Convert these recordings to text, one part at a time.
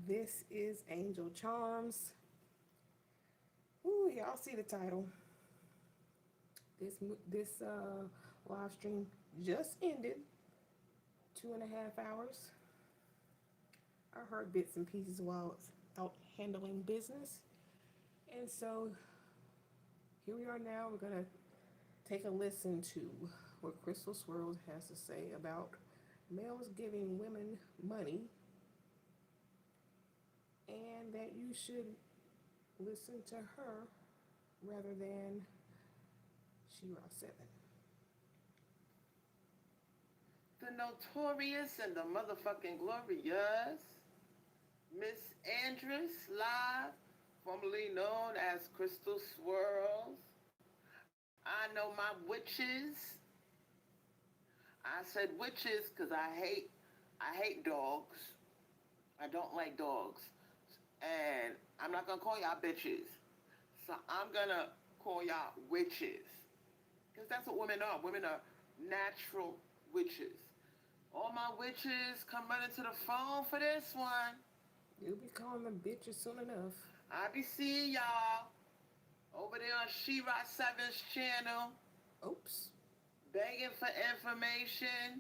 This is Angel Charms. Ooh, y'all see the title. This live stream just ended. 2.5 hours. I heard bits and pieces while I was out handling business, and so here we are now. We're gonna take a listen to what Crystal Swirlz has to say about males giving women money, and that you should listen to her rather than She-Ra 7. The notorious and the motherfucking glorious Miss Andress live, formerly known as Crystal Swirls. I know my witches. I said witches because I hate dogs. I don't like dogs. And I'm not gonna call y'all bitches. So I'm gonna call y'all witches. Because that's what women are. Women are natural witches. All my witches come running to the phone for this one. You'll be calling them bitches soon enough. I be seeing y'all over there on She-Ra 7's channel, Oops. begging for information,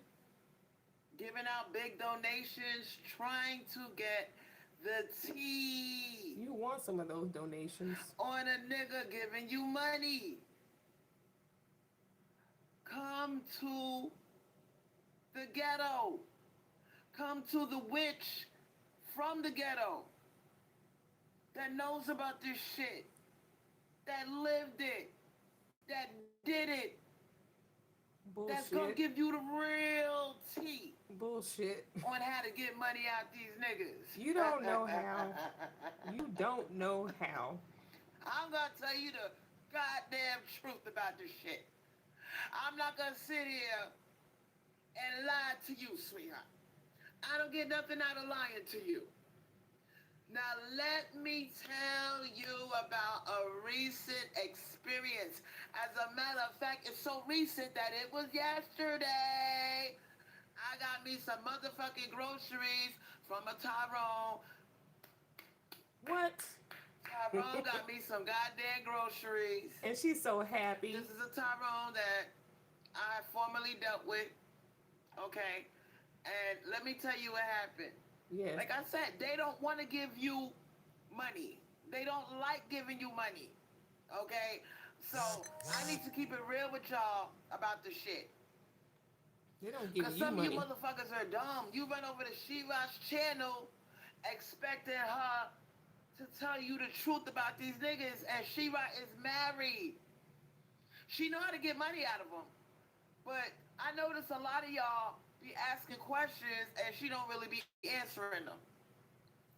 giving out big donations, trying to get the tea You want some of those donations. on a nigga giving you money. Come to the ghetto. Come to the witch from the ghetto that knows about this shit, that lived it, that did it, that's gonna Bullshit. give you the real tea Bullshit. on how to get money out these You niggas. don't know how. You don't know how. I'm gonna tell you the goddamn truth about this shit. I'm not gonna sit here and lie to you, sweetheart. I don't get nothing out of lying to you. Now, let me tell you about a recent experience. As a matter of fact, it's so recent that it was yesterday. I got me some motherfucking groceries from a Tyrone. What? Tyrone got me some goddamn groceries. And she's so happy. This is a Tyrone that I formerly dealt with. Okay. And let me tell you what happened. Yes. Like I said, they don't want to give you money. They don't like giving you money. Okay? So I need to keep it real with y'all about the shit. They don't give Because you some of you money. motherfuckers are dumb. You run over to She-Ra's channel expecting her to tell you the truth about these niggas, and She-Ra is married. She know how to get money out of them. But I notice a lot of y'all be asking questions and she don't really be answering them.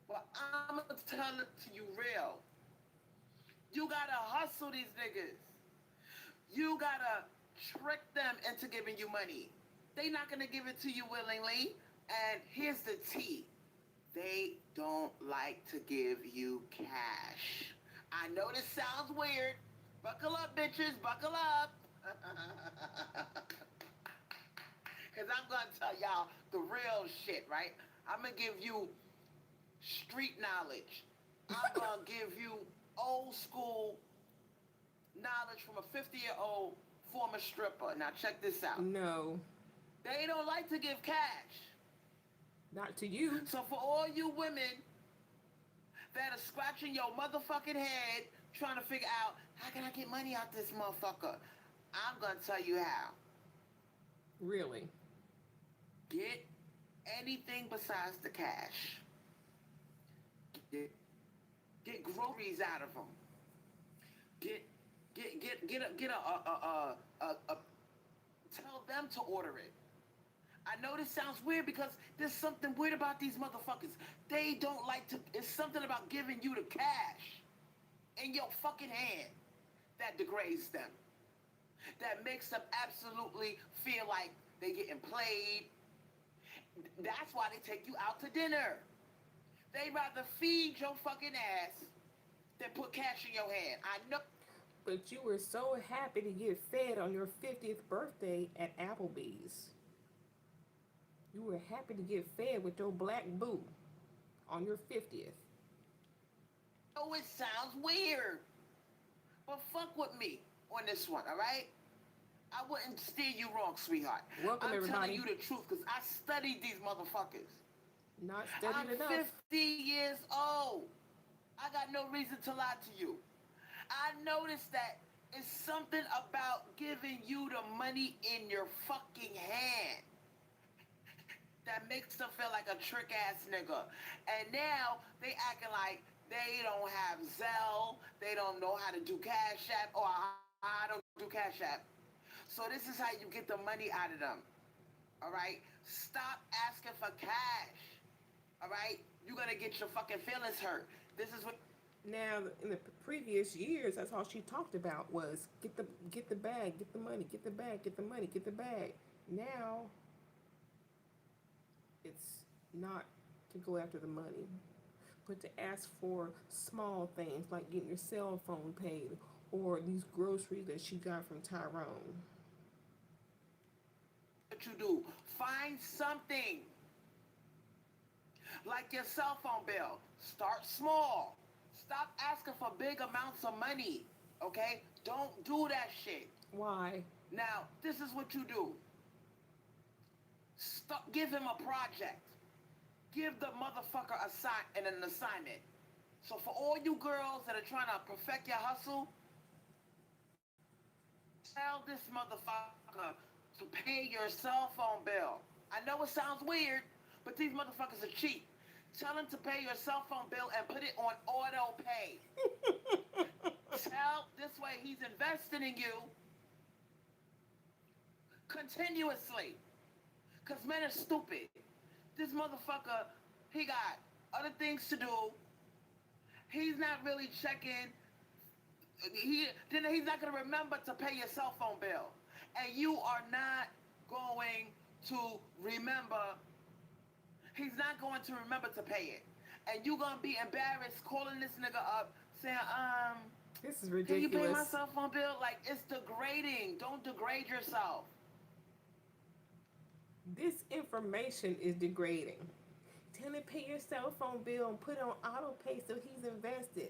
But I'm gonna tell it to you real. You gotta hustle these niggas. You gotta trick them into giving you money. They not gonna give it to you willingly. And here's the tea. They don't like to give you cash. I know this sounds weird. Buckle up, bitches, buckle up. Because I'm going to tell y'all the real shit, right? I'm going to give you street knowledge. I'm going to give you old school knowledge from a 50-year-old former stripper. Now, check this out. No. They don't like to give cash. Not to you. So, for all you women that are scratching your motherfucking head trying to figure out, how can I get money out this motherfucker? I'm going to tell you how. Really? Get anything besides the cash. Get, get groceries out of them. Get a tell them to order it. I know this sounds weird because there's something weird about these motherfuckers. They don't like to, it's something about giving you the cash in your fucking hand that degrades them. That makes them absolutely feel like they getting played. That's why they take you out to dinner. They rather feed your fucking ass than put cash in your hand. I know. But you were so happy to get fed on your 50th birthday at Applebee's. You were happy to get fed with your black boo. on your 50th. Oh, it sounds weird, but fuck with me on this one, all right? I wouldn't steer you wrong, sweetheart. Welcome, I'm telling everybody. you the truth because I studied these motherfuckers. Not I'm studied enough. 50 years old. I got no reason to lie to you. I noticed that it's something about giving you the money in your fucking hand that makes them feel like a trick ass nigga. And now they acting like they don't have Zelle, they don't know how to do Cash App, or I don't do Cash App. So this is how you get the money out of them. All right? Stop asking for cash. All right? You're gonna get your fucking feelings hurt. This is what. Now, in the previous years, that's all she talked about was get the bag, get the money, get the bag, get the money, get the bag. Now, it's not to go after the money, but to ask for small things like getting your cell phone paid or these groceries that she got from Tyrone. What you do? Find something like your cell phone bill. Start small. Stop asking for big amounts of money. Okay? Don't do that shit. Why? Now, this is what you do. Give him a project. Give the motherfucker an assignment. So for all you girls that are trying to perfect your hustle, tell this motherfucker to pay your cell phone bill. I know it sounds weird, but these motherfuckers are cheap. Tell him to pay your cell phone bill and put it on auto pay. Tell this way he's investing in you continuously. Cause men are stupid. This motherfucker, he got other things to do. He's not really checking. He's not gonna remember to pay your cell phone bill, and you are not going to remember. He's not going to remember to pay it, and you gonna be embarrassed calling this nigga up saying, This is can you pay my ridiculous. cell phone bill? Like, it's degrading. Don't degrade yourself. This information is degrading. Tell him to pay your cell phone bill and put it on auto pay so he's invested.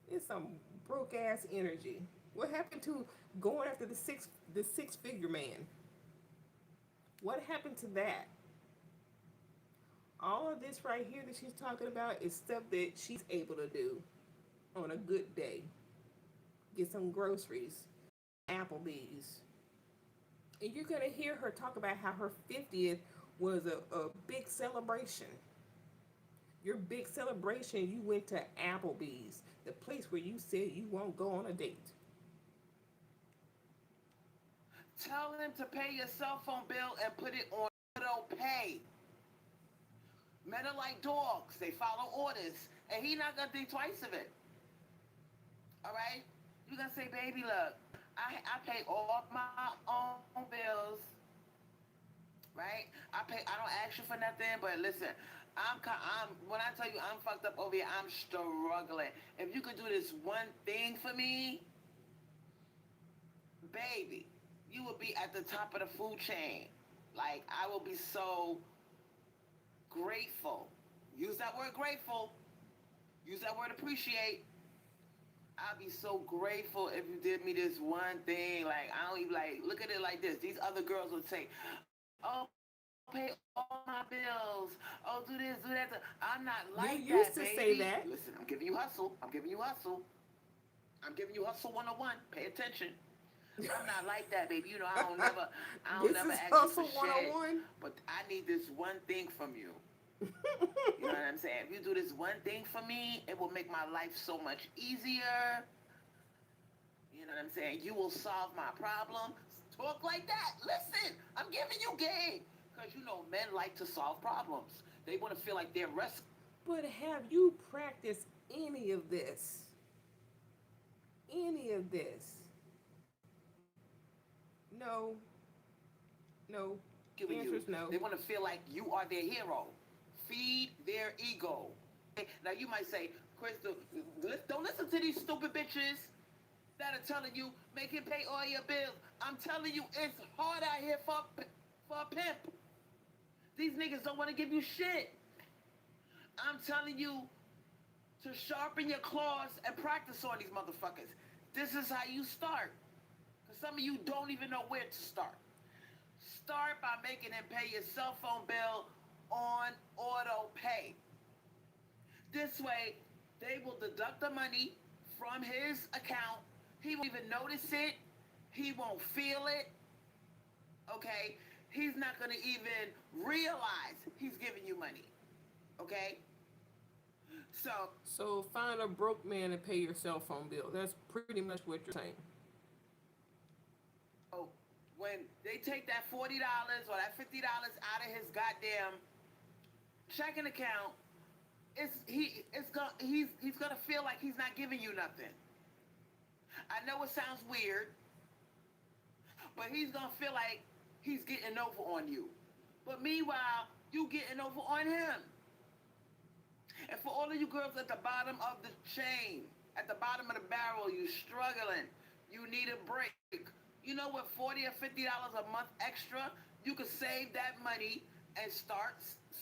It's some broke ass energy. What happened to going after the six figure man? What happened to that? All of this right here that she's talking about is stuff that she's able to do on a good day. Get some groceries, Applebee's. And you're going to hear her talk about how her 50th was a big celebration. Your big celebration, you went to Applebee's, the place where you said you won't go on a date. Tell him to pay your cell phone bill and put it on auto pay. Men are like dogs. They follow orders. And he not gonna think twice of it. Alright? You gonna say, baby, look, I pay all my own bills. Right? I don't ask you for nothing, but listen, when I tell you I'm fucked up over here, I'm struggling. If you could do this one thing for me, baby, you will be at the top of the food chain. Like, I will be so grateful. Use that word grateful. Use that word appreciate. I'll be so grateful if you did me this one thing. Like, I don't even like, look at it like this. These other girls would say, oh, pay all my bills. Oh, do this, do that. I'm not like You used that, to baby. say that. Listen, I'm giving you hustle. I'm giving you hustle. I'm giving you hustle 101. Pay attention. I'm not like that, baby. You know, I don't This never is ask you Hustle for shit. 101. But I need this one thing from you. You know what I'm saying? If you do this one thing for me, it will make my life so much easier. You know what I'm saying? You will solve my problem. Talk like that. Listen, I'm giving you game. Because you know, men like to solve problems. They want to feel like they're rescued. But have you practiced any of this? Any of this? No. No. The answer You. is no. They want to feel like you are their hero. Feed their ego. Now you might say, Crystal, don't listen to these stupid bitches that are telling you, make him pay all your bills. I'm telling you, it's hard out here for a pimp. These niggas don't want to give you shit. I'm telling you to sharpen your claws and practice on these motherfuckers. This is how you start. Because some of you don't even know where to start. Start by making him pay your cell phone bill on auto pay. This way, they will deduct the money from his account. He won't even notice it. He won't feel it. Okay? He's not going to even realize he's giving you money. Okay? So, So find a broke man and pay your cell phone bill. That's pretty much what you're saying. oh, when they take that $40 or that $50 out of his goddamn checking account, he's gonna feel like he's not giving you nothing. I know it sounds weird, but he's gonna feel like he's getting over on you. But meanwhile, you getting over on him. And for all of you girls at the bottom of the chain, at the bottom of the barrel, you struggling, you need a break. You know what, $40 or $50 a month extra, you could save that money and start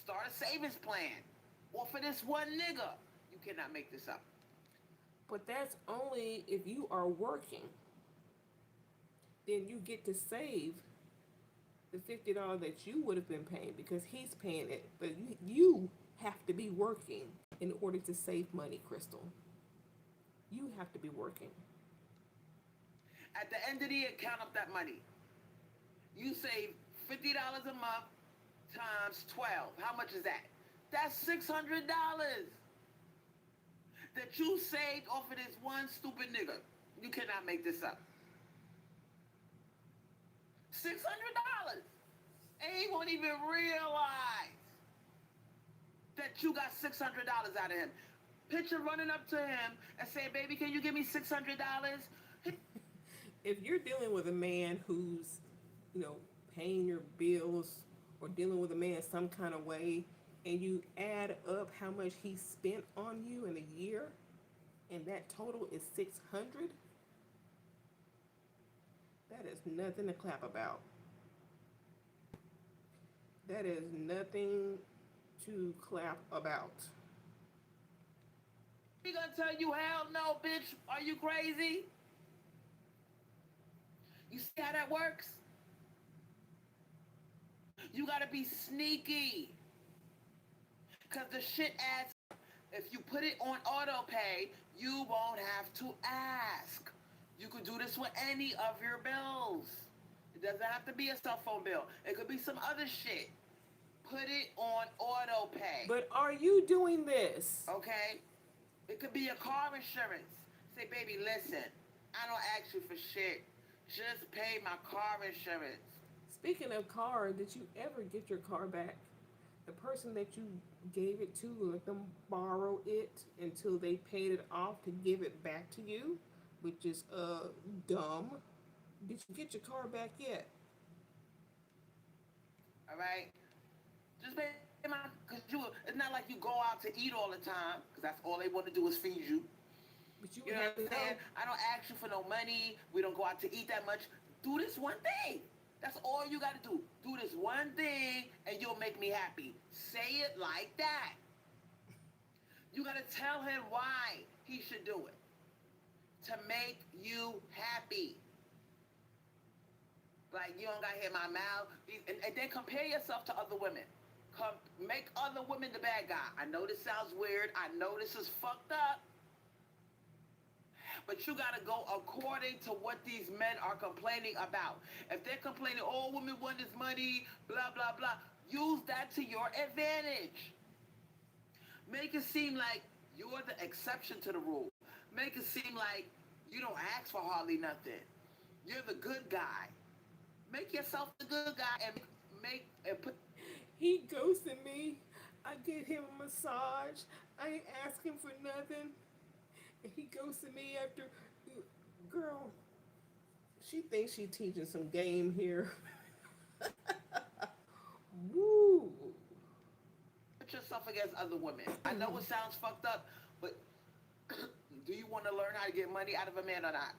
a savings plan. Or for this one nigga, you cannot make this up. But that's only if you are working. Then you get to save the $50 that you would have been paying because he's paying it. But you have to be working in order to save money, Crystal. You have to be working. At the end of the year, count up that money. You save $50 a month times 12. How much is that? That's $600 that you saved off of this one stupid nigga. You cannot make this up. $600. And he won't even realize that you got $600 out of him. Picture running up to him and saying, baby, can you give me $600? If you're dealing with a man who's, paying your bills or dealing with a man some kind of way, and you add up how much he spent on you in a year, and that total is 600, that is nothing to clap about. That is nothing to clap about. He gonna tell you, hell no, bitch, are you crazy? You see how that works? You gotta be sneaky. Cause the shit adds up. If you put it on auto pay, you won't have to ask. You could do this with any of your bills. It doesn't have to be a cell phone bill. It could be some other shit. Put it on auto pay. But are you doing this? Okay? It could be your car insurance. Say, baby, listen, I don't ask you for shit. Just pay my car insurance. Speaking of car, did you ever get your car back? The person that you gave it to, let them borrow it until they paid it off to give it back to you, which is dumb. Did you get your car back yet? All right? Just pay my, because it's not like you go out to eat all the time, because that's all they want to do is feed you. But You know what I'm saying? I don't ask you for no money. We don't go out to eat that much. Do this one thing. That's all you got to do. Do this one thing and you'll make me happy. Say it like that. You got to tell him why he should do it. To make you happy. Like, you don't got to hear my mouth. And then compare yourself to other women. Make other women the bad guy. I know this sounds weird. I know this is fucked up. But you got to go according to what these men are complaining about. If they're complaining, all women want is money, blah, blah, blah, use that to your advantage. Make it seem like you're the exception to the rule. Make it seem like you don't ask for hardly nothing. You're the good guy. Make yourself the good guy and put... He ghosted me. I get him a massage. I ain't asking for nothing. And he ghosted me after. Girl, she thinks she teaching some game here. Woo. Put yourself against other women. I know it sounds fucked up, but do you want to learn how to get money out of a man or not?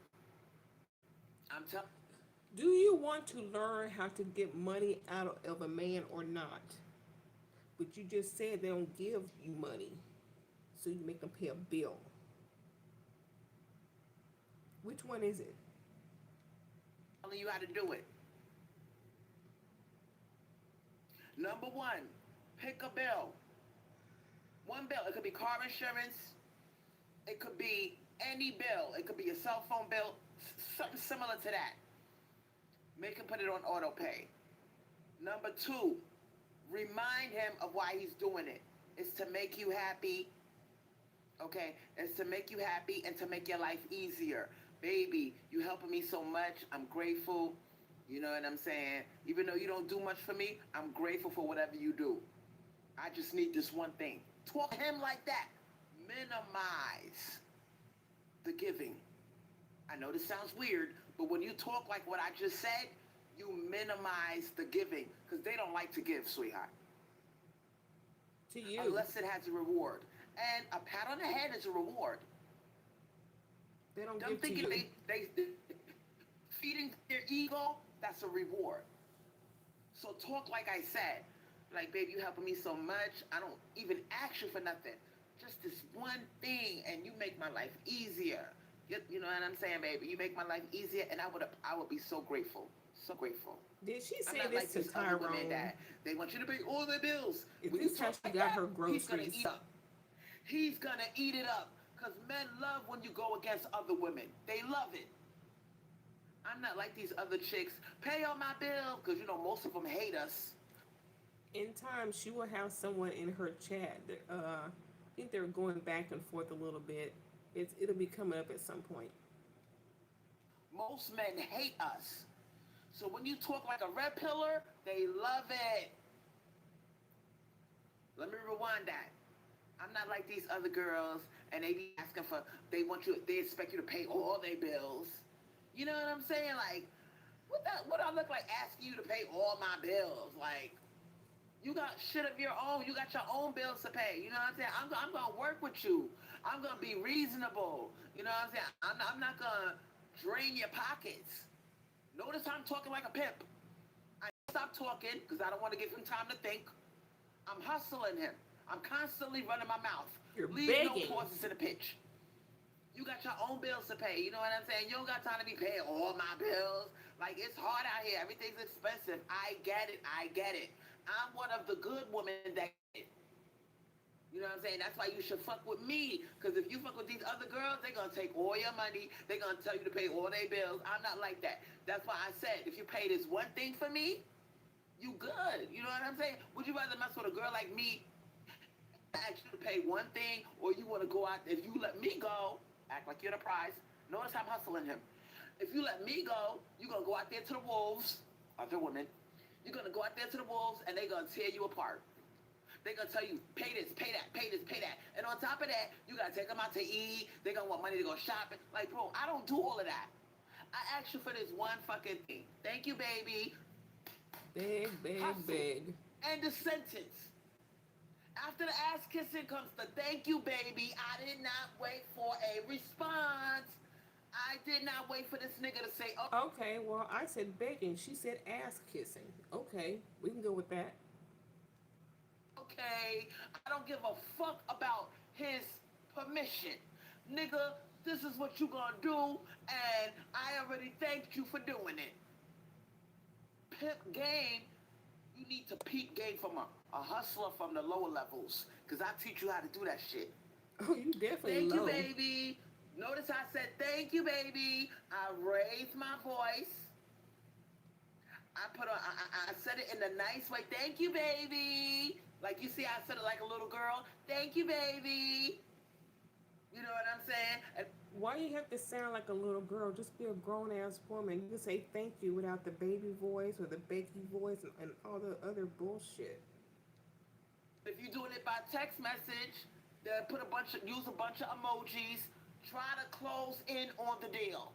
I'm telling. Do you want to learn how to get money out of a man or not? But you just said they don't give you money, so you make them pay a bill. Which one is it? Telling you how to do it. Number one, pick a bill. One bill. It could be car insurance. It could be any bill. It could be a cell phone bill. Something similar to that. Make him put it on auto pay. Number two, remind him of why he's doing it. It's to make you happy. Okay? It's to make you happy and to make your life easier. Baby, you helping me so much. I'm grateful. You know what I'm saying? Even though you don't do much for me, I'm grateful for whatever you do. I just need this one thing. Talk to him like that. Minimize the giving. I know this sounds weird, but when you talk like what I just said, you minimize the giving because they don't like to give, sweetheart. To you. Unless it has a reward. And a pat on the head is a reward. They don't Them give to thinking you. they feeding their ego, that's a reward. So talk like I said. Like, babe, you helping me so much. I don't even ask you for nothing. Just this one thing, and you make my life easier. You know what I'm saying, baby? You make my life easier, and I would be so grateful. So grateful. Did she I'm say not this like to these other women Tyrone? that they want you to pay all their bills. Is When you this how talk she like got that, her he's gonna groceries? eat up. He's gonna eat it up. Because men love when you go against other women. They love it. I'm not like these other chicks. Pay all my bills. Because, you know, most of them hate us. In time, she will have someone in her chat. That, I think they're going back and forth a little bit. It'll be coming up at some point. Most men hate us. So when you talk like a red pillar, they love it. Let me rewind that. I'm not like these other girls, and they be asking for, they expect you to pay all their bills. You know what I'm saying? Like, what I look like asking you to pay all my bills? Like, you got shit of your own. You got your own bills to pay. You know what I'm saying? I'm going to work with you. I'm going to be reasonable. You know what I'm saying? I'm not going to drain your pockets. Notice I'm talking like a pimp. I stop talking because I don't want to give him time to think. I'm hustling him. I'm constantly running my mouth. You're Leave begging. no pauses in the pitch. You got your own bills to pay. You know what I'm saying? You don't got time to be paying all my bills. Like, it's hard out here. Everything's expensive. I get it. I get it. I'm one of the good women that get it. You know what I'm saying? That's why you should fuck with me. Because if you fuck with these other girls, they're going to take all your money. They're going to tell you to pay all their bills. I'm not like that. That's why I said, if you pay this one thing for me, you good. You know what I'm saying? Would you rather mess with a girl like me, ask you to pay one thing, or you want to go out, if you let me go, act like you're the prize. Notice I'm hustling him. If you let me go, you're going to go out there to the wolves, other women. You're going to go out there to the wolves, and they're going to tear you apart. They're going to tell you, pay this, pay that, pay this, pay that. And on top of that, you got to take them out to eat. They're going to want money to go shopping. Like, bro, I don't do all of that. I asked you for this one fucking thing. Thank you, baby. Beg, beg, Hustle. beg. End the sentence. After the ass kissing comes the thank you, baby. I did not wait for a response. I did not wait for this nigga to say, oh, Okay, well, I said begging. She said ass kissing. Okay, we can go with that. okay. I don't give a fuck about his permission. Nigga, this is what you gonna do, and I already thanked you for doing it. Pimp game, you need to peep game from a hustler from the lower levels, because I teach you how to do that shit. Oh, you definitely Thank low. you, baby. Notice I said thank you, baby. I raised my voice. I said it in a nice way. Thank you, baby. Like you see, I said it like a little girl. Thank you, baby. You know what I'm saying? And Why you have to sound like a little girl? Just be a grown ass woman. You can say thank you without the baby voice or the baby voice and all the other bullshit. if you're doing it by text message, then use a bunch of emojis. Try to close in on the deal.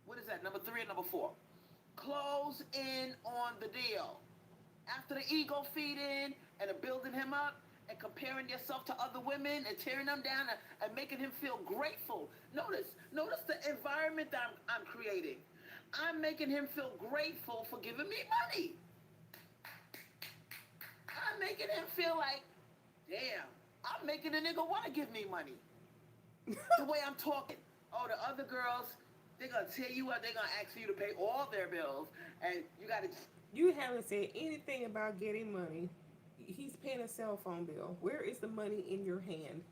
What is that? Number 3 or number 4? Close in on the deal. After the ego feeding and building him up and comparing yourself to other women and tearing them down and making him feel grateful. Notice the environment that I'm creating. I'm making him feel grateful for giving me money. making him feel like, damn, I'm making a nigga want to give me money. The way I'm talking. Oh, the other girls, they're going to tear you up. They're going to ask you to pay all their bills. And you got to... You haven't said anything about getting money. He's paying a cell phone bill. Where is the money in your hand?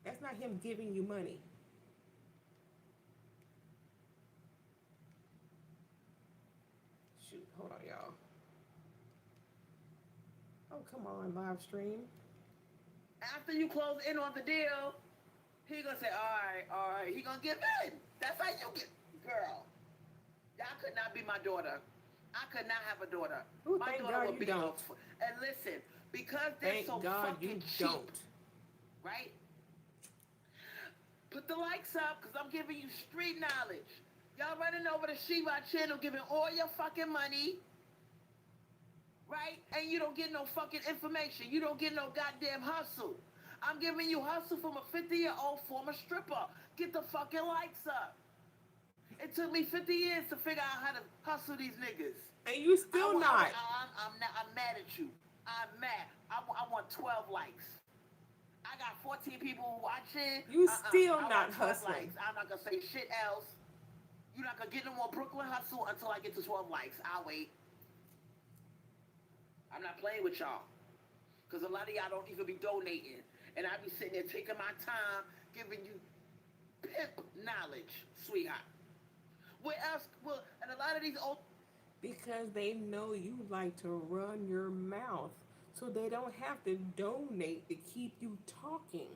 That's not him giving you money. Shoot, hold on, y'all. Oh, come on, live stream. After you close in on the deal, he gonna say, all right, he gonna give in. That's how you get, girl. Y'all could not be my daughter. I could not have a daughter. Ooh, My thank daughter God would you be don't. And listen, because they're Thank so God fucking you cheap, don't. right? Put the likes up, because I'm giving you street knowledge. Y'all running over the Shiva channel, giving all your fucking money, right? And you don't get no fucking information. You don't get no goddamn hustle. I'm giving you hustle from a 50-year-old former stripper. Get the fucking likes up. It took me 50 years to figure out how to hustle these niggas. And you still not. I'm mad at you. I'm mad. I want 12 likes. I got 14 people watching. You still I not want 12 hustling. likes. I'm not going to say shit else. You're not going to get no more Brooklyn hustle until I get to 12 likes. I'll wait. I'm not playing with y'all. Because a lot of y'all don't even be donating. And I be sitting there taking my time, giving you pimp knowledge, sweetheart. Where else will, and a lot of these old... Because they know you like to run your mouth. So they don't have to donate to keep you talking.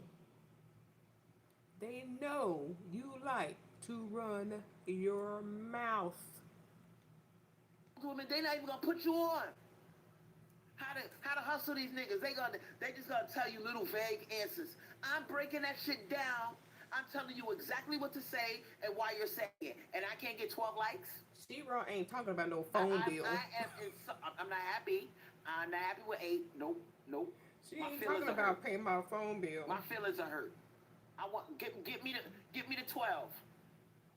They know you like to run your mouth. women, they not even gonna put you on. How to hustle these niggas. They just gonna tell you little vague answers. I'm breaking that shit down. I'm telling you exactly what to say and why you're saying it. And I can't get 12 likes. She-Ra ain't talking about no phone bill. I'm not happy. I'm not happy with 8. Nope. She ain't talking about paying my phone bill. My feelings are hurt. I want get me to 12,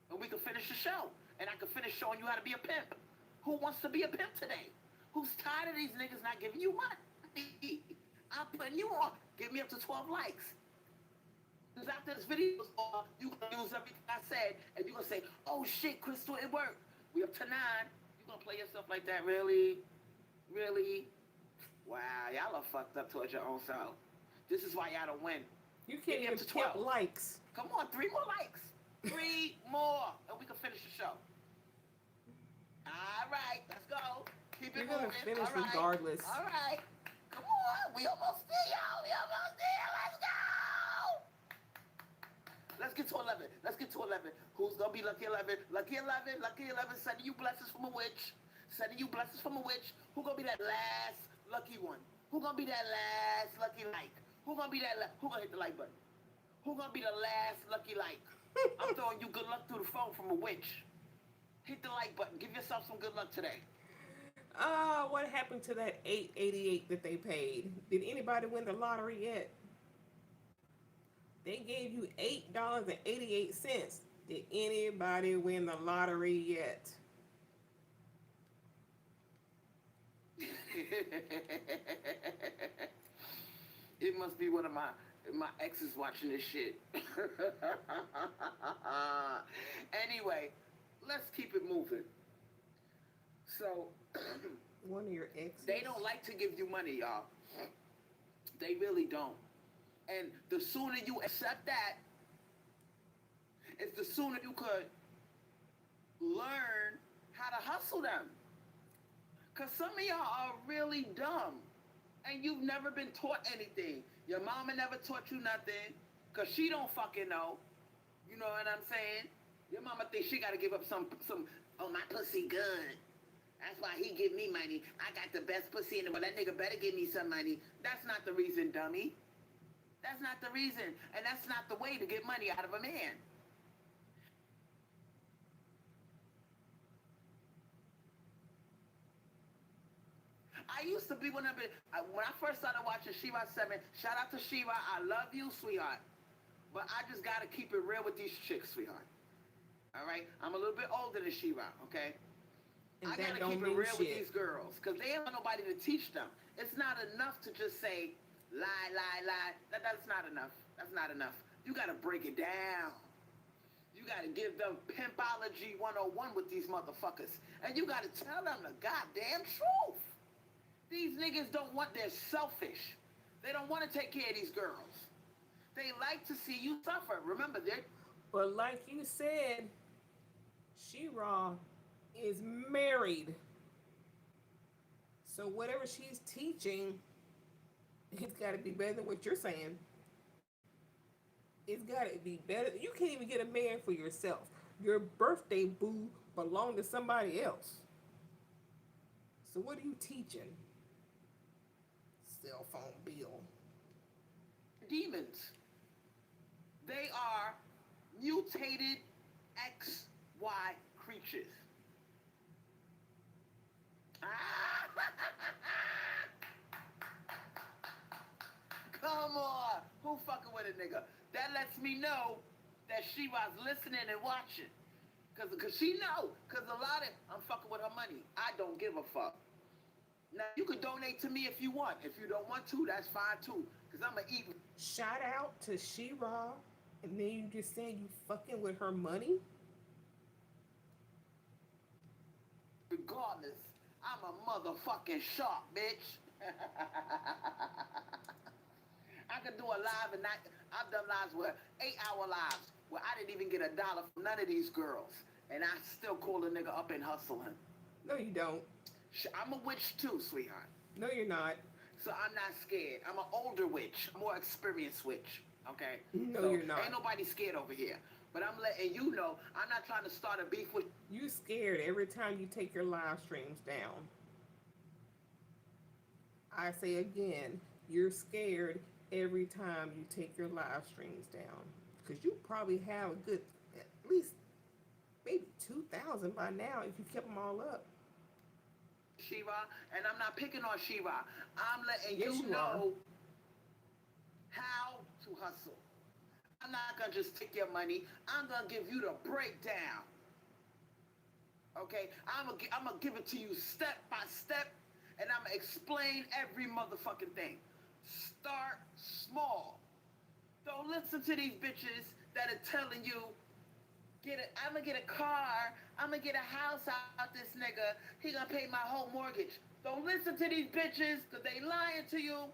and we can finish the show. And I can finish showing you how to be a pimp. Who wants to be a pimp today? Who's tired of these niggas not giving you money? I'm putting you on. Give me up to 12 likes. Because after this video is on, you can use everything I said, and you're going to say, oh shit, Crystal, it worked. We up to 9. You're going to play yourself like that, really? Really? Wow, y'all are fucked up towards your own self. This is why y'all don't win. You can't even to 12 likes. Come on, 3 more likes. 3 more, and we can finish the show. All right, let's go. Keep it moving. You're gonna finish regardless. All right. Come on. We almost there, y'all. We almost there. Let's go. Let's get to 11. Let's get to 11. Who's gonna be lucky 11? Lucky 11. Lucky 11. Sending you blessings from a witch. Sending you blessings from a witch. Who gonna be that last lucky one? Who gonna be that last lucky like? Who gonna be that? Who gonna hit the like button? Who gonna be the last lucky like? I'm throwing you good luck through the phone from a witch. Hit the like button. Give yourself some good luck today. What happened to that $8.88 that they paid? Did anybody win the lottery yet? They gave you $8.88. Did anybody win the lottery yet? It must be one of my exes watching this shit. Anyway, let's keep it moving. So, one of your exes? They don't like to give you money, y'all. They really don't. And the sooner you accept that, it's the sooner you could learn how to hustle them. Because some of y'all are really dumb. And you've never been taught anything. Your mama never taught you nothing. Because she don't fucking know. You know what I'm saying? Your mama thinks she got to give up some, oh, my pussy good. That's why he give me money. I got the best pussy in the world. That nigga better give me some money. That's not the reason, dummy. That's not the reason. And that's not the way to get money out of a man. I used to be when I first started watching Shiva 7. Shout out to Shiva. I love you, sweetheart. But I just got to keep it real with these chicks, sweetheart. All right? I'm a little bit older than Shiva, okay? And I that gotta don't keep it mean real with shit. these girls, because they ain't nobody to teach them. It's not enough to just say lie, lie, lie. That's not enough. That's not enough. You gotta break it down. You gotta give them pimpology 101 with these motherfuckers. And you gotta tell them the goddamn truth. These niggas don't want, they're selfish. They don't want to take care of these girls. They like to see you suffer. Remember, they're... But like you said, She-Ra is married. So whatever she's teaching, it's got to be better than what you're saying. It's got to be better. You can't even get a man for yourself. Your birthday boo belonged to somebody else. So what are you teaching? Cell phone bill. demons. They are mutated XY creatures. Come on. Who fucking with a nigga? That lets me know that she was listening and watching. Cause she know. Cause a lot of I'm fucking with her money. I don't give a fuck. Now you can donate to me if you want. If you don't want to, that's fine too. Cause I'ma eat. Shout out to She-Ra, and then you just saying you fucking with her money? Regardless, I'm a motherfucking shark, bitch. I could do a live and I've done lives where 8-hour lives where I didn't even get $1 from none of these girls. And I still call a nigga up and hustle him. No, you don't. I'm a witch too, sweetheart. No, you're not. So I'm not scared. I'm an older witch, a more experienced witch. Okay? No, so you're not. Ain't nobody scared over here. But I'm letting you know, I'm not trying to start a beef with... You scared every time you take your live streams down. I say again, you're scared every time you take your live streams down. Because you probably have a good, at least, maybe 2,000 by now if you kept them all up. She-Ra, and I'm not picking on She-Ra. I'm letting Yes, you you are. know how to hustle. I'm not going to just take your money. I'm going to give you the breakdown. Okay? I'm going to give it to you step by step, and I'm going to explain every motherfucking thing. Start small. Don't listen to these bitches that are telling you, I'm going to get a car, I'm going to get a house out this nigga, he going to pay my whole mortgage. Don't listen to these bitches, because they lying to you.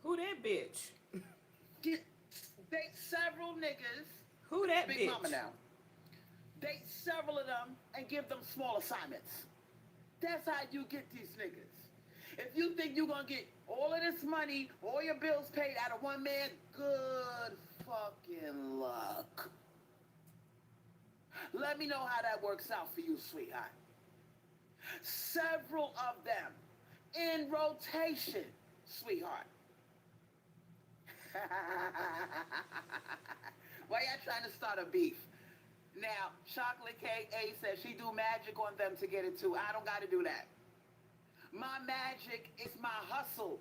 Who that bitch? Date several niggas. Who that Big bitch? mama now. Date several of them and give them small assignments. That's how you get these niggas. If you think you're going to get all of this money, all your bills paid out of one man, good fucking luck. Let me know how that works out for you, sweetheart. Several of them in rotation, sweetheart. Why y'all trying to start a beef? Now, Chocolate Cake A says she do magic on them to get it too. I don't got to do that. My magic is my hustle.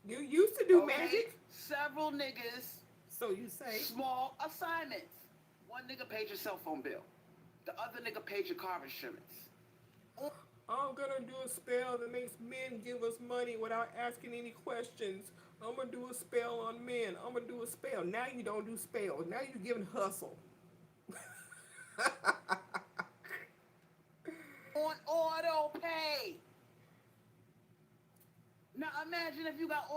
You used to do magic? Several niggas. So you say. Small assignments. One nigga paid your cell phone bill. The other nigga paid your car insurance. I'm gonna do a spell that makes men give us money without asking any questions. I'm gonna do a spell on men. I'm gonna do a spell. Now you don't do spells. Now you're giving hustle. On auto pay. Now imagine if you got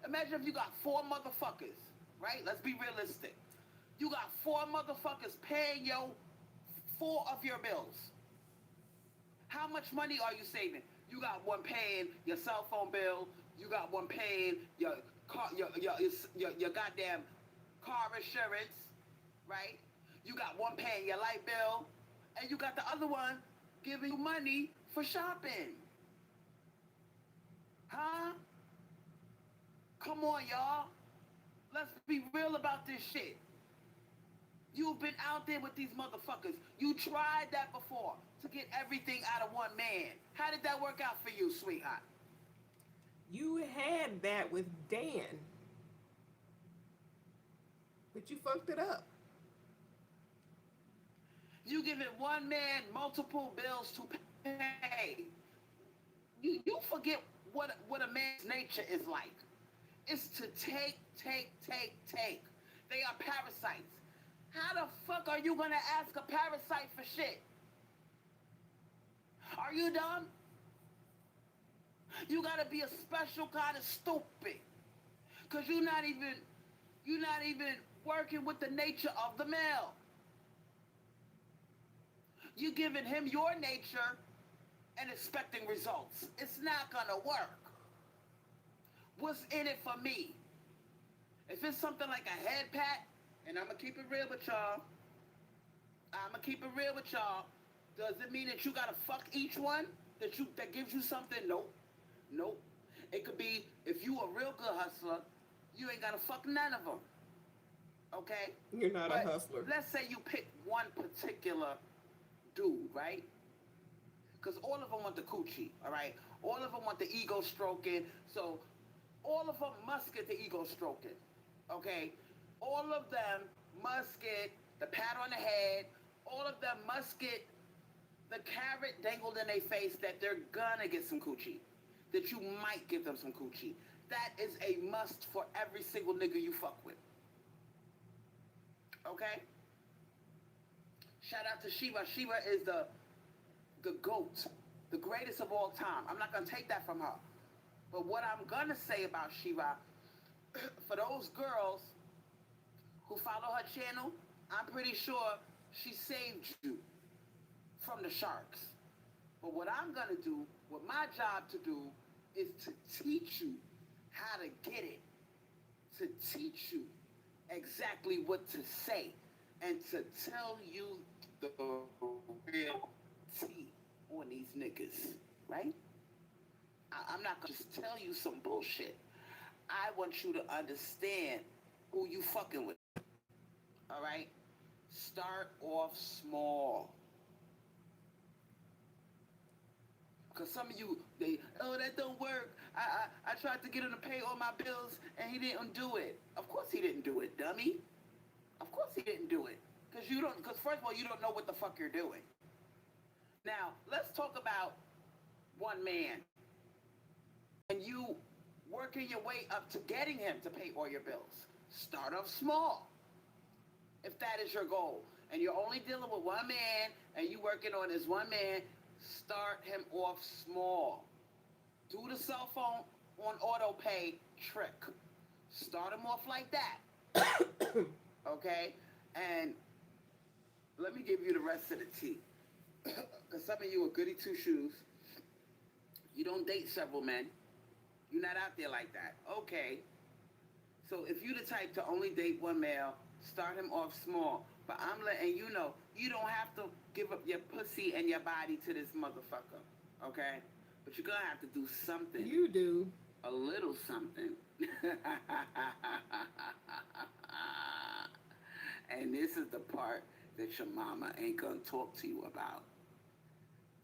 imagine if you got 4 motherfuckers, right? Let's be realistic. You got 4 motherfuckers paying 4 of your bills. How much money are you saving? You got one paying your cell phone bill. You got one paying your car, your goddamn car insurance, right? You got one paying your light bill, and you got the other one giving you money for shopping. Huh? Come on, y'all. Let's be real about this shit. You've been out there with these motherfuckers. You tried that before to get everything out of one man. How did that work out for you, sweetheart? You had that with Dan. But you fucked it up. You giving one man multiple bills to pay. Hey, you forget what a man's nature is like. It's to take. They are parasites. How the fuck are you gonna ask a parasite for shit? Are you dumb? You gotta be a special kind of stupid. Cause you're not even working with the nature of the male. You giving him your nature and expecting results. It's not gonna work. What's in it for me? If it's something like a head pat, and I'ma keep it real with y'all, I'ma keep it real with y'all. Does it mean that you gotta fuck each one that gives you something? Nope. Nope. It could be if you a real good hustler, you ain't gotta fuck none of them. Okay? You're not a But hustler. let's say you pick one particular dude, right? Because all of them want the coochie, all right? All of them want the ego stroking. So all of them must get the ego stroking, okay? All of them must get the pat on the head. All of them must get the carrot dangled in their face that they're gonna get some coochie, that you might give them some coochie. That is a must for every single nigga you fuck with, okay? Shout out to Shiva. Shiva is the GOAT, the greatest of all time. I'm not gonna take that from her. But what I'm gonna say about Shiva, for those girls who follow her channel, I'm pretty sure she saved you from the sharks. But what I'm gonna do, what my job to do, is to teach you how to get it, to teach you exactly what to say, and to tell you the real tea on these niggas, right? I'm not gonna just tell you some bullshit. I want you to understand who you fucking with. All right? Start off small. Cause some of you, that don't work. I tried to get him to pay all my bills and he didn't do it. Of course he didn't do it, dummy. Of course he didn't do it. Cause first of all, you don't know what the fuck you're doing. Now, let's talk about one man and you working your way up to getting him to pay all your bills. Start off small if that is your goal. And you're only dealing with one man and you working on this one man, start him off small. Do the cell phone on auto pay trick. Start him off like that. Okay? And let me give you the rest of the tea. Because some of you are goody two shoes. You don't date several men. You're not out there like that. Okay. So if you the type to only date one male, start him off small. But I'm letting you know, you don't have to give up your pussy and your body to this motherfucker. Okay? But you're going to have to do something. You do. A little something. And this is the part that your mama ain't going to talk to you about.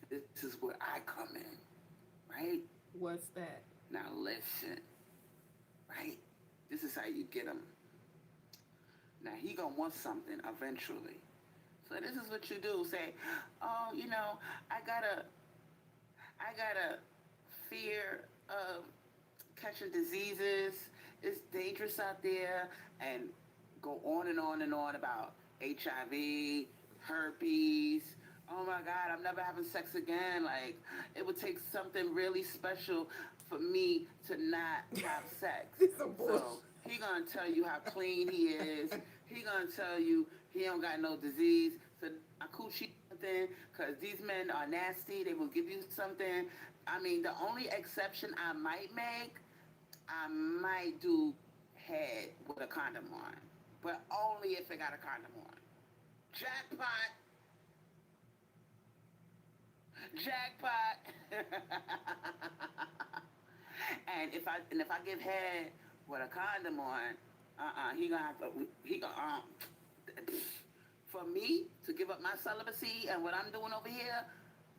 This is where I come in. Right? What's that? Now listen, right? This is how you get him. Now he gonna want something eventually. So this is what you do. Say, oh, I got a fear of catching diseases. It's dangerous out there, and go on and on and on about HIV, herpes. Oh my God, I'm never having sex again. Like, it would take something really special for me to not have sex. So he gonna tell you how clean he is. He gonna tell you he don't got no disease. So a coochie something, cause these men are nasty. They will give you something. I mean, the only exception I might make, I might do head with a condom on, but only if it got a condom on. Jackpot. And if I give head with a condom on, he gonna have to, for me to give up my celibacy and what I'm doing over here,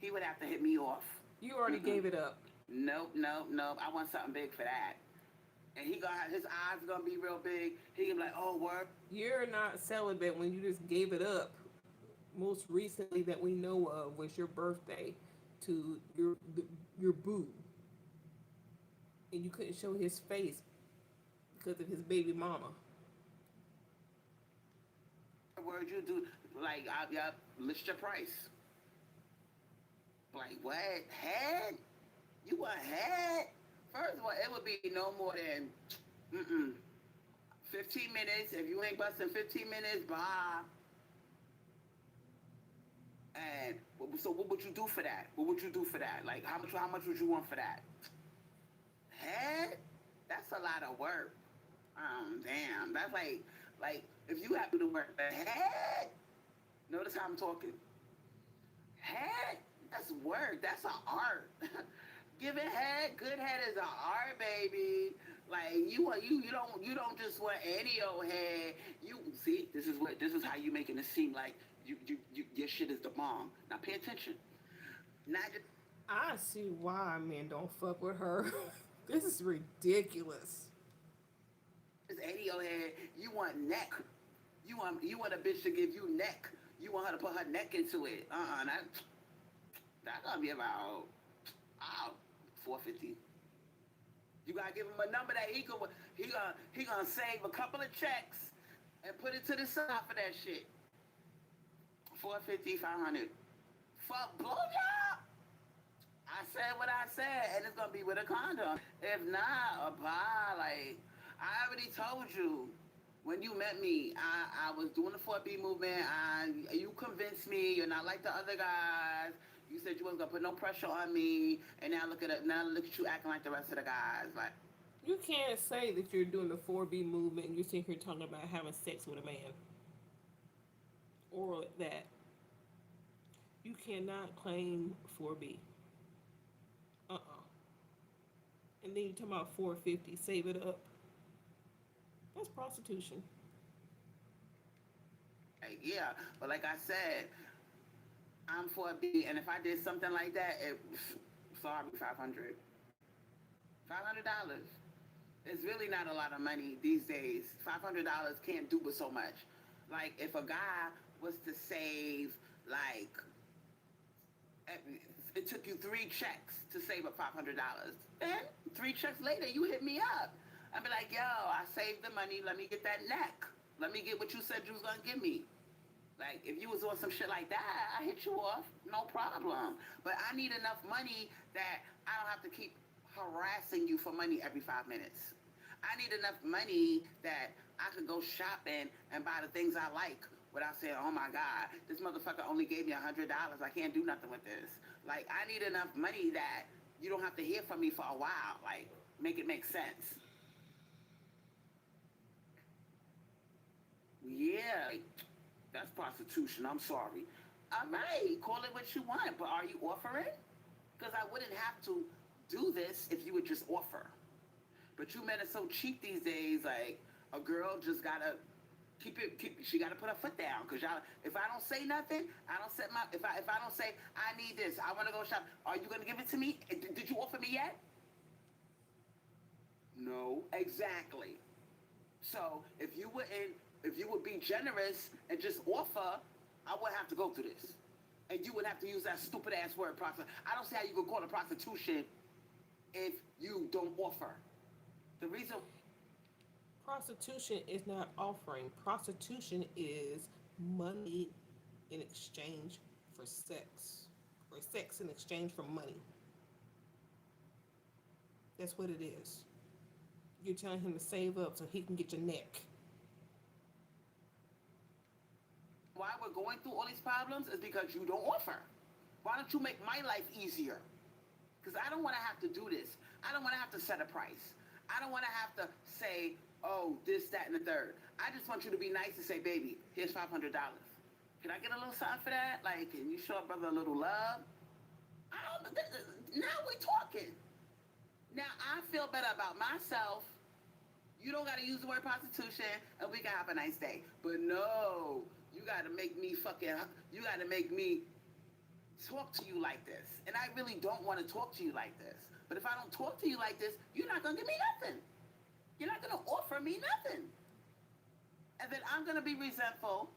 he would have to hit me off. You already gave it up. Nope. I want something big for that. And he gonna have, his eyes gonna be real big. He gonna be like, oh, word. You're not celibate when you just gave it up. Most recently that we know of was your birthday. to your boo, and you couldn't show his face because of his baby mama. Word you do like I list your price. Like what? Head? You want head? First of all, it would be no more than 15 minutes. If you ain't busting 15 minutes, bye. And so what would you do for that? What would you do for that? Like how much would you want for that? Head? That's a lot of work. Damn. That's like if you have to do the work, the head. Notice how I'm talking. Head? That's work. That's an art. Giving head, good head is an art, baby. Like you don't just want any old head. You see, this is how you making it seem like you your shit is the bomb. Now pay attention. Not just I see why men don't fuck with her. This is ridiculous. any old head. You want neck. You want a bitch to give you neck. You want her to put her neck into it. That's gonna be about 450. You gotta give him a number that he gonna save a couple of checks and put it to the side for that shit. 450, 500. Fuck blowjob. I said what I said, and it's gonna be with a condom. If not, a bye. Like I already told you. When you met me, I was doing the 4B movement. You convinced me you're not like the other guys. You said you wasn't gonna put no pressure on me, and now look at it. Now look at you acting like the rest of the guys. Like You can't say that you're doing the 4B movement and you're sitting here talking about having sex with a man. Or that. You cannot claim 4B. Uh-uh. And then you talk about 450, save it up. That's prostitution. yeah, but like I said, I'm 4B, and if I did something like that, sorry, 500. $500. It's really not a lot of money these days. $500 can't do but so much. Like if a guy was to save like it took you 3 checks to save up $500. Then 3 checks later, you hit me up. I'd be like, yo, I saved the money. Let me get that neck. Let me get what you said you was gonna give me. Like if you was on some shit like that, I hit you off, no problem. But I need enough money that I don't have to keep harassing you for money every 5 minutes. I need enough money that I could go shopping and buy the things I like without saying, oh my God, this motherfucker only gave me $100. I can't do nothing with this. Like, I need enough money that you don't have to hear from me for a while. Like, make it make sense. Yeah, like, that's prostitution. I'm sorry. All right, call it what you want, but are you offering? Because I wouldn't have to do this if you would just offer. But you men are so cheap these days. Like a girl just gotta she gotta put her foot down. Cause y'all, if I don't say nothing, I don't set my. If I don't say I need this, I want to go shop. Are you gonna give it to me? Did you offer me yet? No, exactly. So if you would be generous and just offer, I wouldn't have to go through this. And you would have to use that stupid ass word prostitution. I don't see how you could call it prostitution if you don't offer. The reason Prostitution is not offering. Prostitution is money in exchange for sex. Or sex in exchange for money. That's what it is. You're telling him to save up so he can get your neck. why we're going through all these problems is because you don't offer. Why don't you make my life easier? Because I don't want to have to do this. I don't want to have to set a price. I don't want to have to say, oh, this, that, and the third. I just want you to be nice and say, baby, here's $500. Can I get a little something for that? Like, can you show a brother a little love? Now we're talking. Now I feel better about myself. You don't got to use the word prostitution, and we can have a nice day. But no, you got to make me you got to make me talk to you like this. And I really don't want to talk to you like this. But if I don't talk to you like this, you're not going to give me nothing. You're not going to offer me nothing. And then I'm going to be resentful.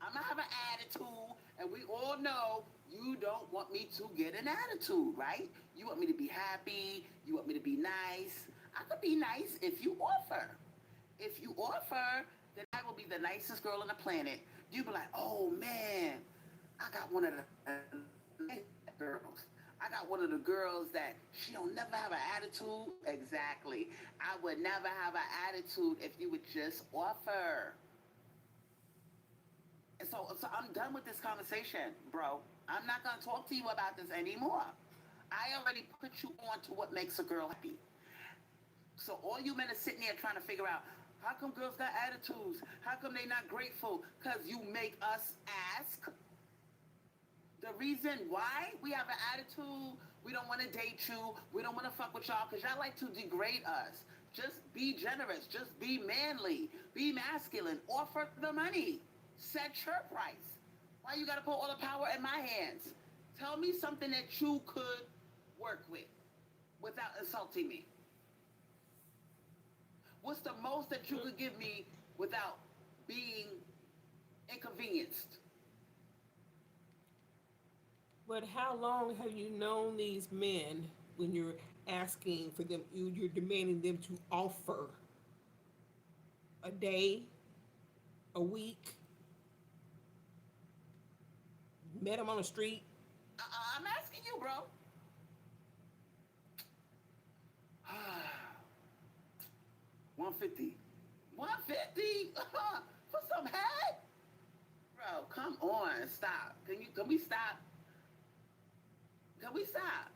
I'm going to have an attitude. And we all know you don't want me to get an attitude, right? You want me to be happy. You want me to be nice. I could be nice if you offer. If you offer, then I will be the nicest girl on the planet. You be like, oh man, I got one of the girls. I got one of the girls that she don't never have an attitude. Exactly. I would never have an attitude if you would just offer. And so I'm done with this conversation, bro. I'm not gonna talk to you about this anymore. I already put you on to what makes a girl happy. So all you men are sitting there trying to figure out how come girls got attitudes? How come they not grateful? Cause you make us ask. The reason why we have an attitude, we don't want to date you, we don't want to fuck with y'all, because y'all like to degrade us. Just be generous, just be manly, be masculine, offer the money, set your price. Why you got to put all the power in my hands? Tell me something that you could work with without insulting me. What's the most that you could give me without being inconvenienced? But how long have you known these men when you're asking for them, you're demanding them to offer a day, a week, met them on the street? I'm asking you, bro. 150. 150 for some head? Bro, come on, stop. Can we stop? Can we stop?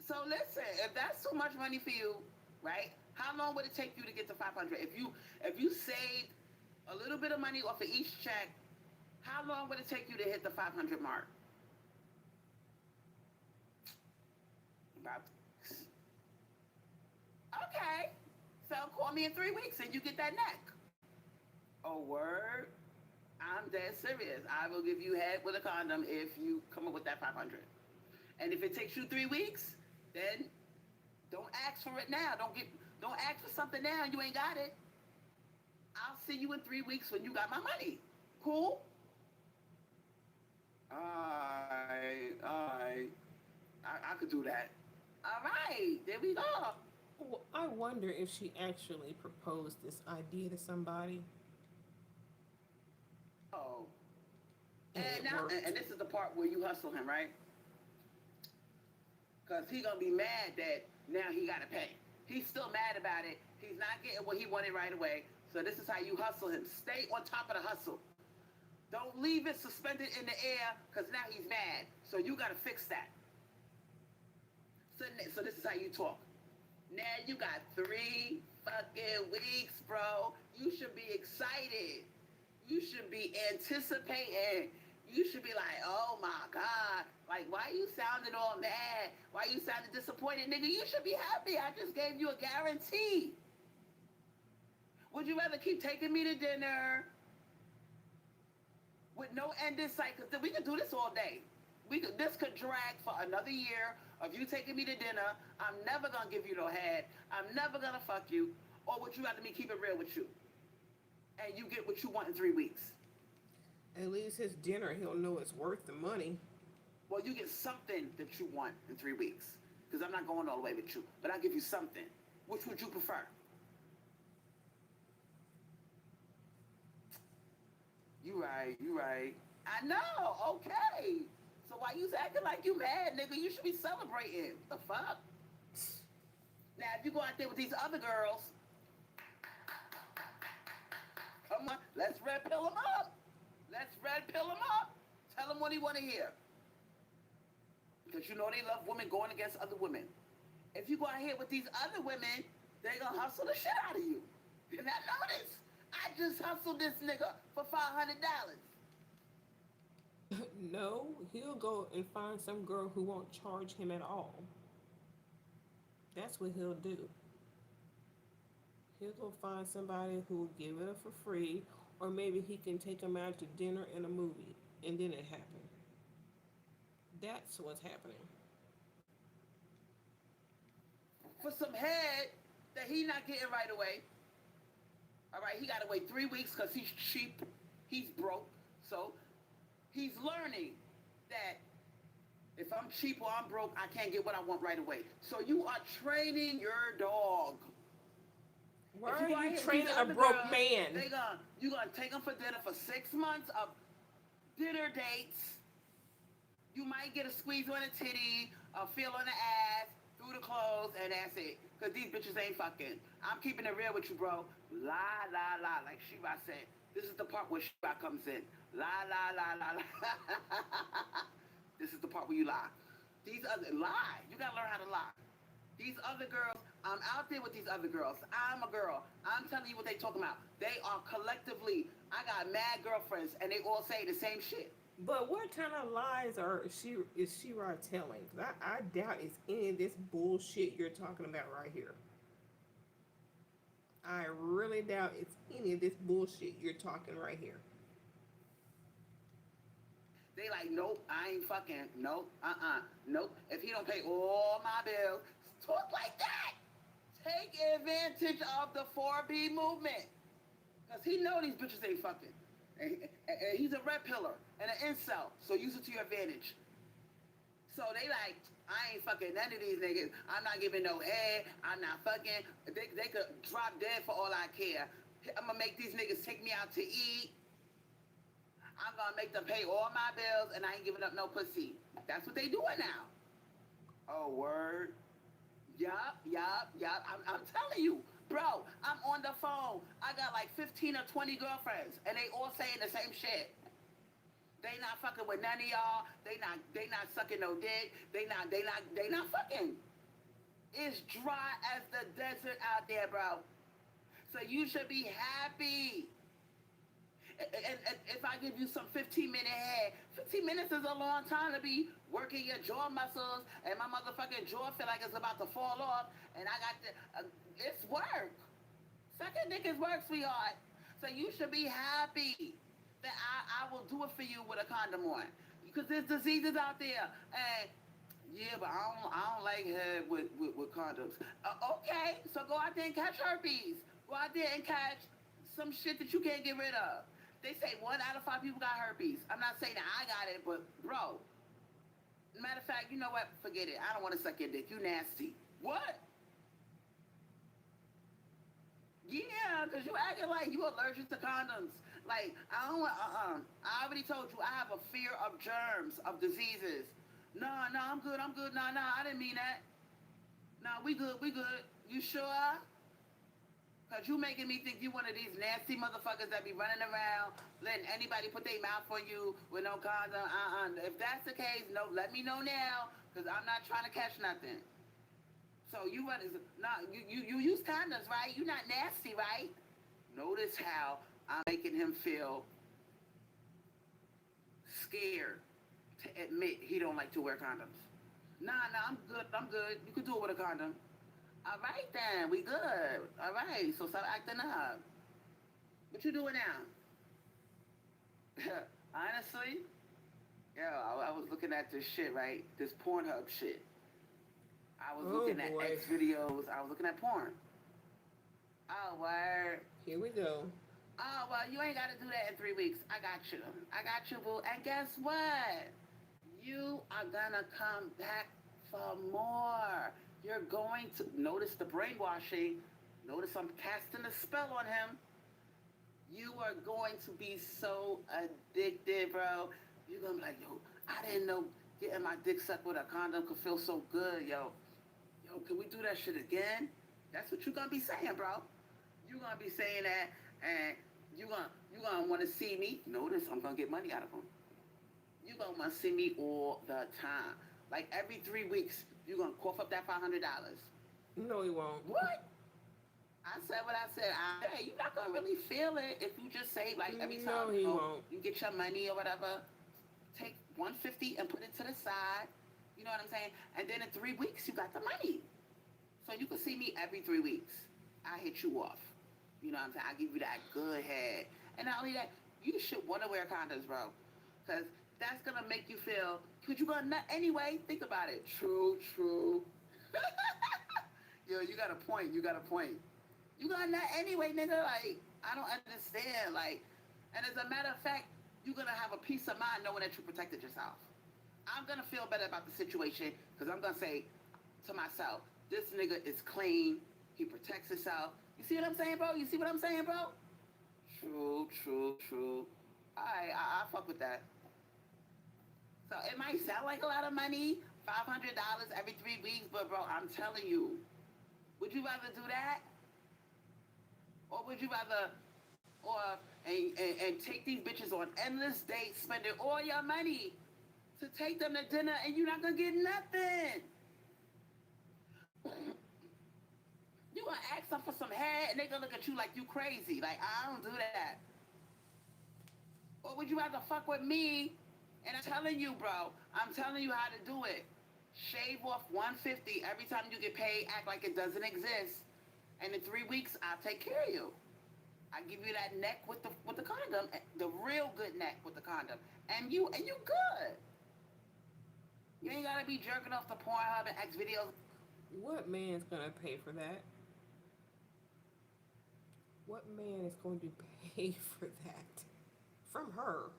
So listen, if that's too much money for you, right? How long would it take you to get to 500? If you saved a little bit of money off of each check, how long would it take you to hit the 500 mark? About okay. So call me in 3 weeks and you get that neck. Oh word? I'm dead serious. I will give you head with a condom if you come up with that 500. And if it takes you 3 weeks, then don't ask for it now. Don't ask for something now and you ain't got it. I'll see you in 3 weeks when you got my money. Cool? I could do that. All right, there we go. Well, I wonder if she actually proposed this idea to somebody Oh, and and it now, worked. and this is the part where you hustle him, right? Because he gonna be mad that now he gotta pay. He's still mad about it. He's not getting what he wanted right away. So this is how you hustle him. Stay on top of the hustle. Don't leave it suspended in the air because now he's mad. So you gotta fix that. So this is how you talk. Now you got 3 fucking weeks, bro. You should be excited. You should be anticipating. You should be like, oh my God. Like, why you sounding all mad? Why you sounding disappointed? Nigga, you should be happy. I just gave you a guarantee. Would you rather keep taking me to dinner with no end in sight? Because we could do this all day. This could drag for another year of you taking me to dinner. I'm never going to give you no head. I'm never going to fuck you. Or would you rather me keep it real with you? And you get what you want in 3 weeks. At least his dinner, he'll know it's worth the money. Well, you get something that you want in 3 weeks. Because I'm not going all the way with you. But I'll give you something. Which would you prefer? You right, you right. I know, okay. So why you acting like you mad, nigga? You should be celebrating. What the fuck? Now, if you go out there with these other girls, come on, let's red pill them up. Let's red pill them up. Tell them what he want to hear. Because you know they love women going against other women. If you go out here with these other women, they gonna hustle the shit out of you. You not notice? I just hustled this nigga for $500. No, he'll go and find some girl who won't charge him at all. That's what he'll do. He'll go find somebody who'll give it up for free, or maybe he can take him out to dinner and a movie, and then it happened. That's what's happening. For some head that he not getting right away. All right, he got to wait 3 weeks because he's cheap, he's broke. So he's learning that if I'm cheap or I'm broke, I can't get what I want right away. So you are training your dog. Why If are you out you here with these training a other broke girls, man? you gonna take them for dinner for 6 months of dinner dates. You might get a squeeze on the titty, a feel on the ass, through the clothes, and that's it. Cause these bitches ain't fucking. I'm keeping it real with you, bro. La la la, like Shiva said. This is the part where Shiva comes in. La la la la la. This is the part where you lie. These other lie. You gotta learn how to lie. These other girls, I'm out there with these other girls. I'm a girl. I'm telling you what they talking about. They are collectively. I got mad girlfriends, and they all say the same shit. But what kind of lies is Shira telling? 'Cause I doubt it's any of this bullshit you're talking about right here. I really doubt it's any of this bullshit you're talking right here. They like, nope, I ain't fucking. Nope, nope. If he don't pay all my bills, talk like that. Take advantage of the 4B movement. Because he know these bitches ain't fucking. And he's a red pillar and an incel. So use it to your advantage. So they like, I ain't fucking none of these niggas. I'm not giving no head. I'm not fucking. They could drop dead for all I care. I'm going to make these niggas take me out to eat. I'm going to make them pay all my bills and I ain't giving up no pussy. That's what they doing now. Oh, word. Yup. I'm telling you, bro, I'm on the phone. I got like 15 or 20 girlfriends, and they all saying the same shit. They not fucking with none of y'all. They not sucking no dick. They not fucking. It's dry as the desert out there, bro. So you should be happy. And if I give you some 15-minute head, 15 minutes is a long time to be working your jaw muscles, and my motherfucking jaw feel like it's about to fall off, and I got it's work. Sucking dick is work, sweetheart. So you should be happy that I will do it for you with a condom on. Because there's diseases out there, and yeah, but I don't like head with condoms. Okay, so go out there and catch herpes. Go out there and catch some shit that you can't get rid of. They say 1 out of 5 people got herpes. I'm not saying that I got it, but bro. Matter of fact, you know what? Forget it. I don't want to suck your dick. You nasty. What? Yeah, because you acting like you allergic to condoms. Like, I don't want, I already told you, I have a fear of germs, of diseases. Nah, I'm good. Nah, I didn't mean that. Nah, we good. You sure? Because you making me think you one of these nasty motherfuckers that be running around, letting anybody put their mouth on you with no condom. If that's the case, no, let me know now, because I'm not trying to catch nothing. So you you use condoms, right? You're not nasty, right? Notice how I'm making him feel scared to admit he don't like to wear condoms. Nah, I'm good. You can do it with a condom. All right then, we good. All right, so stop acting up. What you doing now? Honestly, I was looking at this shit, right? This Pornhub shit. I was Oh looking at boy. X videos. I was looking at porn. Oh, word. Here we go. Oh, well, you ain't got to do that in 3 weeks. I got you, boo. And guess what? You are going to come back for more. You're going to notice the brainwashing. Notice I'm casting a spell on him. You are going to be so addicted, bro. You're going to be like, yo, I didn't know getting my dick sucked with a condom could feel so good, yo. Yo, can we do that shit again? That's what you're going to be saying, bro. You're going to be saying that, and you're gonna want to see me. Notice I'm going to get money out of him. You're going to want to see me all the time. Like every 3 weeks, you're going to cough up that $500. No, he won't. What? I said what I said. Hey, you're not going to really feel it if you just say, like, every time No, he won't. you get your money or whatever, take 150 and put it to the side. You know what I'm saying? And then in 3 weeks, you got the money. So you can see me every 3 weeks. I hit you off. You know what I'm saying? I give you that good head. And not only that, you should want to wear condoms, bro. Because that's going to make you feel, because you're going to nut anyway. Think about it. True. Yo, you got a point. You going to nut anyway, nigga. Like, I don't understand. Like, and as a matter of fact, you're gonna have a peace of mind knowing that you protected yourself. I'm gonna feel better about the situation because I'm gonna say to myself, this nigga is clean. He protects himself. You see what I'm saying, bro? You see what I'm saying, bro? True, true, true. Alright, I fuck with that. So it might sound like a lot of money, $500 every 3 weeks, but bro, I'm telling you, would you rather do that, or would you rather, and take these bitches on endless dates, spending all your money to take them to dinner, and you're not gonna get nothing? You gonna ask them for some head, and they gonna look at you like you crazy. Like I don't do that. Or would you rather fuck with me? And I'm telling you, bro, I'm telling you how to do it. Shave off 150 every time you get paid. Act like it doesn't exist. And in 3 weeks, I'll take care of you. I give you that neck with the condom, the real good neck with the condom, and you good. You ain't gotta be jerking off the Pornhub and X videos. What man's gonna pay for that? What man is going to pay for that? From her.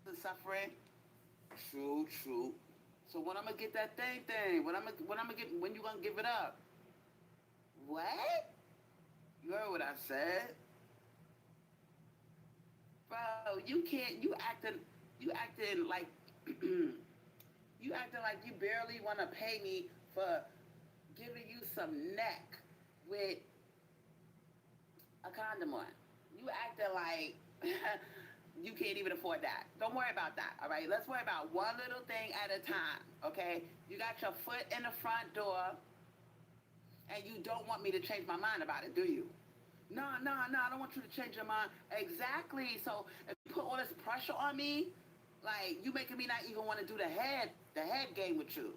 The suffering. True, true. So when I'm gonna get that thing? When you gonna give it up? What? You heard what I said, bro? You can't. You acting like you acting like you barely want to pay me for giving you some neck with a condom on. You acting like you can't even afford that. Don't worry about that, all right? Let's worry about one little thing at a time, okay? You got your foot in the front door, and you don't want me to change my mind about it, do you? No, no, no, I don't want you to change your mind. Exactly. So if you put all this pressure on me, like you making me not even want to do the head game with you.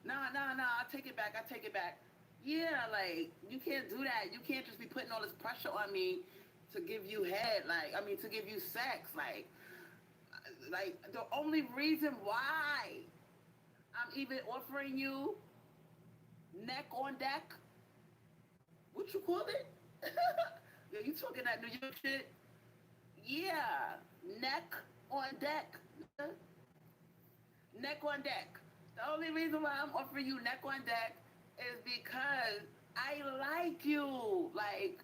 No, no, no, I take it back. I take it back. Yeah, like you can't do that. You can't just be putting all this pressure on me to give you head. Like I mean, to give you sex. Like the only reason why I'm even offering you neck on deck. What you call it? Yo, you talking that New York shit? Yeah, neck on deck, nigga. Neck on deck. The only reason why I'm offering you neck on deck is because I like you. Like,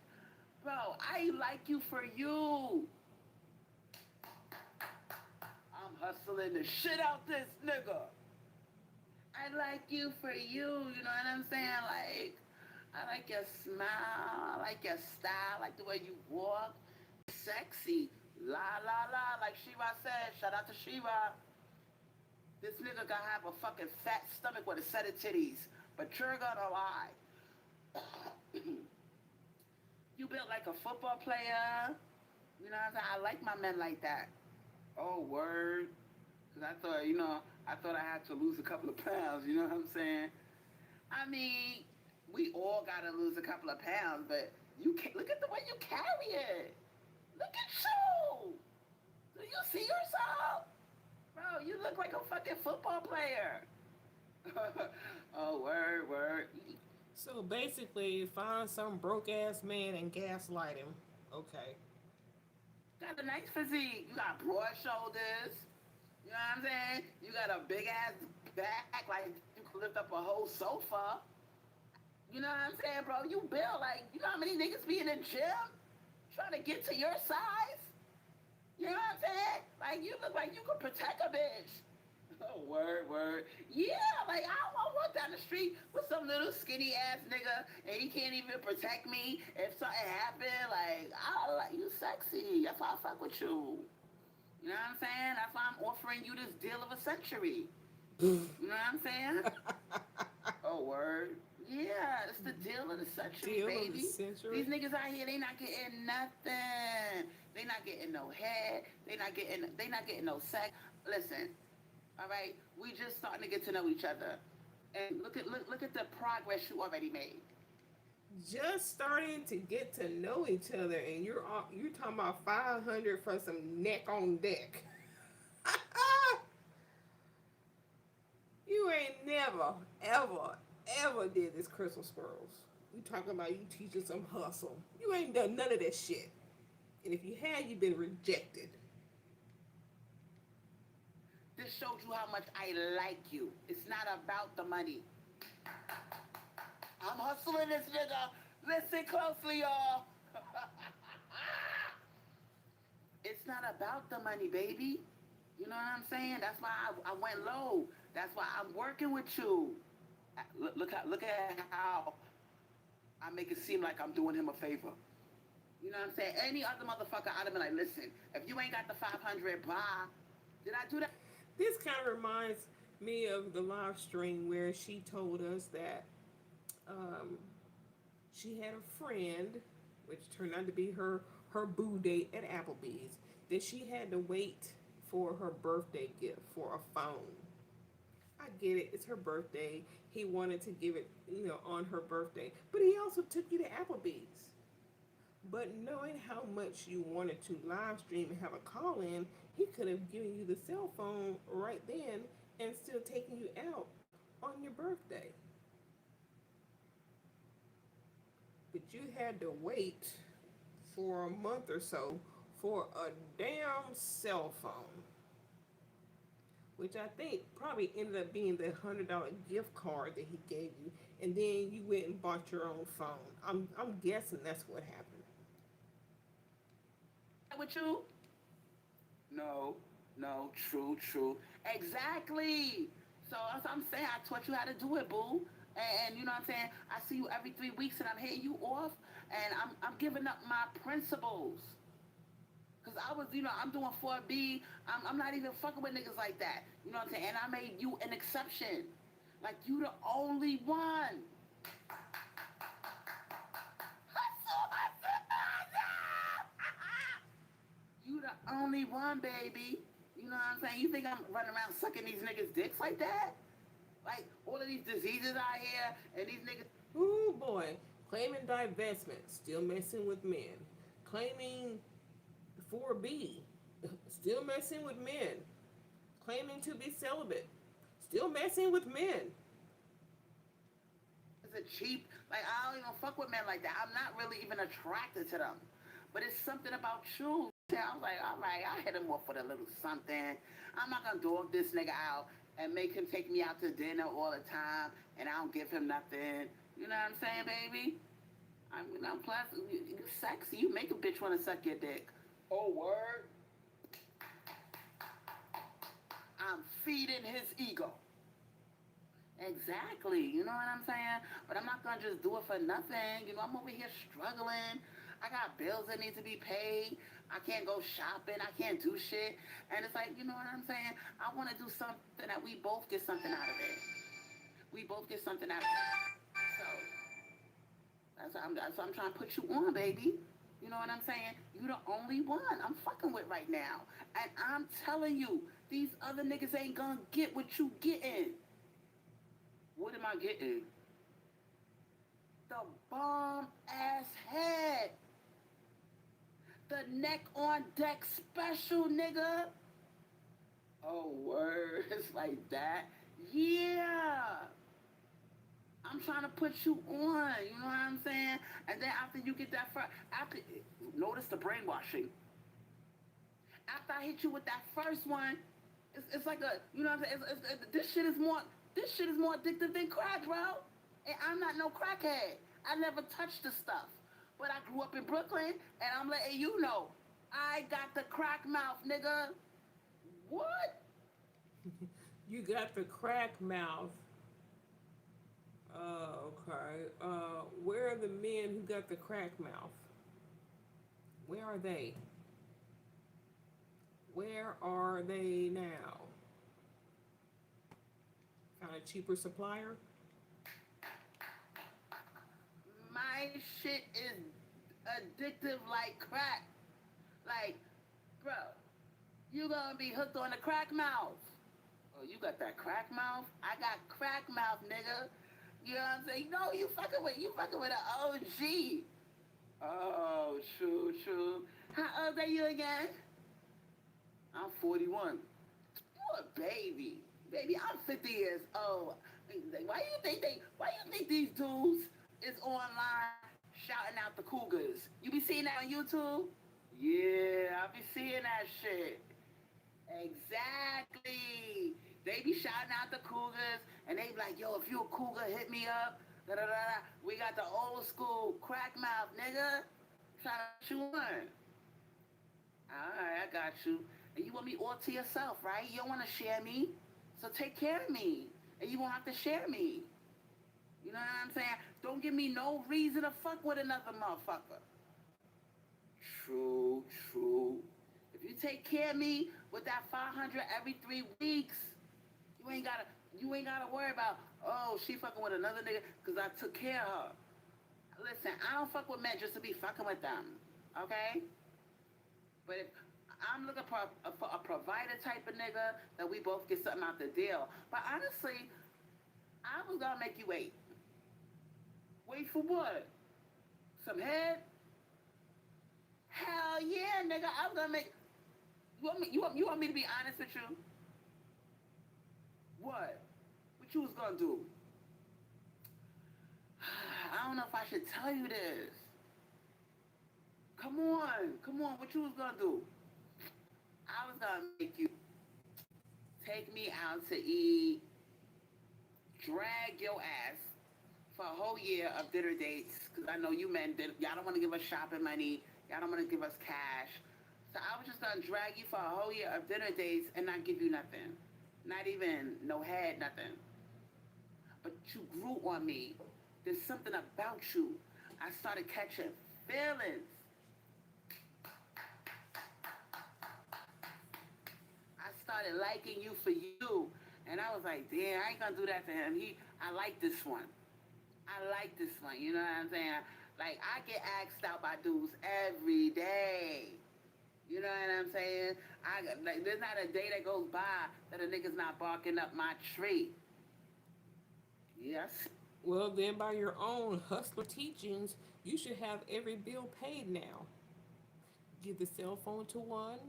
bro, I like you for you. I'm hustling the shit out this nigga. I like you for you. You know what I'm saying? Like, I like your smile. I like your style. I like the way you walk. Sexy. La la la. Like Shira said. Shout out to Shira. This nigga gotta have a fucking fat stomach with a set of titties. But you're gonna lie. You built like a football player. You know what I'm saying? I like my men like that. Oh, word. Because I thought I had to lose a couple of pounds. You know what I'm saying? I mean, we all gotta lose a couple of pounds, but you can't look at the way you carry it. Look at you. Do you see yourself? Bro, you look like a fucking football player. Oh, word, word. So basically, find some broke ass man and gaslight him. Okay. Got a nice physique. You got broad shoulders. You know what I'm saying? You got a big ass back, like you can lift up a whole sofa. You know what I'm saying, bro? You build like, you know how many niggas be in the gym trying to get to your size? You know what I'm saying? Like, you look like you could protect a bitch. Oh, word, word. Yeah, like, I don't walk down the street with some little skinny ass nigga and he can't even protect me if something happened. Like, like, you sexy. That's why I fuck with you. You know what I'm saying? That's why I'm offering you this deal of a century. You know what I'm saying? Oh, word. Yeah, it's the deal of the century, Deal baby. of the century. These niggas out here, they not getting nothing. They not getting no head. They not getting no sex. Listen, all right, we just starting to get to know each other, and look at the progress you already made. Just starting to get to know each other, and you're talking about 500 for some neck on deck. You ain't never, ever, ever did this Crystal Swirls. You talking about you teaching some hustle. You ain't done none of that shit. And if you had, you've been rejected. This shows you how much I like you. It's not about the money. I'm hustling this nigga. Listen closely, y'all. It's not about the money, baby. You know what I'm saying? That's why I went low. That's why I'm working with you. Look at how I make it seem like I'm doing him a favor. You know what I'm saying? Any other motherfucker, I'd have been like, listen, if you ain't got the 500, bye. Did I do that? This kind of reminds me of the live stream where she told us that um, she had a friend, which turned out to be her boo date at Applebee's, that she had to wait for her birthday gift for a phone. I get it, it's her birthday. He wanted to give it, on her birthday, but he also took you to Applebee's. But knowing how much you wanted to live stream and have a call in, he could have given you the cell phone right then and still taking you out on your birthday. But you had to wait for a month or so for a damn cell phone, which I think probably ended up being the $100 gift card that he gave you, and then you went and bought your own phone. I'm guessing that's what happened. With you? No, no, true. Exactly. So as I'm saying, I taught you how to do it, boo. And you know what I'm saying? I see you every 3 weeks and I'm hitting you off and I'm giving up my principles. Cause I was, I'm doing 4B. I'm not even fucking with niggas like that. You know what I'm saying? And I made you an exception. Like you the only one. You the only one, baby. You know what I'm saying? You think I'm running around sucking these niggas' dicks like that? Like all of these diseases out here and these niggas. Ooh boy, claiming divestment, still messing with men. Claiming 4B, still messing with men. Claiming to be celibate, still messing with men. It's a cheap. Like I don't even fuck with men like that. I'm not really even attracted to them. But it's something about you. I was like, all right, I'll hit him off with a little something. I'm not gonna dog this nigga out and make him take me out to dinner all the time and I don't give him nothing. You know what I'm saying, baby? I'm plus you sexy. You make a bitch wanna suck your dick. Oh word. I'm feeding his ego. Exactly. You know what I'm saying? But I'm not gonna just do it for nothing. I'm over here struggling. I got bills that need to be paid. I can't go shopping. I can't do shit. And it's like, you know what I'm saying? I want to do something that we both get something out of it. We both get something out of it. So that's what I'm trying to put you on, baby. You know what I'm saying? You the only one I'm fucking with right now. And I'm telling you, these other niggas ain't gonna get what you getting. What am I getting? The bomb ass head. The neck on deck special, nigga. Oh, words like that. Yeah. I'm trying to put you on. You know what I'm saying? And then after you get that first, notice the brainwashing. After I hit you with that first one, it's like a, you know what I'm saying? This shit is more addictive than crack, bro. And I'm not no crackhead. I never touched the stuff. But I grew up in Brooklyn, and I'm letting you know, I got the crack mouth, nigga. What? You got the crack mouth. Okay. Where are the men who got the crack mouth? Where are they? Where are they now? Found a cheaper supplier? My shit is addictive like crack. Like, bro, you gonna be hooked on the crack mouth. Oh, you got that crack mouth? I got crack mouth, nigga. You know what I'm saying? No, you fucking with an OG. Oh, true. How old are you again? I'm 41. You a baby. Baby, I'm 50 years old. Why you think these dudes is online shouting out the cougars. You be seeing that on YouTube? Yeah, I be seeing that shit. Exactly. They be shouting out the cougars, and they be like, yo, if you a cougar, hit me up. Da da da da. We got the old school crack mouth, nigga. Trying to put you on. Alright, I got you. And you want me all to yourself, right? You don't want to share me. So take care of me. And you won't have to share me. You know what I'm saying? Don't give me no reason to fuck with another motherfucker. True, true. If you take care of me with that 500 every 3 weeks, you ain't gotta worry about, oh, she fucking with another nigga because I took care of her. Listen, I don't fuck with men just to be fucking with them. Okay? But if I'm looking for a provider type of nigga that we both get something out the deal. But honestly, I was gonna make you wait. Wait for what? Some head? Hell yeah, nigga. I was gonna make. You want me to be honest with you? What? What you was gonna do? I don't know if I should tell you this. Come on. What you was gonna do? I was gonna make you take me out to eat, drag your ass for a whole year of dinner dates. Cause I know you men, y'all don't want to give us shopping money. Y'all don't want to give us cash. So I was just gonna drag you for a whole year of dinner dates and not give you nothing. Not even no head, nothing. But you grew on me. There's something about you. I started catching feelings. I started liking you for you. And I was like, damn, I ain't gonna do that to him. I like this one. I like this one. You know what I'm saying? Like, I get asked out by dudes every day. You know what I'm saying? There's not a day that goes by that a nigga's not barking up my tree. Yes. Well, then, by your own hustler teachings, you should have every bill paid now. Give the cell phone to one.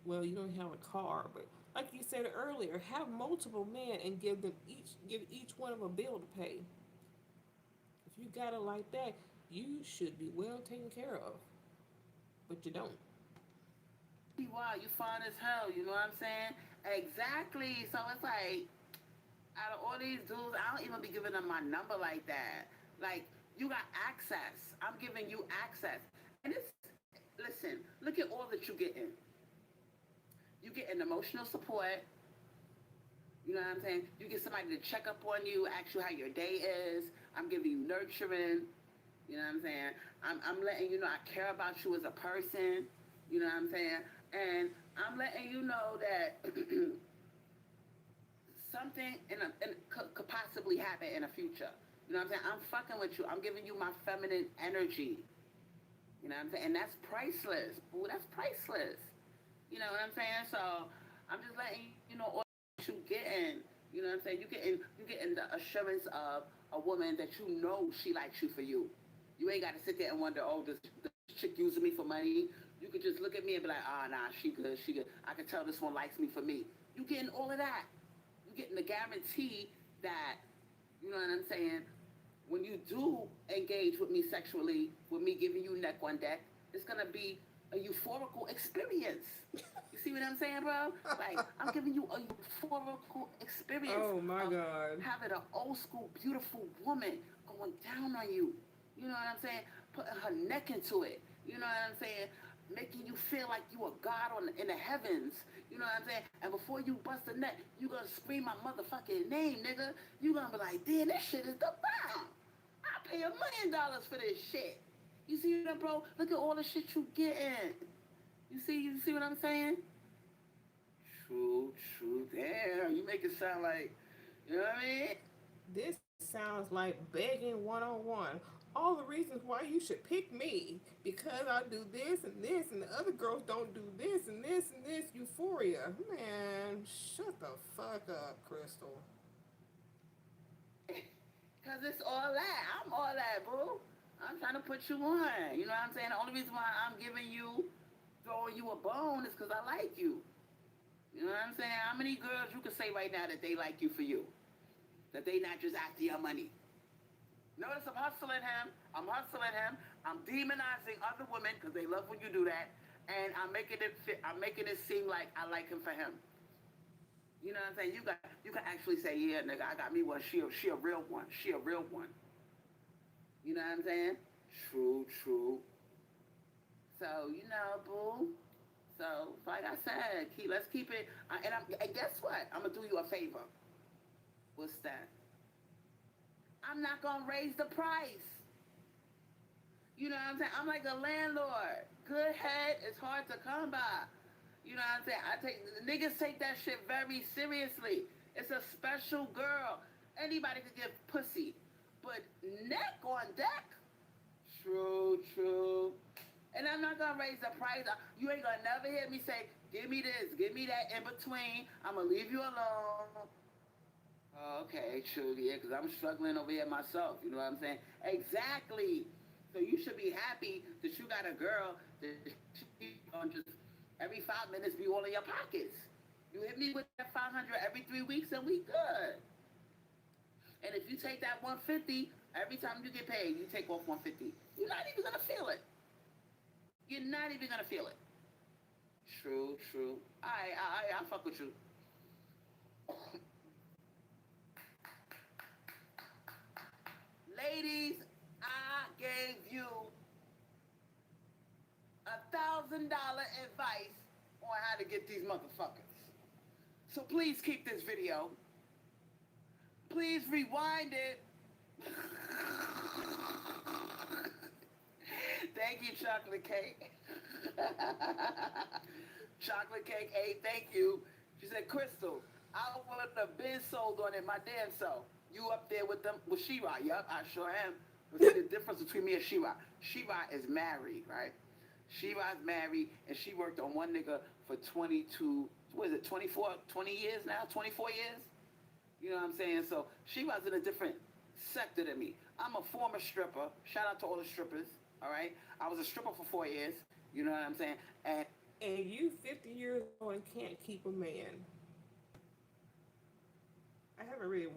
Well, you don't have a car, but like you said earlier, have multiple men and give each one of a bill to pay. If you got it like that, you should be well taken care of. But you don't. Wow, you fine as hell, you know what I'm saying? Exactly. So it's like, out of all these dudes, I don't even be giving them my number like that. Like, you got access. I'm giving you access. And listen, look at all that you're getting. You get an emotional support. You know what I'm saying? You get somebody to check up on you, ask you how your day is. I'm giving you nurturing. You know what I'm saying? I'm letting you know I care about you as a person. You know what I'm saying? And I'm letting you know that something could possibly happen in the future. You know what I'm saying? I'm fucking with you. I'm giving you my feminine energy. You know what I'm saying? And that's priceless. Ooh, that's priceless. You know what I'm saying? So I'm just letting you know all that you getting. You know what I'm saying? You getting the assurance of a woman that you know she likes you for you. You ain't got to sit there and wonder, oh, this chick using me for money. You could just look at me and be like, ah, oh, nah, she good. I can tell this one likes me for me. You getting all of that. You getting the guarantee that, you know what I'm saying, when you do engage with me sexually, with me giving you neck on deck, it's going to be a euphorical experience. You see what I'm saying, bro? Like, I'm giving you a euphorical experience. Oh my God. Having an old school, beautiful woman going down on you. You know what I'm saying? Putting her neck into it. You know what I'm saying? Making you feel like you a god in the heavens. You know what I'm saying? And before you bust a nut, you gonna scream my motherfucking name, nigga. You gonna be like, damn, this shit is the bomb. I pay $1 million for this shit. You see that, bro? Look at all the shit you getting. You see what I'm saying? True. Damn, you make it sound like, you know what I mean? This sounds like begging one on one. All the reasons why you should pick me because I do this and the other girls don't do this and this and this. Euphoria. Man, shut the fuck up, Crystal. Because it's all that. I'm all that, boo. I'm trying to put you on. You know what I'm saying? The only reason why I'm throwing you a bone is because I like you. You know what I'm saying? How many girls you can say right now that they like you for you? That they not just after your money? Notice I'm hustling him. I'm hustling him. I'm demonizing other women because they love when you do that, and I'm making it fit. I'm making it seem like I like him for him. You know what I'm saying? You can actually say, yeah, nigga, I got me one. She a real one. She a real one. You know what I'm saying? True, true. So boo. So like I said, let's keep it. And guess what? I'm gonna do you a favor. What's that? I'm not gonna raise the price. You know what I'm saying? I'm like a landlord. Good head is hard to come by. You know what I'm saying? Niggas take that shit very seriously. It's a special girl. Anybody could get pussy. But neck on deck? True, true. And I'm not gonna raise the price. You ain't gonna never hear me say, give me this, give me that in between. I'm gonna leave you alone. Okay, true, yeah, because I'm struggling over here myself. You know what I'm saying? Exactly. So you should be happy that you got a girl that she on just every 5 minutes be all in your pockets. You hit me with that 500 every 3 weeks and we good. And if you take that 150 every time you get paid, you take off 150. You're not even gonna feel it. You're not even gonna feel it. True, true. I fuck with you. Ladies, I gave you $1,000 advice on how to get these motherfuckers. So please keep this video. Please rewind it. Thank you, Chocolate Cake. Chocolate Cake 8, thank you. She said, Crystal, I would have been sold on it my damn self. You up there with them with She-Ra? Yup, I sure am. But see the difference between me and She-Ra. She-Ra is married, right? She-Ra's married, and she worked on one nigga for 22, what is it, 24, 20 years now? 24 years? You know what I'm saying? So She-Ra's in a different sector than me. I'm a former stripper. Shout out to all the strippers, all right? I was a stripper for 4 years. You know what I'm saying? And you 50 years old and can't keep a man. I haven't really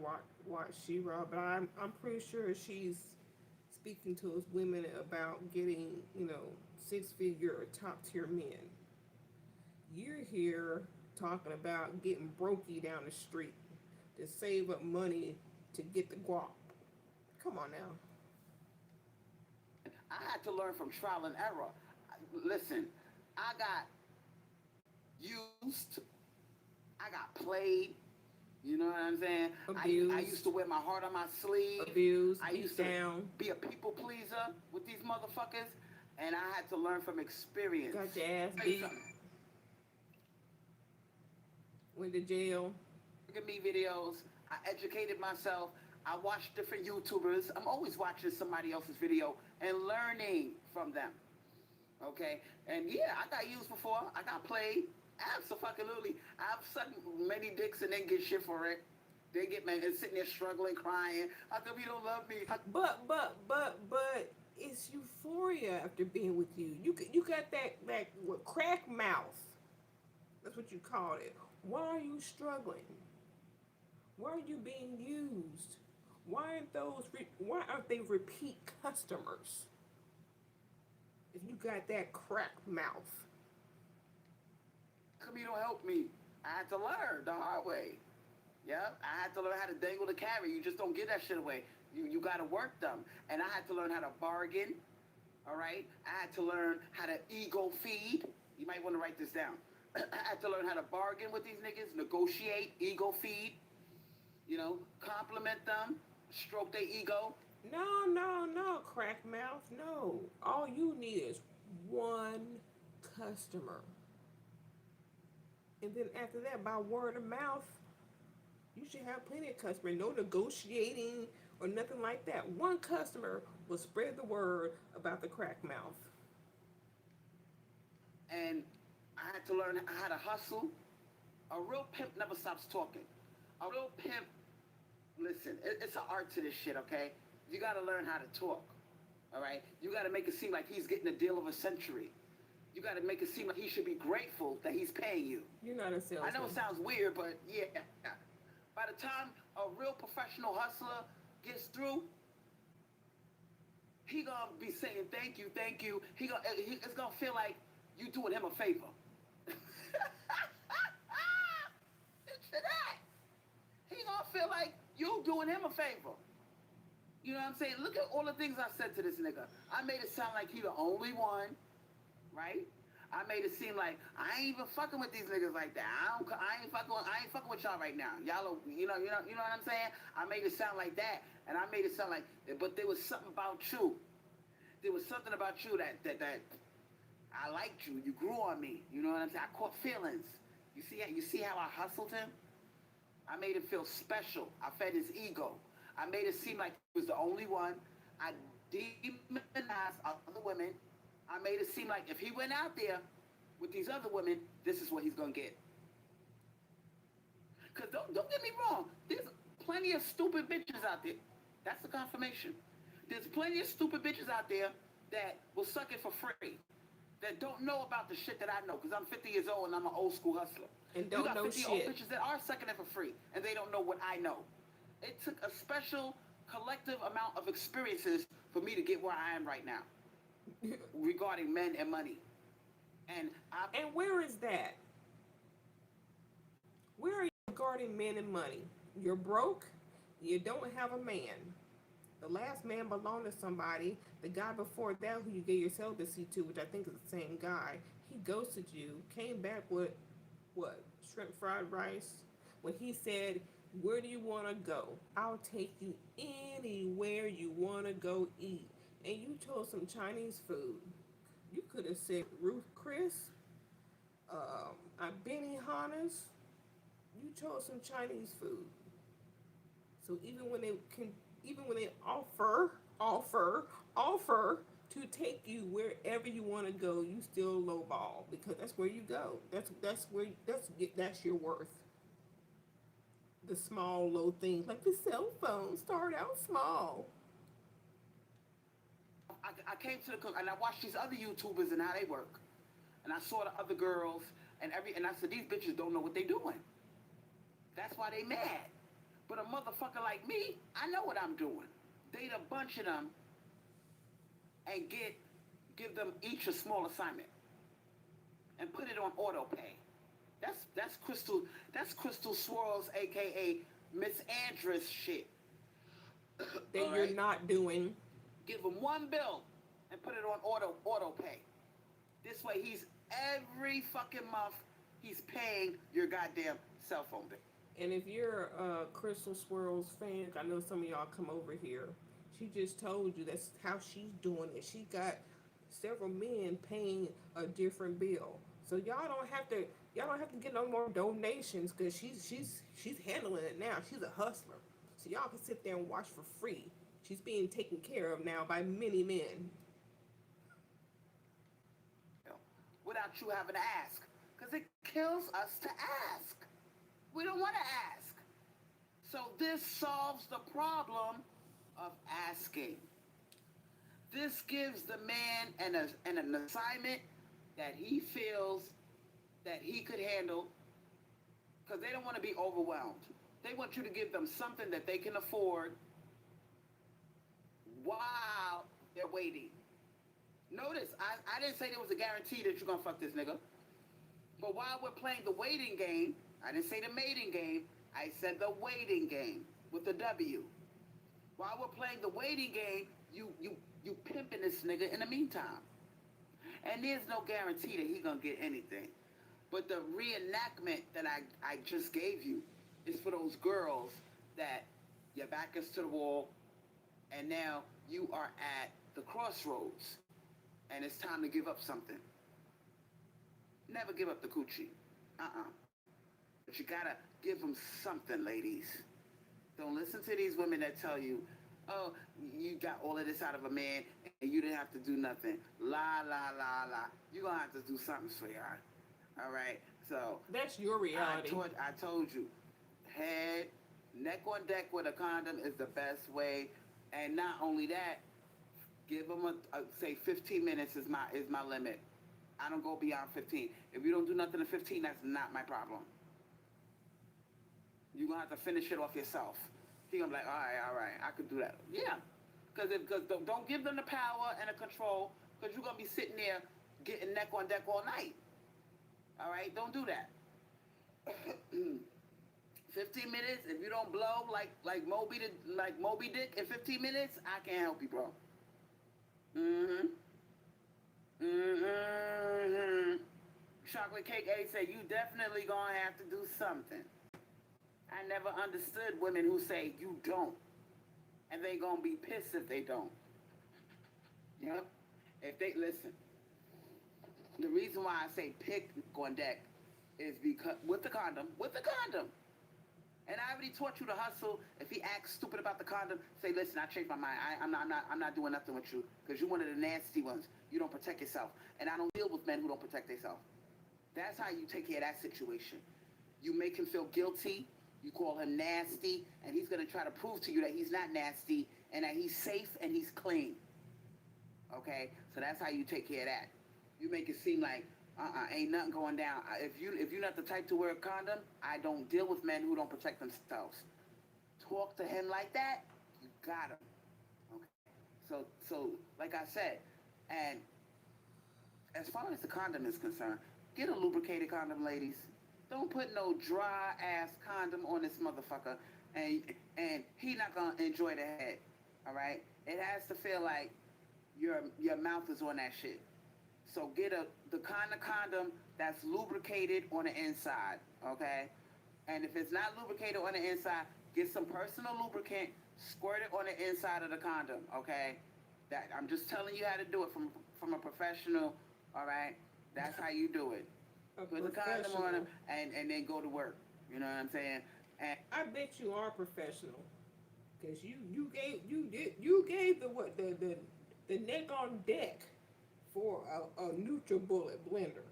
watched She-Ra, but I'm pretty sure she's speaking to us women about getting, 6-figure or top tier men. You're here talking about getting brokey down the street to save up money to get the guap. Come on now. I had to learn from trial and error. Listen, I got used, I got played. You know what I'm saying? Abused. I used to wear my heart on my sleeve. Abused. I used down. to be a people pleaser with these motherfuckers, and I had to learn from experience. Got your ass beat. Went to jail. Look at me videos. I educated myself. I watched different YouTubers. I'm always watching somebody else's video and learning from them. Okay? And yeah, I got used before. I got played. Absolutely. I've sucked many dicks and then get shit for it. They get mad and sitting there struggling, crying. How come you don't love me? But it's euphoria after being with you. You got that what, crack mouth. That's what you called it. Why are you struggling? Why are you being used? Why aren't they repeat customers? If you got that crack mouth. Come you don't help me. I had to learn the hard way. Yep, I had to learn how to dangle the carrot. You just don't get that shit away. You got to work them. And I had to learn how to bargain. All right? I had to learn how to ego feed. You might want to write this down. I had to learn how to bargain with these niggas, negotiate, ego feed. Compliment them, stroke their ego. No, crack mouth. No. All you need is one customer. And then after that, by word of mouth, you should have plenty of customers. No negotiating or nothing like that. One customer will spread the word about the crack mouth. And I had to learn how to hustle. A real pimp never stops talking. A real pimp, listen, it's an art to this shit, okay? You got to learn how to talk, all right? You got to make it seem like he's getting a deal of a century. You got to make it seem like he should be grateful that he's paying you. You're not a salesman. I know it sounds weird, but yeah. By the time a real professional hustler gets through, he gonna be saying thank you. It's gonna feel like you doing him a favor. Picture that. He gonna feel like you doing him a favor. You know what I'm saying? Look at all the things I said to this nigga. I made it sound like he the only one, right? I made it seem like I ain't even fucking with these niggas like that. I ain't fucking with y'all right now. Y'all, you know what I'm saying? I made it sound like that, and I made it sound like, but there was something about you. There was something about you that I liked you. You grew on me. You know what I'm saying? I caught feelings. You see how I hustled him? I made him feel special. I fed his ego. I made it seem like he was the only one. I demonized other women. I made it seem like if he went out there with these other women, this is what he's gonna get. Cause don't get me wrong, there's plenty of stupid bitches out there. That's the confirmation. There's plenty of stupid bitches out there that will suck it for free. That don't know about the shit that I know. Cause I'm 50 years old and I'm an old school hustler. And don't you got know 50 shit. old bitches that are sucking it for free and they don't know what I know. It took a special collective amount of experiences for me to get where I am right now regarding men and money. And where is that? Where are you regarding men and money? You're broke. You don't have a man. The last man belonged to somebody. The guy before that, who you gave your celibacy to, which I think is the same guy, he ghosted you. Came back with what? Shrimp fried rice. When he said, "Where do you want to go? I'll take you anywhere you want to go eat." And you chose some Chinese food. You could have said Ruth Chris, Benihana's. You chose some Chinese food. So even when they offer to take you wherever you want to go, you still lowball because that's where you go. That's your worth. The small low things like the cell phone start out small. I came to and I watched these other YouTubers and how they work. And I saw the other girls and I said, these bitches don't know what they doing. That's why they mad. But a motherfucker like me, I know what I'm doing. Date a bunch of them and give them each a small assignment and put it on auto pay. That's Crystal Swirlz, aka Miss Andress shit. That you're not doing. Give him one bill and put it on auto pay. This way he's every fucking month he's paying your goddamn cell phone bill. And if you're a Crystal Swirlz fan, I know some of y'all come over here. She just told you that's how she's doing it. She got several men paying a different bill. So y'all don't have to get no more donations because she's handling it now. She's a hustler. So y'all can sit there and watch for free. She's being taken care of now by many men. Without you having to ask. Because it kills us to ask. We don't want to ask. So this solves the problem of asking. This gives the man an assignment that he feels that he could handle because they don't want to be overwhelmed. They want you to give them something that they can afford while they're waiting. Notice, I didn't say there was a guarantee that you're going to fuck this nigga. But while we're playing the waiting game, I didn't say the mating game, I said the waiting game with the W. While we're playing the waiting game, you pimping this nigga in the meantime. And there's no guarantee that he gonna get anything. But the reenactment that I just gave you is for those girls that your back is to the wall and now you are at the crossroads and it's time to give up something. Never give up the coochie. But you gotta give them something, ladies. Don't listen to these women that tell you, oh, you got all of this out of a man and you didn't have to do nothing. La, la, la, la. You're gonna have to do something, sweetheart. All right? So that's your reality. I told you, head, neck on deck with a condom is the best way. And not only that, give them say 15 minutes is my limit. I don't go beyond 15. If you don't do nothing in 15, that's not my problem. You're going to have to finish it off yourself. He's going to be like, all right, I could do that. Yeah. Because don't give them the power and the control, because you're gonna be sitting there getting neck on deck all night. All right, don't do that. 15 minutes. If you don't blow like Moby Dick in 15 minutes, I can't help you, bro. Mm-hmm. Mm-hmm. Chocolate Cake A said you definitely gonna have to do something. I never understood women who say you don't, and they gonna be pissed if they don't. Yep. If they listen, the reason why I say pick on deck is because with the condom, And I already taught you to hustle. If he acts stupid about the condom, say, listen, I changed my mind. I'm not doing nothing with you because you're one of the nasty ones. You don't protect yourself. And I don't deal with men who don't protect themselves. That's how you take care of that situation. You make him feel guilty. You call him nasty. And he's going to try to prove to you that he's not nasty and that he's safe and he's clean. Okay? So that's how you take care of that. You make it seem like, ain't nothing going down. If you're not the type to wear a condom, I don't deal with men who don't protect themselves. Talk to him like that, you got him. Okay. So like I said, and as far as the condom is concerned, get a lubricated condom, ladies. Don't put no dry ass condom on this motherfucker, and he not gonna enjoy the head. All right. It has to feel like your mouth is on that shit. So get the kind of condom that's lubricated on the inside, okay? And if it's not lubricated on the inside, get some personal lubricant, squirt it on the inside of the condom, okay? That I'm just telling you how to do it from a professional, all right? That's how you do it. Put the condom on him and then go to work. You know what I'm saying? And I bet you are professional, because you gave the neck on deck for a NutriBullet blender.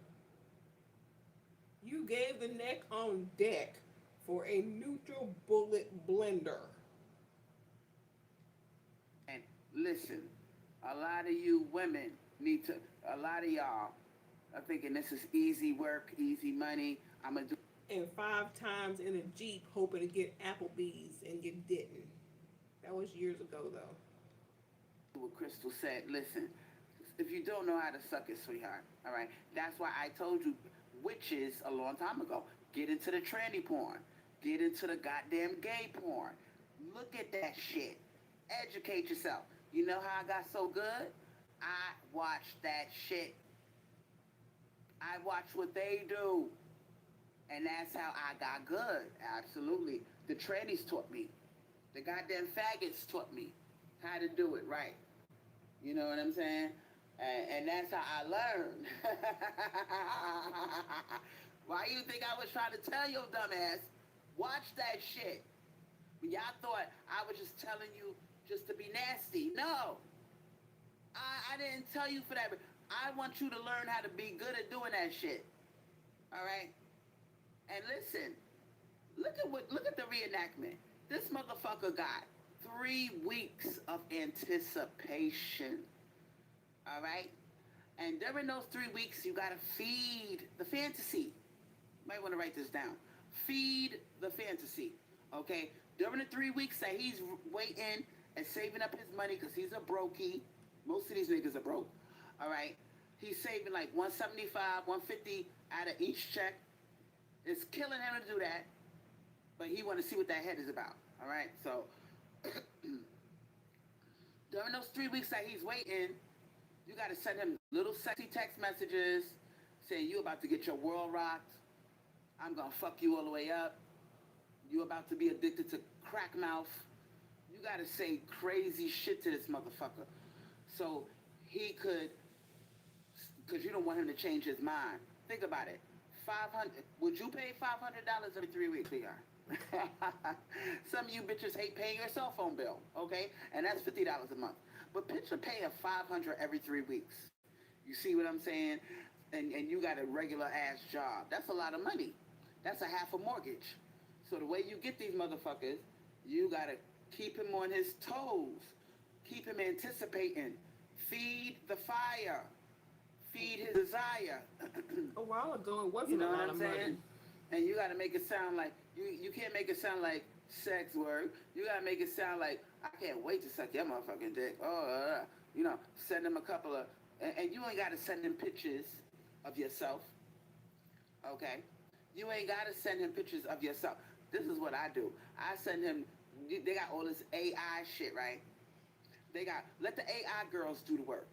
You gave the neck on deck for a NutriBullet blender. And listen, a lot of you women a lot of y'all are thinking this is easy work, easy money. I'm going to do. And 5 times in a Jeep hoping to get Applebee's and you didn't. That was years ago, though. What Crystal said, listen, if you don't know how to suck it, sweetheart, all right? That's why I told you, witches, a long time ago, get into the tranny porn. Get into the goddamn gay porn. Look at that shit. Educate yourself. You know how I got so good? I watched that shit. I watched what they do. And that's how I got good. Absolutely. The trannies taught me. The goddamn faggots taught me how to do it right. You know what I'm saying? And that's how I learned. Why you think I was trying to tell your dumb ass? Watch that shit. When y'all thought I was just telling you just to be nasty. No. I didn't tell you for that. I want you to learn how to be good at doing that shit. All right? And listen, look at the reenactment. This motherfucker got 3 weeks of anticipation. All right? And during those 3 weeks, you got to feed the fantasy. You might want to write this down. Feed the fantasy. Okay? During the 3 weeks that he's waiting and saving up his money because he's a brokey. Most of these niggas are broke. All right? He's saving like $175, $150 out of each check. It's killing him to do that. But he want to see what that head is about. All right? So, during those 3 weeks that he's waiting, you got to send him little sexy text messages saying, you about to get your world rocked. I'm going to fuck you all the way up. You about to be addicted to crack mouth. You got to say crazy shit to this motherfucker. So he could, because you don't want him to change his mind. Think about it. Would you pay $500 every 3 weeks, PR? Some of you bitches hate paying your cell phone bill, okay? And that's $50 a month. But picture paying $500 every 3 weeks. You see what I'm saying? And you got a regular ass job. That's a lot of money. That's a half a mortgage. So the way you get these motherfuckers, you got to keep him on his toes. Keep him anticipating. Feed the fire. Feed his desire. A while ago, it wasn't a lot of money. And you got to make it sound like, you can't make it sound like sex work. You gotta make it sound like I can't wait to suck your motherfucking dick. Send them a couple of, and you ain't gotta send them pictures of yourself. Okay, you ain't gotta send him pictures of yourself. This is what I do. I send him. They got all this AI shit, right? They got let the AI girls do the work.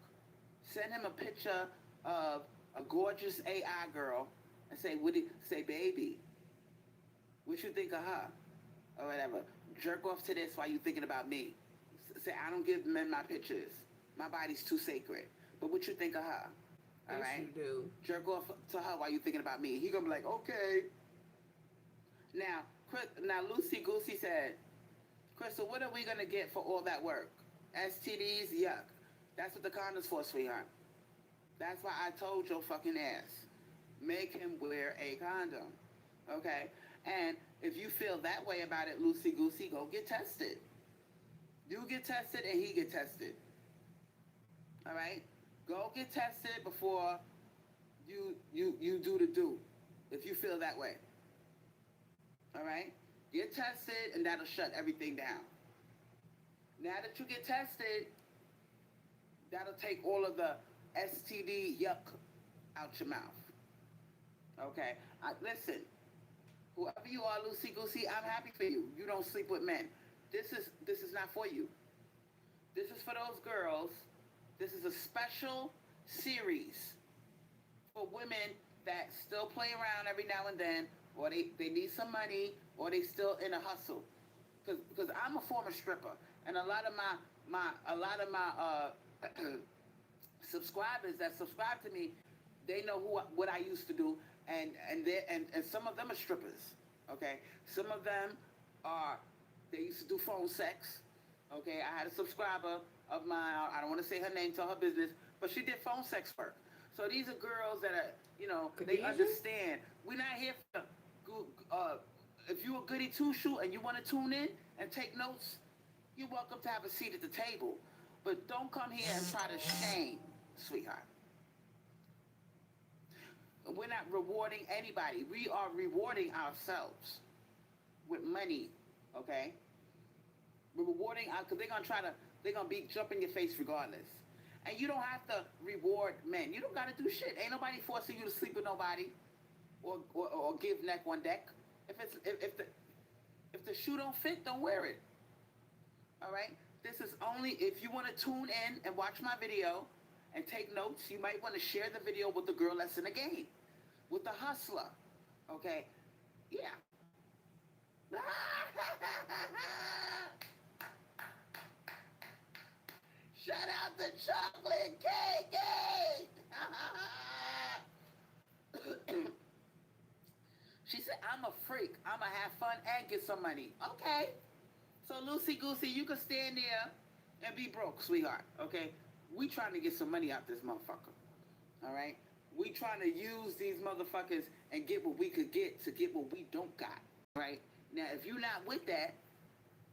Send him a picture of a gorgeous AI girl and say, baby, what you think of her? Or whatever. Jerk off to this while you thinking about me. Say, I don't give men my pictures. My body's too sacred. But what you think of her? All Yes, right? you do. Jerk off to her while you thinking about me. He gonna be like, okay. Now Lucy Goosey said, Crystal, what are we gonna get for all that work? STDs, yuck. That's what the condom's for, sweetheart. That's why I told your fucking ass. Make him wear a condom. Okay? And if you feel that way about it, Lucy Goosey, go get tested. You get tested and he get tested. All right? Go get tested before you do the do. If you feel that way. All right? Get tested and that'll shut everything down. Now that you get tested, that'll take all of the STD yuck out your mouth. Okay? Listen, whoever you are, Lucy Goosey, I'm happy for you. You don't sleep with men. This is not for you. This is for those girls. This is a special series for women that still play around every now and then, or they need some money, or they still in a hustle. Because I'm a former stripper, and a lot of my subscribers that subscribe to me, they know what I used to do, and some of them are strippers. Okay, some of them they used to do phone sex. Okay, I had a subscriber of mine. I don't want to say her name, tell her business, but she did phone sex work. So these are girls that are, they understand. We're not here for, if you're a goody two-shoe and you want to tune in and take notes, you're welcome to have a seat at the table. But don't come here and try to shame, sweetheart. We're not rewarding anybody. We are rewarding ourselves with money, okay? We're rewarding, because they're going to jump in your face regardless. And you don't have to reward men. You don't got to do shit. Ain't nobody forcing you to sleep with nobody or give neck one deck. If the shoe don't fit, don't wear it. All right? This is only if you want to tune in and watch my video and take notes. You might want to share the video with the girl that's in the game, with the hustler. Okay? Yeah. Shout out to Chocolate Cake! She said, I'm a freak. I'm going to have fun and get some money. Okay. So, Lucy Goosey, you can stand there and be broke, sweetheart. Okay? We trying to get some money out this motherfucker. All right? We trying to use these motherfuckers and get what we could get to get what we don't got. Right? Now, if you're not with that,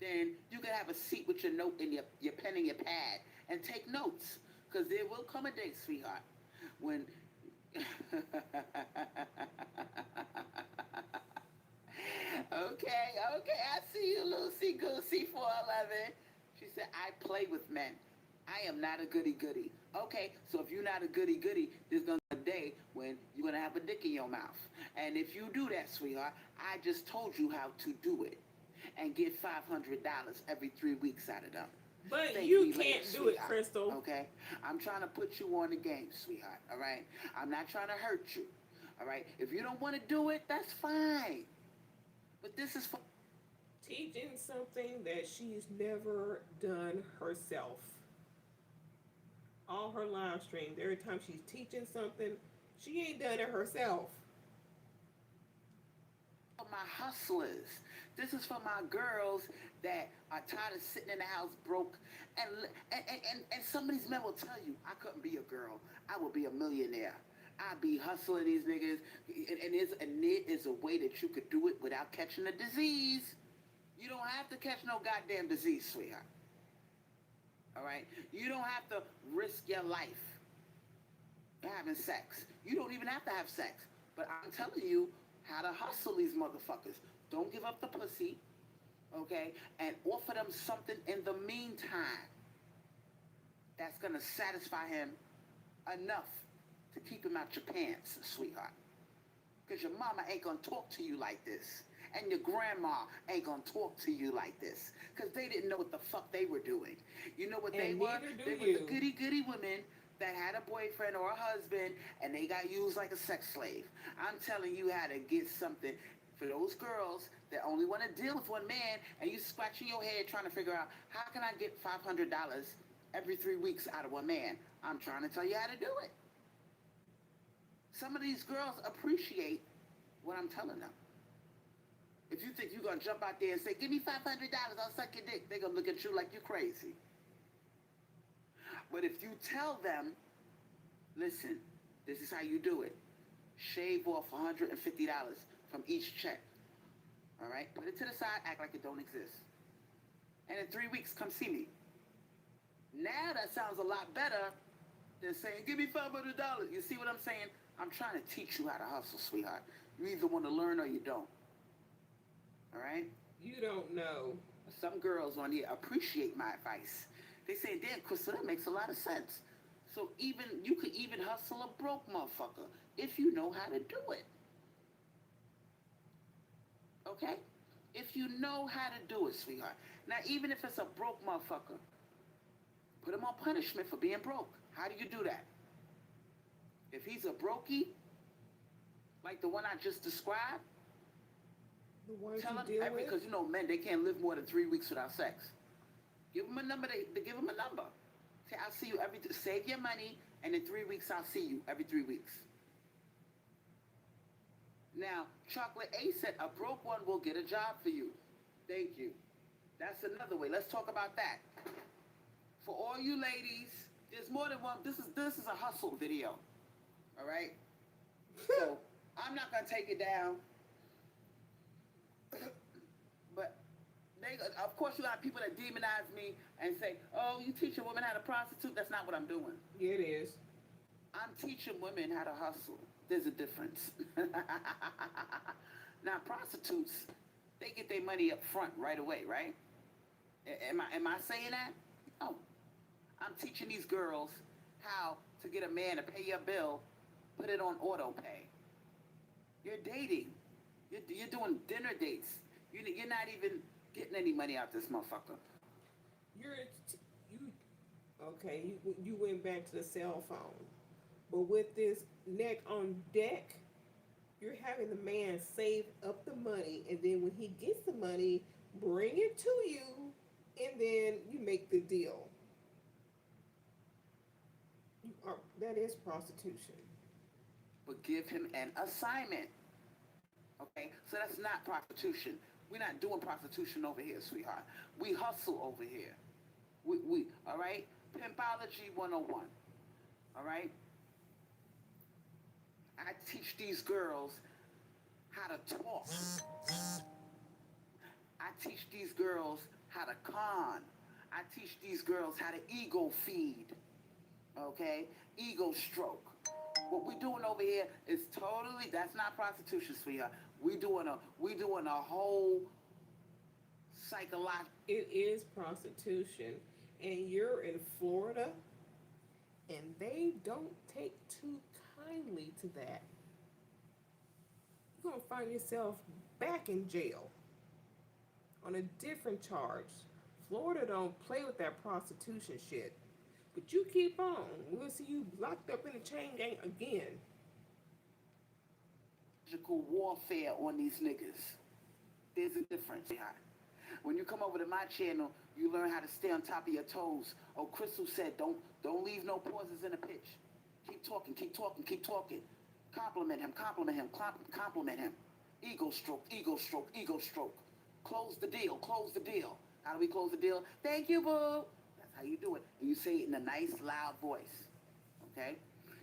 then you can have a seat with your note and your pen and your pad and take notes. Because there will come a day, sweetheart, when... Okay, I see you, Lucy Goosey 411. She said, I play with men. I am not a goody-goody. Okay, so if you're not a goody-goody, there's going to be a day when you're going to have a dick in your mouth. And if you do that, sweetheart, I just told you how to do it. And get $500 every 3 weeks out of them. But thank you can't do it, Crystal. Okay? I'm trying to put you on the game, sweetheart. All right? I'm not trying to hurt you. All right? If you don't want to do it, that's fine. But this is for... Teaching something that she's never done herself. All her live streams, every time she's teaching something, she ain't done it herself. For my hustlers. This is for my girls that are tired of sitting in the house broke. And some of these men will tell you, I couldn't be a girl. I would be a millionaire. I'd be hustling these niggas. And there is a way that you could do it without catching a disease. You don't have to catch no goddamn disease, sweetheart. All right? You don't have to risk your life having sex. You don't even have to have sex. But I'm telling you how to hustle these motherfuckers. Don't give up the pussy. okay, and offer them something in the meantime that's gonna satisfy him enough to keep him out your pants, sweetheart. Because your mama ain't gonna talk to you like this. And your grandma ain't gonna talk to you like this. Because they didn't know what the fuck they were doing. You know what they And were? neither do They were the you. goody goody women that had a boyfriend or a husband and they got used like a sex slave. I'm telling you how to get something for those girls that only want to deal with one man and you scratching your head trying to figure out how can I get $500 every 3 weeks out of one man. I'm trying to tell you how to do it. Some of these girls appreciate what I'm telling them. If you think you're gonna jump out there and say, "Give me $500, I'll suck your dick," they're gonna look at you like you're crazy. But if you tell them, "Listen, this is how you do it. Shave off $150 from each check. All right, put it to the side, act like it don't exist, and in 3 weeks, come see me." Now that sounds a lot better than saying, "Give me $500." You see what I'm saying? I'm trying to teach you how to hustle, sweetheart. You either want to learn or you don't. All right? You don't know. Some girls on here appreciate my advice. They say, "Damn, Crystal, that makes a lot of sense." So even you could even hustle a broke motherfucker if you know how to do it. Okay? If you know how to do it, sweetheart. Now, even if it's a broke motherfucker, put him on punishment for being broke. How do you do that? If he's a brokey, like the one I just described, The ones tell you him deal every, with. because you know men, they can't live more than 3 weeks without sex. Give him a number. They give him a number. Say, "I'll see you every. Save your money, and in 3 weeks, I'll see you every 3 weeks." Now, Chocolate A said a broke one will get a job for you. Thank you. That's another way. Let's talk about that. For all you ladies, there's more than one. This is a hustle video. All right. So I'm not gonna take it down, but they, of course, you got people that demonize me and say, "Oh, you teaching women how to prostitute." That's not what I'm doing. Yeah, it is. I'm teaching women how to hustle. There's a difference. Now, prostitutes, they get their money up front right away, right? Am I saying that? No. I'm teaching these girls how to get a man to pay your bill, put it on auto pay. You're dating. You're doing dinner dates. You're not even getting any money out this motherfucker. You're you okay. You went back to the cell phone, but with this neck on deck, you're having the man save up the money, and then when he gets the money, bring it to you, and then you make the deal. That is prostitution. But give him an assignment. Okay? So that's not prostitution. We're not doing prostitution over here, sweetheart. We hustle over here. All right? Pimpology 101. All right? I teach these girls how to talk. I teach these girls how to con. I teach these girls how to ego feed. Okay? Ego stroke. What we doing over here is totally, that's not prostitution, sweetheart. We doing a whole psychological. It is prostitution, and you're in Florida, and they don't take too kindly to that. You're gonna find yourself back in jail on a different charge. Florida don't play with that prostitution shit. But you keep on. We'll see you locked up in a chain gang again. Warfare on these niggas. There's a difference. When you come over to my channel, you learn how to stay on top of your toes. Oh, Crystal said, don't leave no pauses in a pitch. Keep talking, keep talking, keep talking. Compliment him, compliment him, compliment him. Ego stroke, ego stroke, ego stroke. Close the deal, close the deal. How do we close the deal? Thank you, boo. That's how you do it. And you say it in a nice, loud voice. Okay?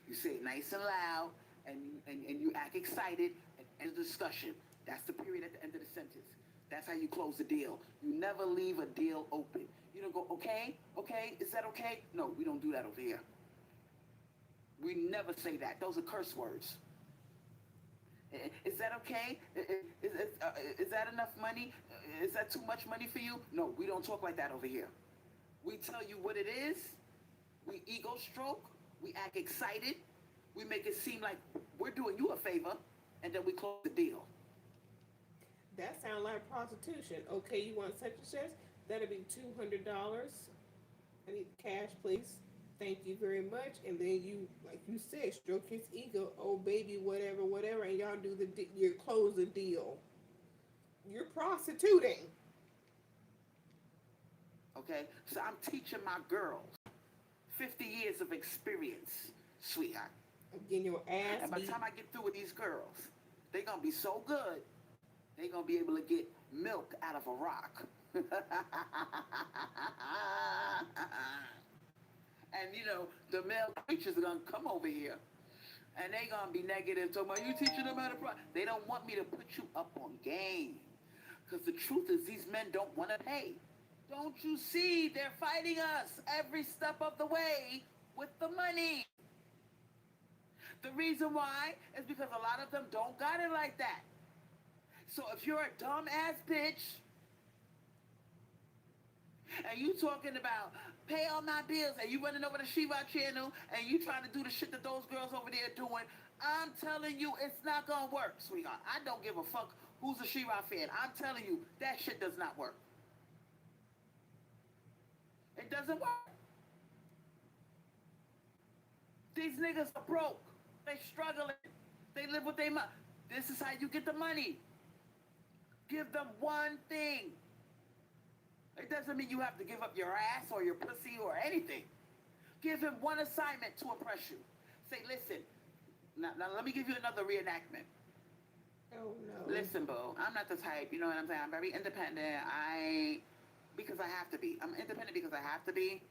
You say it nice and loud, and you act excited and end the discussion. That's the period at the end of the sentence. That's how you close the deal. You never leave a deal open. You don't go, "Okay, okay, is that okay?" No, we don't do that over here. We never say that. Those are curse words. Is that okay? Is that enough money? Is that too much money for you? No, we don't talk like that over here. We tell you what it is. We ego stroke. We act excited. We make it seem like we're doing you a favor, and then we close the deal. That sounds like prostitution. Okay, you want such and such? That'll be $200. I need cash, please. Thank you very much. And then you, like you said, stroke his ego. Oh, baby, whatever, whatever. And y'all do you close the deal. You're prostituting. Okay? So I'm teaching my girls 50 years of experience, sweetheart. I'm getting your ass And by the beat. time I get through with these girls, they're going to be so good, they're going to be able to get milk out of a rock. And the male preachers are gonna come over here and they gonna be negative talking about you teaching them how to they don't want me to put you up on game. Because the truth is these men don't want to pay. Don't you see they're fighting us every step of the way with the money? The reason why is because a lot of them don't got it like that. So if you're a dumb ass bitch and you talking about pay all my bills and you running over the Shiva channel and you trying to do the shit that those girls over there doing, I'm telling you it's not gonna work, sweetheart. I don't give a fuck who's a Shiva fan. I'm telling you that shit does not work. It doesn't work. These niggas are broke. They struggling. They live with their money. This is how you get the money. Give them one thing. It doesn't mean you have to give up your ass or your pussy or anything. Give him one assignment to impress you. Say, listen, now let me give you another reenactment. Oh no. Listen, boo, I'm not the type, you know what I'm saying? I'm very independent. Because I have to be. I'm independent because I have to be.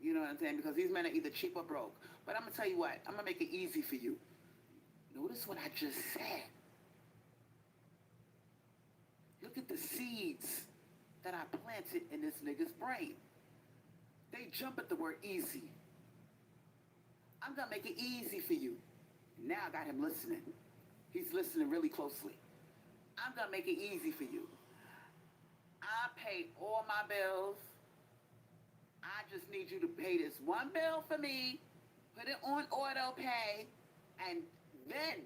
You know what I'm saying? Because these men are either cheap or broke. But I'm going to tell you what. I'm going to make it easy for you. Notice what I just said. Look at the seeds that I planted in this nigga's brain. They jump at the word easy. I'm going to make it easy for you. Now I got him listening. He's listening really closely. I'm going to make it easy for you. I paid all my bills. I just need you to pay this one bill for me, put it on auto pay, and then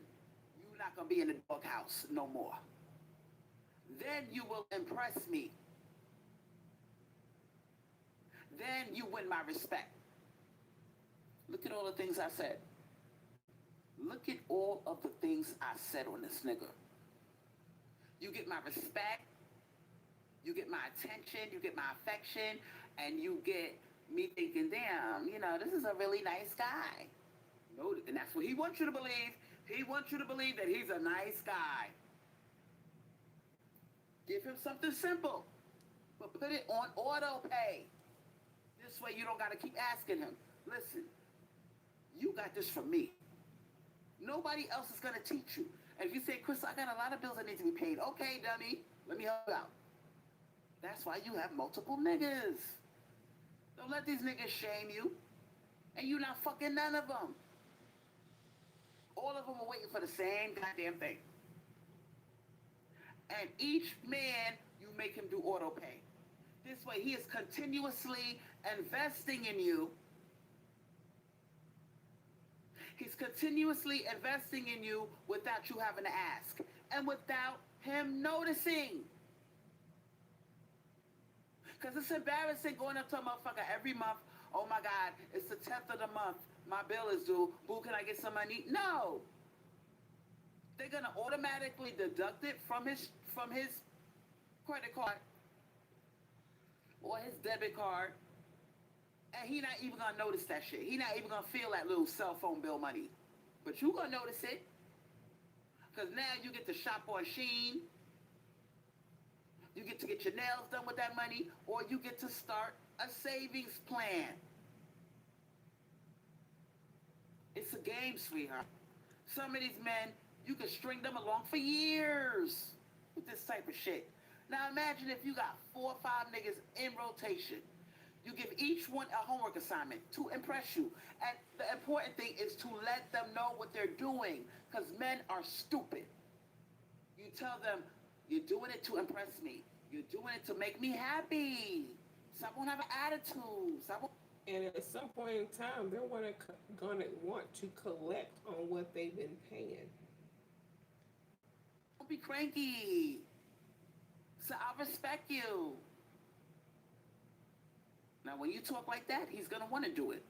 you're not going to be in the doghouse no more. Then you will impress me. Then you win my respect. Look at all the things I said. Look at all of the things I said on this nigga. You get my respect. You get my attention, you get my affection, and you get me thinking, damn, this is a really nice guy. No, and that's what he wants you to believe. He wants you to believe that he's a nice guy. Give him something simple, but put it on auto pay. This way you don't got to keep asking him, listen, you got this from me. Nobody else is going to teach you. And if you say, Chris, I got a lot of bills that need to be paid. Okay, dummy, let me help you out. That's why you have multiple niggas. Don't let these niggas shame you. And you not fucking none of them. All of them are waiting for the same goddamn thing. And each man, you make him do auto pay. This way he is continuously investing in you. He's continuously investing in you without you having to ask. And without him noticing. Because it's embarrassing going up to a motherfucker every month. Oh my God, it's the 10th of the month. My bill is due. Boo, can I get some money? No. They're going to automatically deduct it from his credit card or his debit card. And he not even going to notice that shit. He not even going to feel that little cell phone bill money. But you going to notice it. Because now you get to shop on Shein. You get to get your nails done with that money, or you get to start a savings plan. It's a game, sweetheart. Some of these men, you can string them along for years with this type of shit. Now imagine if you got 4 or 5 niggas in rotation. You give each one a homework assignment to impress you. And the important thing is to let them know what they're doing, because men are stupid. you tell them, you're doing it to impress me. You're doing it to make me happy. So I won't have an attitude. So I won't And at some point in time, they're gonna want to collect on what they've been paying. be cranky. So I respect you. Now, when you talk like that, he's going to want to do it.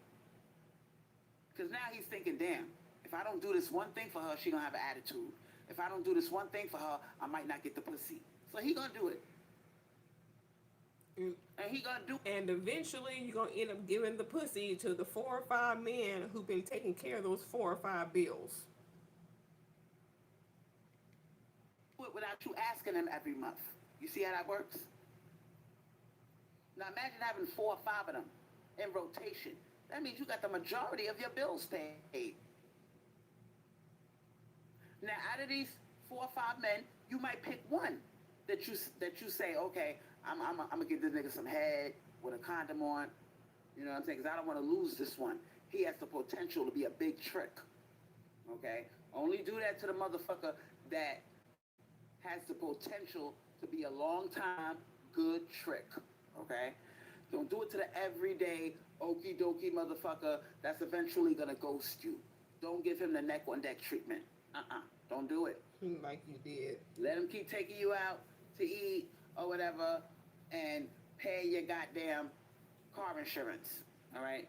Because now he's thinking, damn, if I don't do this one thing for her, she going to have an attitude. If I don't do this one thing for her, I might not get the pussy. So he going to do it. Mm. And he going to do it. And eventually, you're gonna end up giving the pussy to the 4 or 5 men who've been taking care of those 4 or 5 bills. Without you asking them every month. You see how that works? Now imagine having 4 or 5 of them in rotation. That means you got the majority of your bills paid. Now out of these 4 or 5 men, you might pick one that you say, okay, I'm gonna give this nigga some head with a condom on. You know what I'm saying? Because I don't want to lose this one. He has the potential to be a big trick. Okay? Only do that to the motherfucker that has the potential to be a long time good trick. Okay? Don't do it to the everyday okie dokie motherfucker that's eventually gonna ghost you. Don't give him the neck on deck treatment. Don't do it. Like you did. Let him keep taking you out to eat or whatever and pay your goddamn car insurance. All right?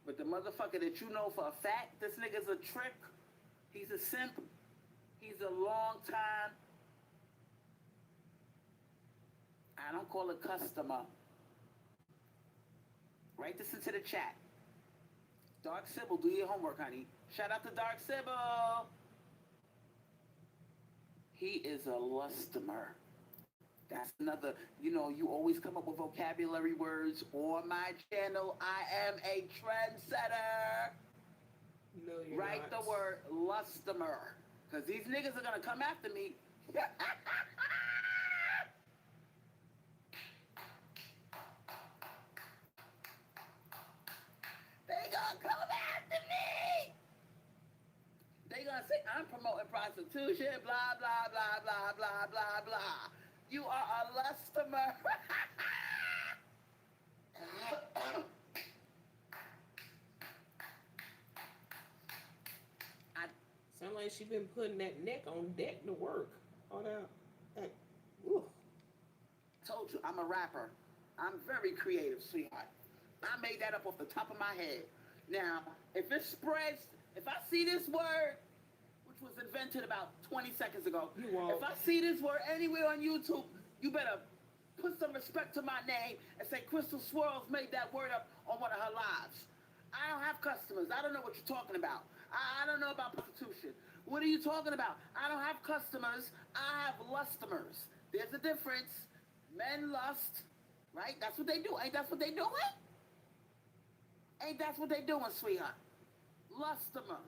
But the motherfucker that you know for a fact, this nigga's a trick, he's a simp, he's a long time, I don't call it customer. Write this into the chat. Dark Sybil, do your homework, honey. Shout out to Dark Sybil. He is a lustomer. That's another, you always come up with vocabulary words on my channel. I am a trendsetter. No, you're Write not. the word lustomer. Because these niggas are going to come after me. They gonna come after me. They gonna say I'm promoting prostitution, blah blah blah blah blah blah blah. You are a lustomer. Sound like she been putting that neck on deck to work. All that. Ooh. Told you, I'm a rapper. I'm very creative, sweetheart. I made that up off the top of my head. Now, if it spreads, if I see this word, which was invented about 20 seconds ago, You won't. if I see this word anywhere on YouTube, you better put some respect to my name and say Crystal Swirlz made that word up on one of her lives. I don't have customers. I don't know what you're talking about. I don't know about prostitution. What are you talking about? I don't have customers. I have lustomers. There's a difference. Men lust, right? That's what they do. Ain't that what they doing? Ain't that what they doing, sweetheart? Lustomer.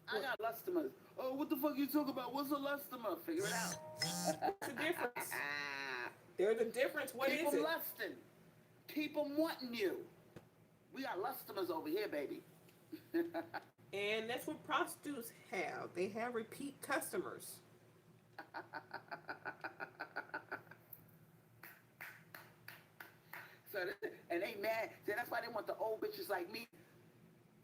I got lustomers. Oh, what the fuck you talking about? What's a lustomer? Figure it out. What's the difference? There's a difference. What Keep is them it? lusting. Keep them wanting you. We got lustomers over here, baby. And that's what prostitutes have. They have repeat customers. And they mad. See, that's why they want the old bitches like me.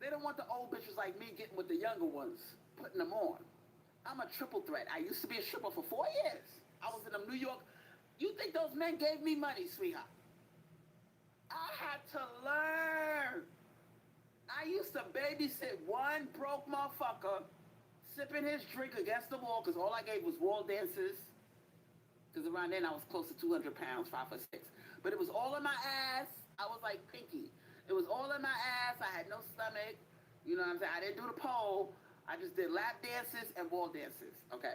They don't want the old bitches like me getting with the younger ones, putting them on. I'm a triple threat. I used to be a stripper for 4 years. I was in New York. You think those men gave me money, sweetheart? I had to learn. I used to babysit one broke motherfucker sipping his drink against the wall because all I gave was wall dances. Because around then I was close to 200 pounds, 5'6". But it was all in my ass. I was like Pinky. It was all in my ass. I had no stomach. You know what I'm saying? I didn't do the pole. I just did lap dances and wall dances. Okay.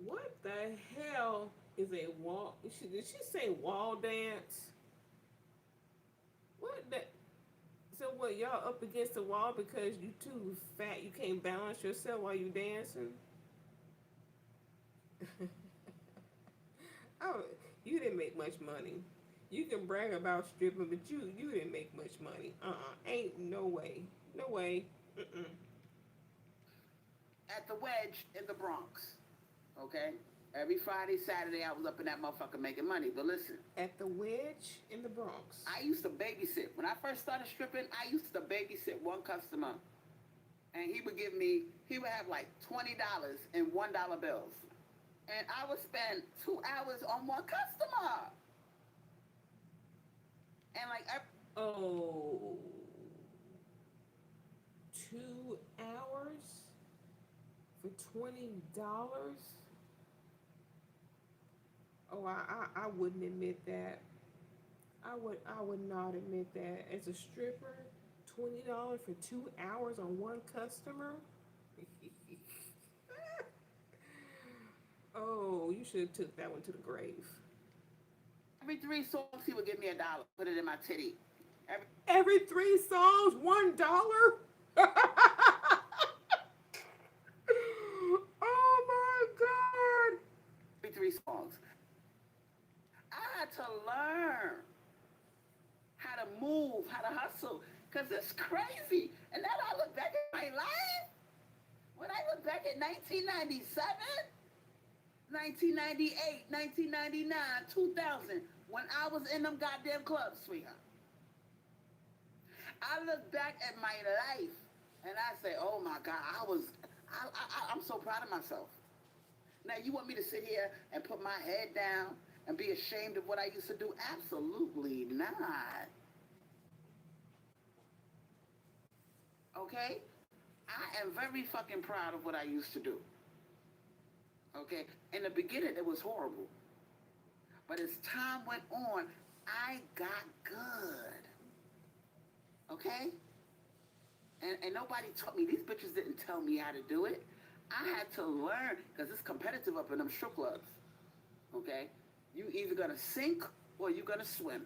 What the hell is a wall? Did she say wall dance? What the? So what? Y'all up against the wall because you too fat? You can't balance yourself while you dancing? Oh, you didn't make much money. You can brag about stripping, but you didn't make much money. Ain't no way. No way. At the Wedge in the Bronx. Okay? Every Friday, Saturday, I was up in that motherfucker making money. But listen, At the Wedge in the Bronx. I used to babysit. When I first started stripping, I used to babysit one customer, and he would have like $20 in $1 bills, and I would spend 2 hours on one customer, and like Oh, 2 hours for $20? Oh, I wouldn't admit that. I would not admit that as a stripper. $20 for 2 hours on one customer. Oh, you should have took that one to the grave. every 3 songs he would give me $1, put it in my titty. Every Every 3 songs, $1. Oh my God. 3 songs. I had to learn how to move, how to hustle, because it's crazy. And now I look back at my life, when I look back at 1997, 1998, 1999, 2000, when I was in them goddamn clubs, sweetheart. I look back at my life and I say, oh my God, I'm so proud of myself. Now, you want me to sit here and put my head down and be ashamed of what I used to do? Absolutely not. Okay? I am very fucking proud of what I used to do. Okay? In the beginning, it was horrible. But as time went on, I got good. Okay? And nobody taught me. These bitches didn't tell me how to do it. I had to learn, because it's competitive up in them strip clubs. Okay? You either gonna sink or you gonna swim.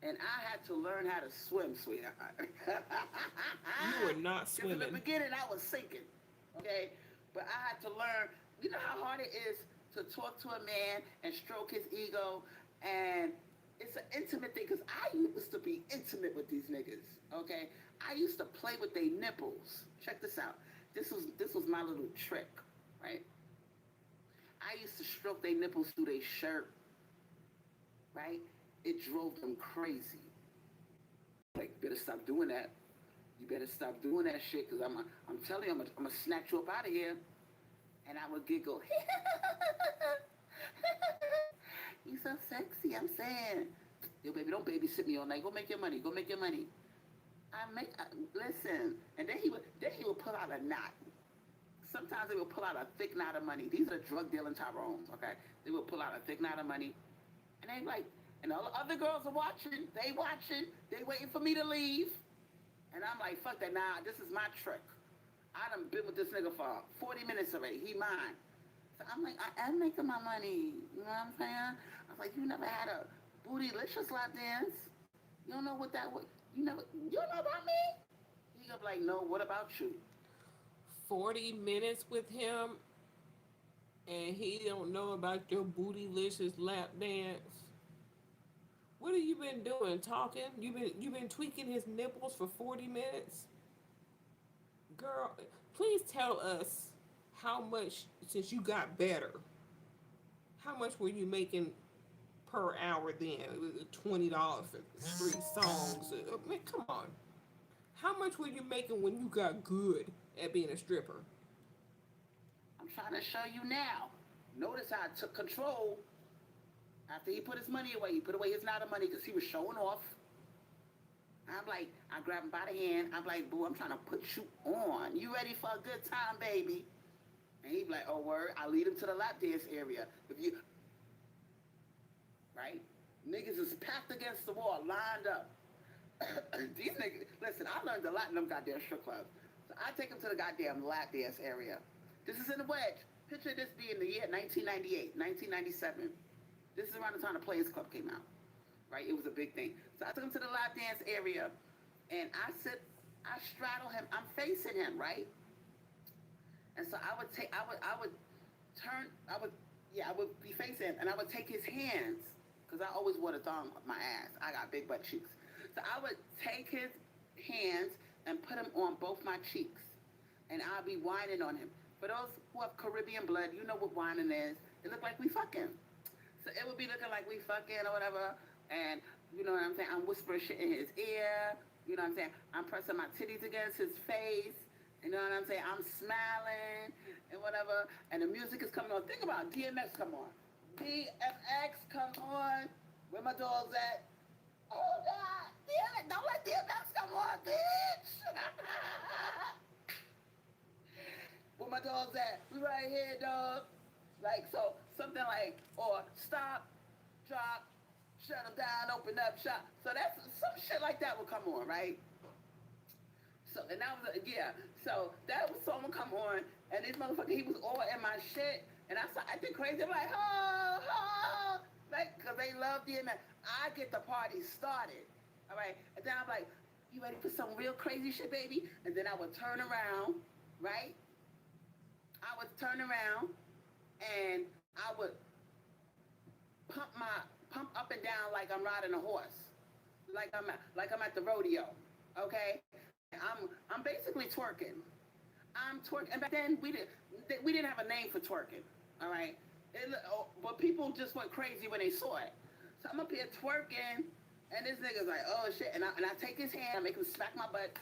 And I had to learn how to swim, sweetheart. You were not swimming. In the beginning, I was sinking. Okay? But I had to learn, you know how hard it is to talk to a man and stroke his ego. And it's an intimate thing, because I used to be intimate with these niggas. Okay? I used to play with their nipples. Check this out. This was my little trick, right? I used to stroke their nipples through their shirt, right? It drove them crazy. Like, you better stop doing that. You better stop doing that shit, because I'm telling you, I'm gonna snatch you up out of here. And I would giggle. You so sexy, I'm saying. Yo, baby, don't babysit me all night. Go make your money. Go make your money. Listen. And then he would pull out a knot. Sometimes they would pull out a thick knot of money. These are drug dealing Tyrones, okay? They would pull out a thick knot of money. And they like, and all the other girls are watching. They waiting for me to leave. And I'm like, fuck that. Nah, this is my trick. I done been with this nigga for 40 minutes already. He mine. So I'm like, I am making my money. You know what I'm saying? I was like, you never had a bootylicious lap dance? You don't know what that was? You don't know about me? He gonna be like, no, what about you? 40 minutes with him and he don't know about your bootylicious lap dance. What have you been doing? Talking? You been tweaking his nipples for 40 minutes? Girl, please tell us how much, since you got better, how much were you making per hour then? It was $20 for 3 songs. Man, come on. How much were you making when you got good at being a stripper? I'm trying to show you now. Notice how I took control after he put his money away. He put away his knot of money because he was showing off. I'm like, I grab him by the hand. I'm like, boo, I'm trying to put you on. You ready for a good time, baby? And he be like, oh, word. I lead him to the lap dance area. Right? Niggas is packed against the wall, lined up. These niggas, listen, I learned a lot in them goddamn strip clubs. So I take him to the goddamn lap dance area. This is in the Wedge. Picture this being the year 1998, 1997. This is around the time the Players Club came out. Right? It was a big thing. So I took him to the lap dance area, and I straddle him. I'm facing him, right? And so I would be facing him, and I would take his hands, because I always wore the thong up my ass. I got big butt cheeks. So I would take his hands and put them on both my cheeks, and I'll be whining on him. For those who have Caribbean blood, you know what whining is. it looked like we fucking. So it would be looking like we fucking or whatever, and you know what I'm saying? I'm whispering shit in his ear. You know what I'm saying? I'm pressing my titties against his face. You know what I'm saying? I'm smiling and whatever. And the music is coming on. Think about it. DMX come on. DMX come on. Where my dogs at? Oh God! Damn it! Don't let DMX come on, bitch! Where my dogs at? We right here, dog. Like so, something like or stop, drop, shut them down, open up shop. So that's some shit like that will come on, right? So and that was yeah. So that was song would come on, and this motherfucker he was all in my shit, and I saw acting crazy. I'm like, oh, oh, like, cause they love DMX. I get the party started, all right, and then I'm like, you ready for some real crazy shit, baby? And then I would turn around, right? I would turn around, and I would pump up and down like I'm riding a horse, like I'm at the rodeo, okay? I'm basically twerking. I'm twerking, and back then we didn't have a name for twerking, all right? But people just went crazy when they saw it. So I'm up here twerking, and this nigga's like, oh shit, and I take his hand, I make him smack my butt.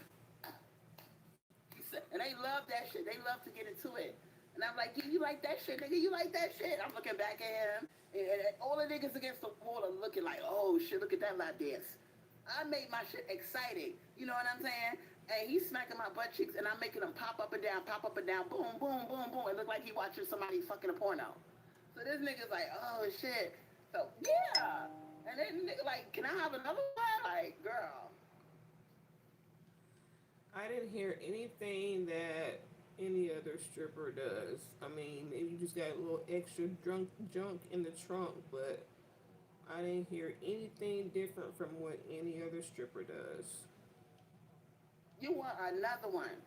And they love that shit. They love to get into it. And I'm like, yeah, you like that shit, nigga? You like that shit? I'm looking back at him, and all the niggas against the wall are looking like, oh shit, look at that lap dance. I made my shit exciting. You know what I'm saying? And he's smacking my butt cheeks, and I'm making him pop up and down, boom, boom, boom, boom. It looked like he watching somebody fucking a porno. So this nigga's like, oh shit. So yeah. And then nigga like, can I have another one? Like, girl. I didn't hear anything that any other stripper does. I mean, maybe you just got a little extra drunk junk in the trunk, but I didn't hear anything different from what any other stripper does. You want another one.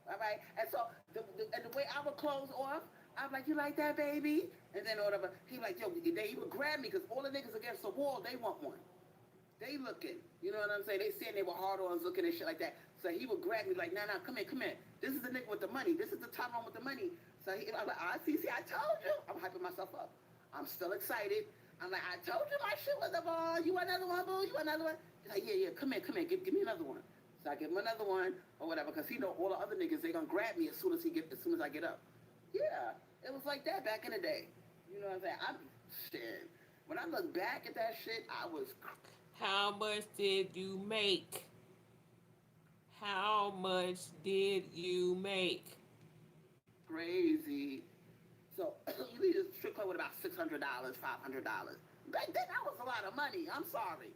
All right? And so, and the way I would close off, I'm like, you like that, baby? And then whatever, he like, yo, he would grab me because all the niggas against the wall, they want one. They looking. You know what I'm saying? They saying they were hard ons looking and shit like that. So he would grab me like, nah, come here, come here. This is the nigga with the money. This is the top one with the money. So I'm like, see, I told you. I'm hyping myself up. I'm still excited. I'm like, I told you my shit was the ball. You want another one, boo? You want another one? He's like, yeah, come here, give me another one. So I give him another one or whatever, because he know all the other niggas, they gonna grab me as soon as I get up. Yeah, it was like that back in the day. You know what I'm saying? Shit. When I look back at that shit, I was How much did you make? How much did you make? crazy. So you need a strip club with about $600, $500. Back then, that was a lot of money. I'm sorry.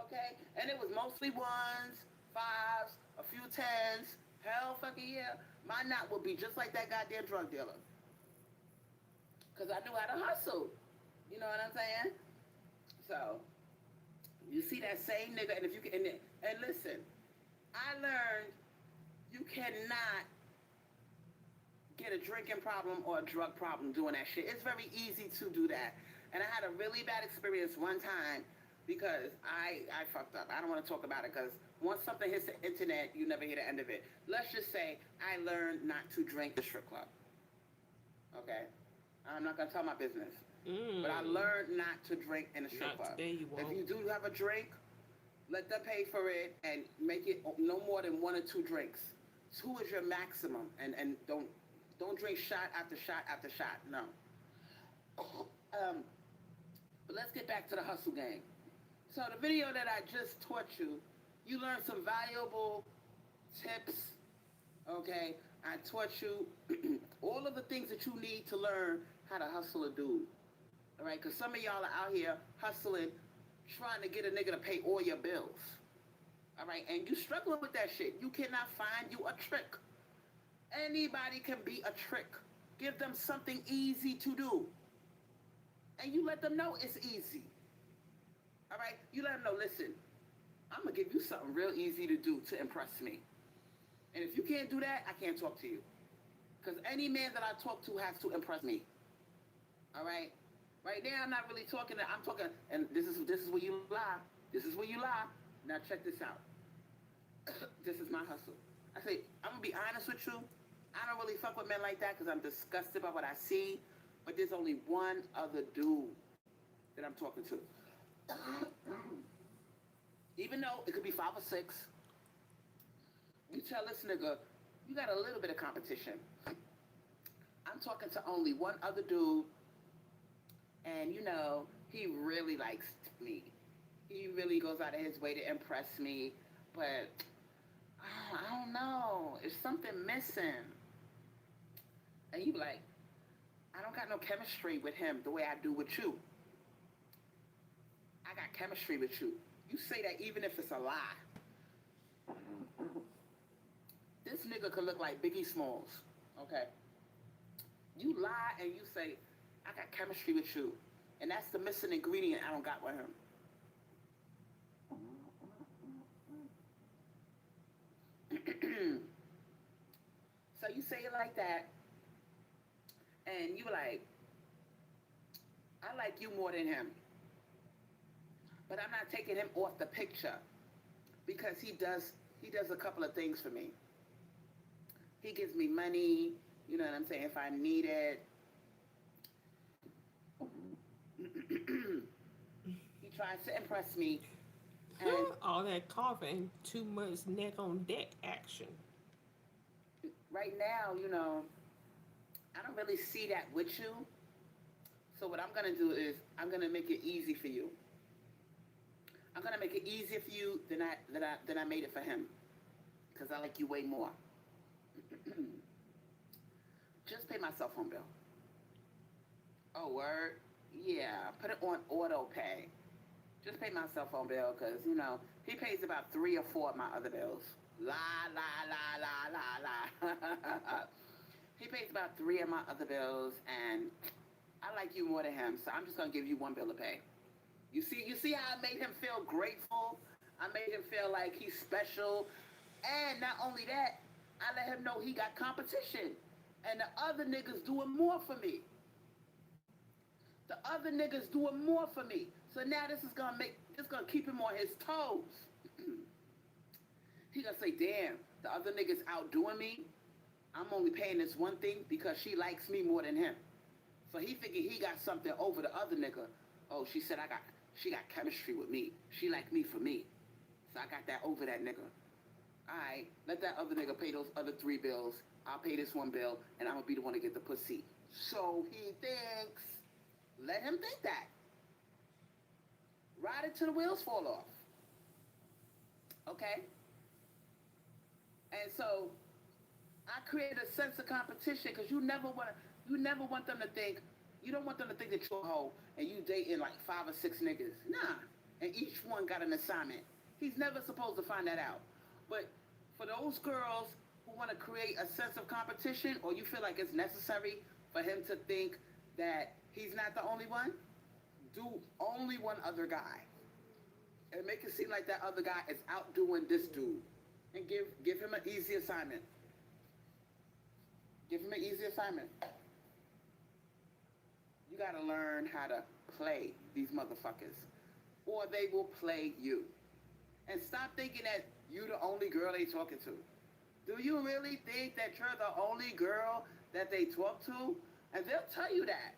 Okay? And it was mostly ones, fives, a few tens. Hell fucking yeah. My knot would be just like that goddamn drug dealer. Because I knew how to hustle. You know what I'm saying? So, you see that same nigga, and if you can, and listen, I learned you cannot get a drinking problem or a drug problem doing that shit. It's very easy to do that. And I had a really bad experience one time because I fucked up. I don't want to talk about it because once something hits the internet, you never hear the end of it. Let's just say I learned not to drink the strip club. Okay? I'm not going to tell my business. But I learned not to drink in a strip club. Today you won't. If you do have a drink, let them pay for it and make it no more than 1 or 2 drinks. 2 is your maximum, and don't drink shot after shot after shot. No. But let's get back to the hustle game. So the video that I just taught you, you learned some valuable tips. Okay, I taught you all of the things that you need to learn how to hustle a dude. All right, because some of y'all are out here hustling, trying to get a nigga to pay all your bills. All right, and you struggling with that shit. You cannot find you a trick. Anybody can be a trick. Give them something easy to do. And you let them know it's easy. All right, you let them know, listen, I'm going to give you something real easy to do to impress me. And if you can't do that, I can't talk to you. Because any man that I talk to has to impress me. All right? Right now, I'm not really talking. I'm talking, and this is where you lie. This is where you lie. Now check this out. This is my hustle. I say, I'm going to be honest with you. I don't really fuck with men like that because I'm disgusted by what I see. but there's only one other dude that I'm talking to. Even though it could be 5 or 6, you tell this nigga, you got a little bit of competition. I'm talking to only one other dude, and he really likes me. He really goes out of his way to impress me, but I don't know. There's something missing. And you be like, I don't got no chemistry with him the way I do with you. I got chemistry with you. You say that even if it's a lie. This nigga could look like Biggie Smalls, okay? You lie and you say, I got chemistry with you. And that's the missing ingredient I don't got with him. So you say it like that, and you like, I like you more than him. But I'm not taking him off the picture because he does a couple of things for me. He gives me money, you know what I'm saying, if I need it. He tries to impress me. And all that coughing, too much neck on deck action. right now, I don't really see that with you. So what I'm going to do is I'm going to make it easy for you. I'm going to make it easier for you than I made it for him. Because I like you way more. Just pay my cell phone bill. Oh, word? Yeah, put it on auto pay. Just pay my cell phone bill because, he pays about 3 or 4 of my other bills. La, la, la, la, la, la. He pays about 3 of my other bills, and I like you more than him, so I'm just going to give you 1 bill to pay. You see how I made him feel grateful? I made him feel like he's special. And not only that, I let him know he got competition. And the other niggas doing more for me. The other niggas doing more for me. So now this is gonna keep him on his toes. He gonna say, damn, the other niggas outdoing me. I'm only paying this one thing because she likes me more than him. So he thinking he got something over the other nigga. Oh, she said she got chemistry with me. She like me for me. So I got that over that nigga. Alright, let that other nigga pay those other 3 bills. I'll pay this 1 bill, and I'm gonna be the one to get the pussy. So he thinks. Let him think that. Ride it till the wheels fall off. Okay? And so I create a sense of competition because you never want them to think, you don't want them to think that you're a hoe and you dating like 5 or 6 niggas. Nah. And each one got an assignment. He's never supposed to find that out. But for those girls who want to create a sense of competition, or you feel like it's necessary for him to think that he's not the only one, do only one other guy. And make it seem like that other guy is outdoing this dude. And give him an easy assignment. Give him an easy assignment. You gotta learn how to play these motherfuckers. Or they will play you. And stop thinking that you the only girl they talking to. Do you really think that you're the only girl that they talk to? And they'll tell you that.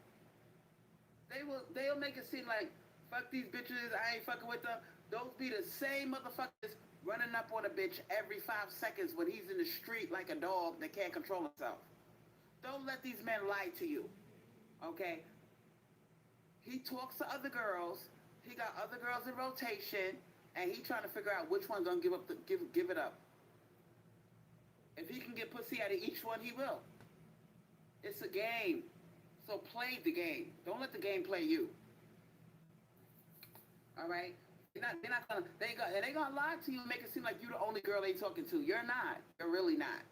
They'll make it seem like, fuck these bitches, I ain't fucking with them. Those be the same motherfuckers running up on a bitch every 5 seconds when he's in the street like a dog that can't control himself. Don't let these men lie to you. Okay? He talks to other girls. He got other girls in rotation, and he trying to figure out which one's gonna give it up. If he can get pussy out of each one, he will. It's a game. So play the game. Don't let the game play you. All right? They gonna lie to you and make it seem like you're the only girl they talking to. You're not. You're really not.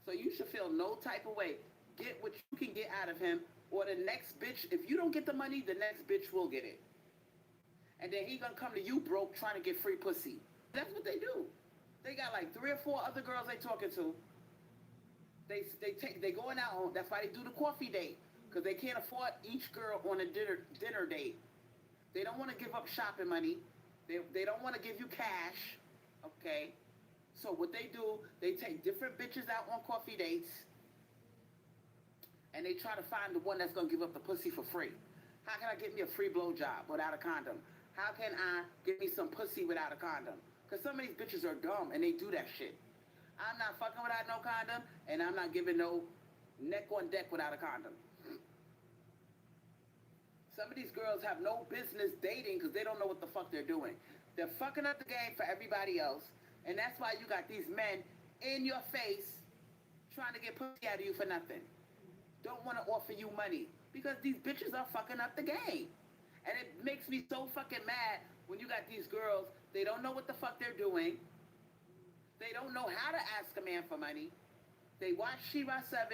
So you should feel no type of way. Get what you can get out of him, or the next bitch, if you don't get the money, the next bitch will get it. And then he gonna come to you broke trying to get free pussy. That's what they do. They got like 3 or 4 other girls they talking to. They going out on, that's why they do the coffee date. Because they can't afford each girl on a dinner date. They don't want to give up shopping money. They don't want to give you cash. Okay? So what they do, they take different bitches out on coffee dates. and they try to find the one that's gonna give up the pussy for free. How can I get me a free blowjob without a condom? How can I get me some pussy without a condom? Because some of these bitches are dumb and they do that shit. I'm not fucking without no condom, and I'm not giving no neck on deck without a condom. Some of these girls have no business dating because they don't know what the fuck they're doing. They're fucking up the game for everybody else, and that's why you got these men in your face trying to get pussy out of you for nothing. Don't want to offer you money because these bitches are fucking up the game. And it makes me so fucking mad when you got these girls, they don't know what the fuck they're doing. They don't know how to ask a man for money. They watch Shira 7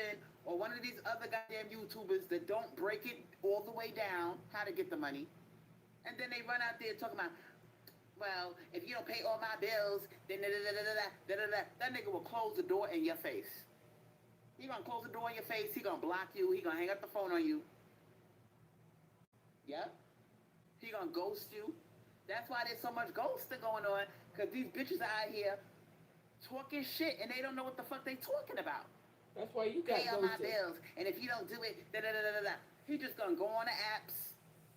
or one of these other goddamn YouTubers that don't break it all the way down how to get the money. And then they run out there talking about, well, if you don't pay all my bills, then da da da da da da da. That nigga will close the door in your face. He gonna close the door in your face. He gonna block you. He gonna hang up the phone on you. Yep. He gonna ghost you. That's why there's so much ghosting going on. Because these bitches out here talking shit and they don't know what the fuck they talking about. That's why you got pay all my ghosted. bills, and if you don't do it, da da da da da. He just gonna go on the apps.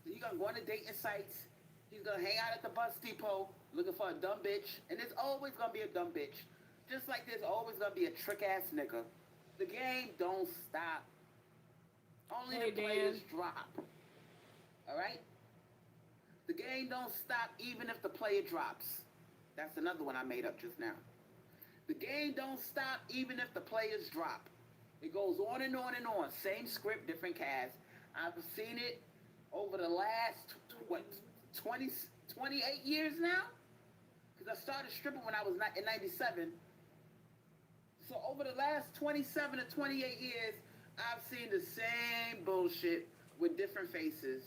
He gonna go on the dating sites. He's gonna hang out at the bus depot looking for a dumb bitch, and there's always gonna be a dumb bitch. Just like there's always gonna be a trick ass nigga. The game don't stop. Only Hey, the players drop. All right. The game don't stop even if the player drops. That's another one I made up just now. The game don't stop even if the players drop. It goes on and on and on. Same script, different cast. I've seen it over the last, 28 years now? Because I started stripping when I was in 97. So over the last 27 to 28 years, I've seen the same bullshit with different faces.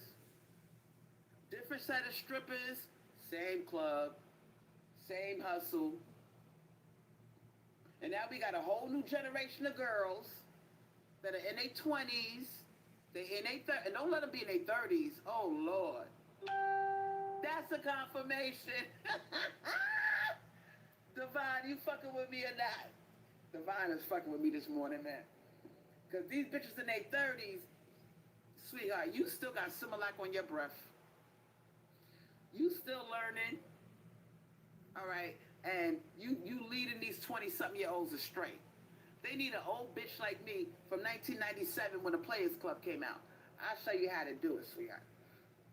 Different set of strippers, same club, same hustle. And now we got a whole new generation of girls that are in their 20s. They in their and don't let them be in their 30s. Oh Lord, that's a confirmation. Divine, you fucking with me or not? Divine is fucking with me this morning, man. Cause these bitches in their 30s, sweetheart, you still got Similac on your breath. You still learning. All right. And you leading these 20-something-year-olds astray. They need an old bitch like me from 1997 when the Players Club came out. I'll show you how to do it, sweetheart.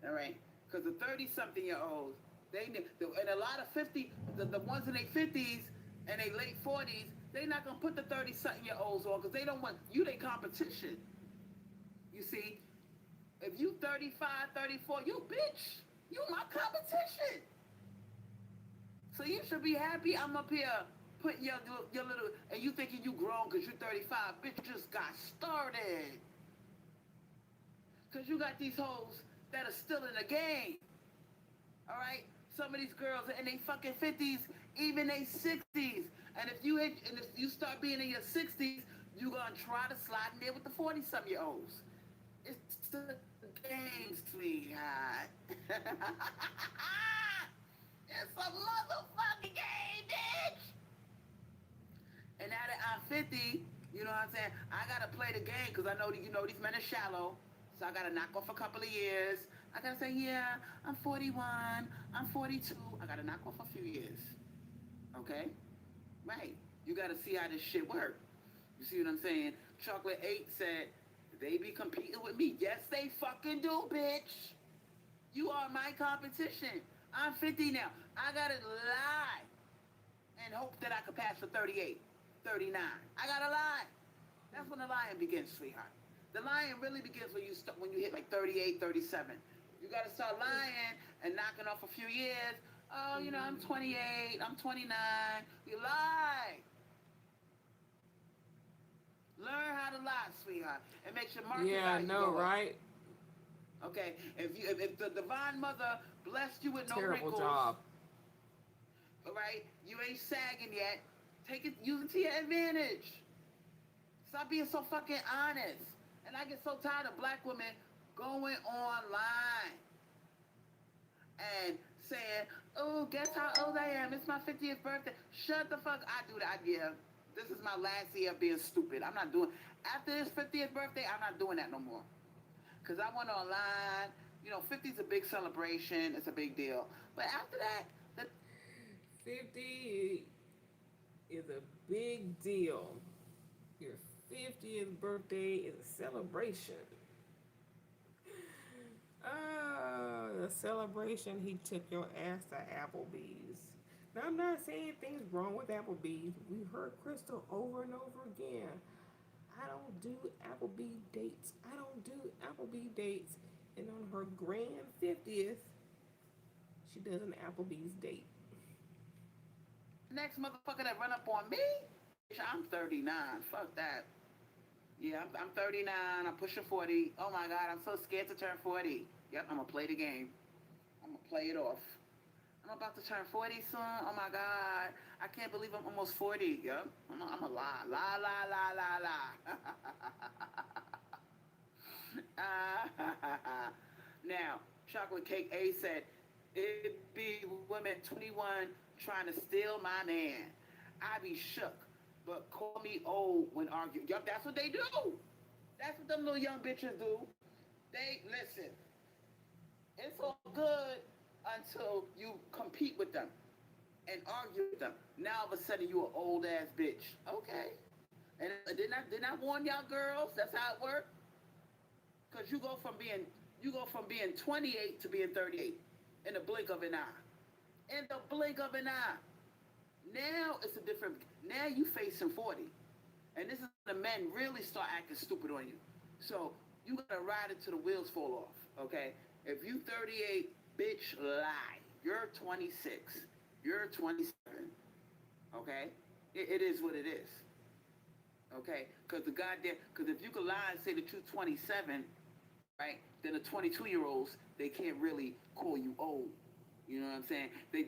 All right? Because the 30-something-year-olds, they need, and a lot of the ones in their 50s and their late 40s, they're not going to put the 30-something-year-olds on because they don't want you their competition. You see? If you 35, 34, you bitch. You my competition. So you should be happy I'm up here putting your little, and you thinking you grown because you're 35. Bitch just got started. Because you got these hoes that are still in the game. All right? Some of these girls are in their fucking 50s, even their 60s. And if you start being in your 60s, you're going to try to slide in there with the 40-something-year-olds. It's the game, sweetheart. It's a motherfucking game, bitch. And now that I'm 50, you know what I'm saying? I gotta play the game because I know that these men are shallow. So I gotta knock off a couple of years. I gotta say, yeah, I'm 41, I'm 42. I gotta knock off a few years. Okay? Right. You gotta see how this shit works. You see what I'm saying? Chocolate 8 said, they be competing with me. Yes, they fucking do, bitch. You are my competition. I'm 50 now. I gotta lie and hope that I can pass for 38, 39. I gotta lie. That's when the lying begins, sweetheart. The lying really begins when you hit like 38, 37. You gotta start lying and knocking off a few years. Oh, I'm 28, I'm 29. You lie. Learn how to lie, sweetheart. It makes your market Yeah, I value know, go up. right? Okay, if the divine mother blessed you with no Terrible wrinkles, job. all right, you ain't sagging yet. Use it to your advantage. Stop being so fucking honest. And I get so tired of black women going online and saying, "Oh, guess how old I am? It's my 50th birthday." Shut the fuck. I do that, yeah. This is my last year of being stupid. I'm not doing after his 50th birthday. I'm not doing that no more. Cause I went online. You know, 50 is a big celebration. It's a big deal. But after that, the 50 is a big deal. Your 50th birthday is a celebration. The celebration, he took your ass to Applebee's. Now, I'm not saying things wrong with Applebee's. We heard Crystal over and over again. I don't do Applebee dates. I don't do Applebee dates. And on her grand 50th, she does an Applebee's date. next motherfucker that run up on me, bitch, I'm 39. Fuck that. Yeah, I'm 39. I'm pushing 40. Oh my God, I'm so scared to turn 40. Yep, I'm gonna play the game. I'm gonna play it off. I'm about to turn 40 soon. Oh my God, I can't believe I'm almost 40. Yep, I'm a lie. Lie, lie, lie, lie, lie. Now, Chocolate Cake A said, it be women 21 trying to steal my man. I be shook, but call me old when arguing. Yup, that's what they do. That's what them little young bitches do. They, listen, it's all good until you compete with them and argue with them. Now all of a sudden you an old ass bitch. Okay. And didn't I warn y'all girls? That's how it works. Cause you go from being 28 to being 38 in the blink of an eye. In the blink of an eye. Now it's a different. Now you facing 40, and this is when the men really start acting stupid on you. So you gotta ride it till the wheels fall off. Okay. If you 38, bitch, lie. You're 26. You're 27. Okay. It is what it is. Okay. Because if you could lie and say that you're 27, right? Then the 22-year-olds, they can't really call you old. You know what I'm saying? They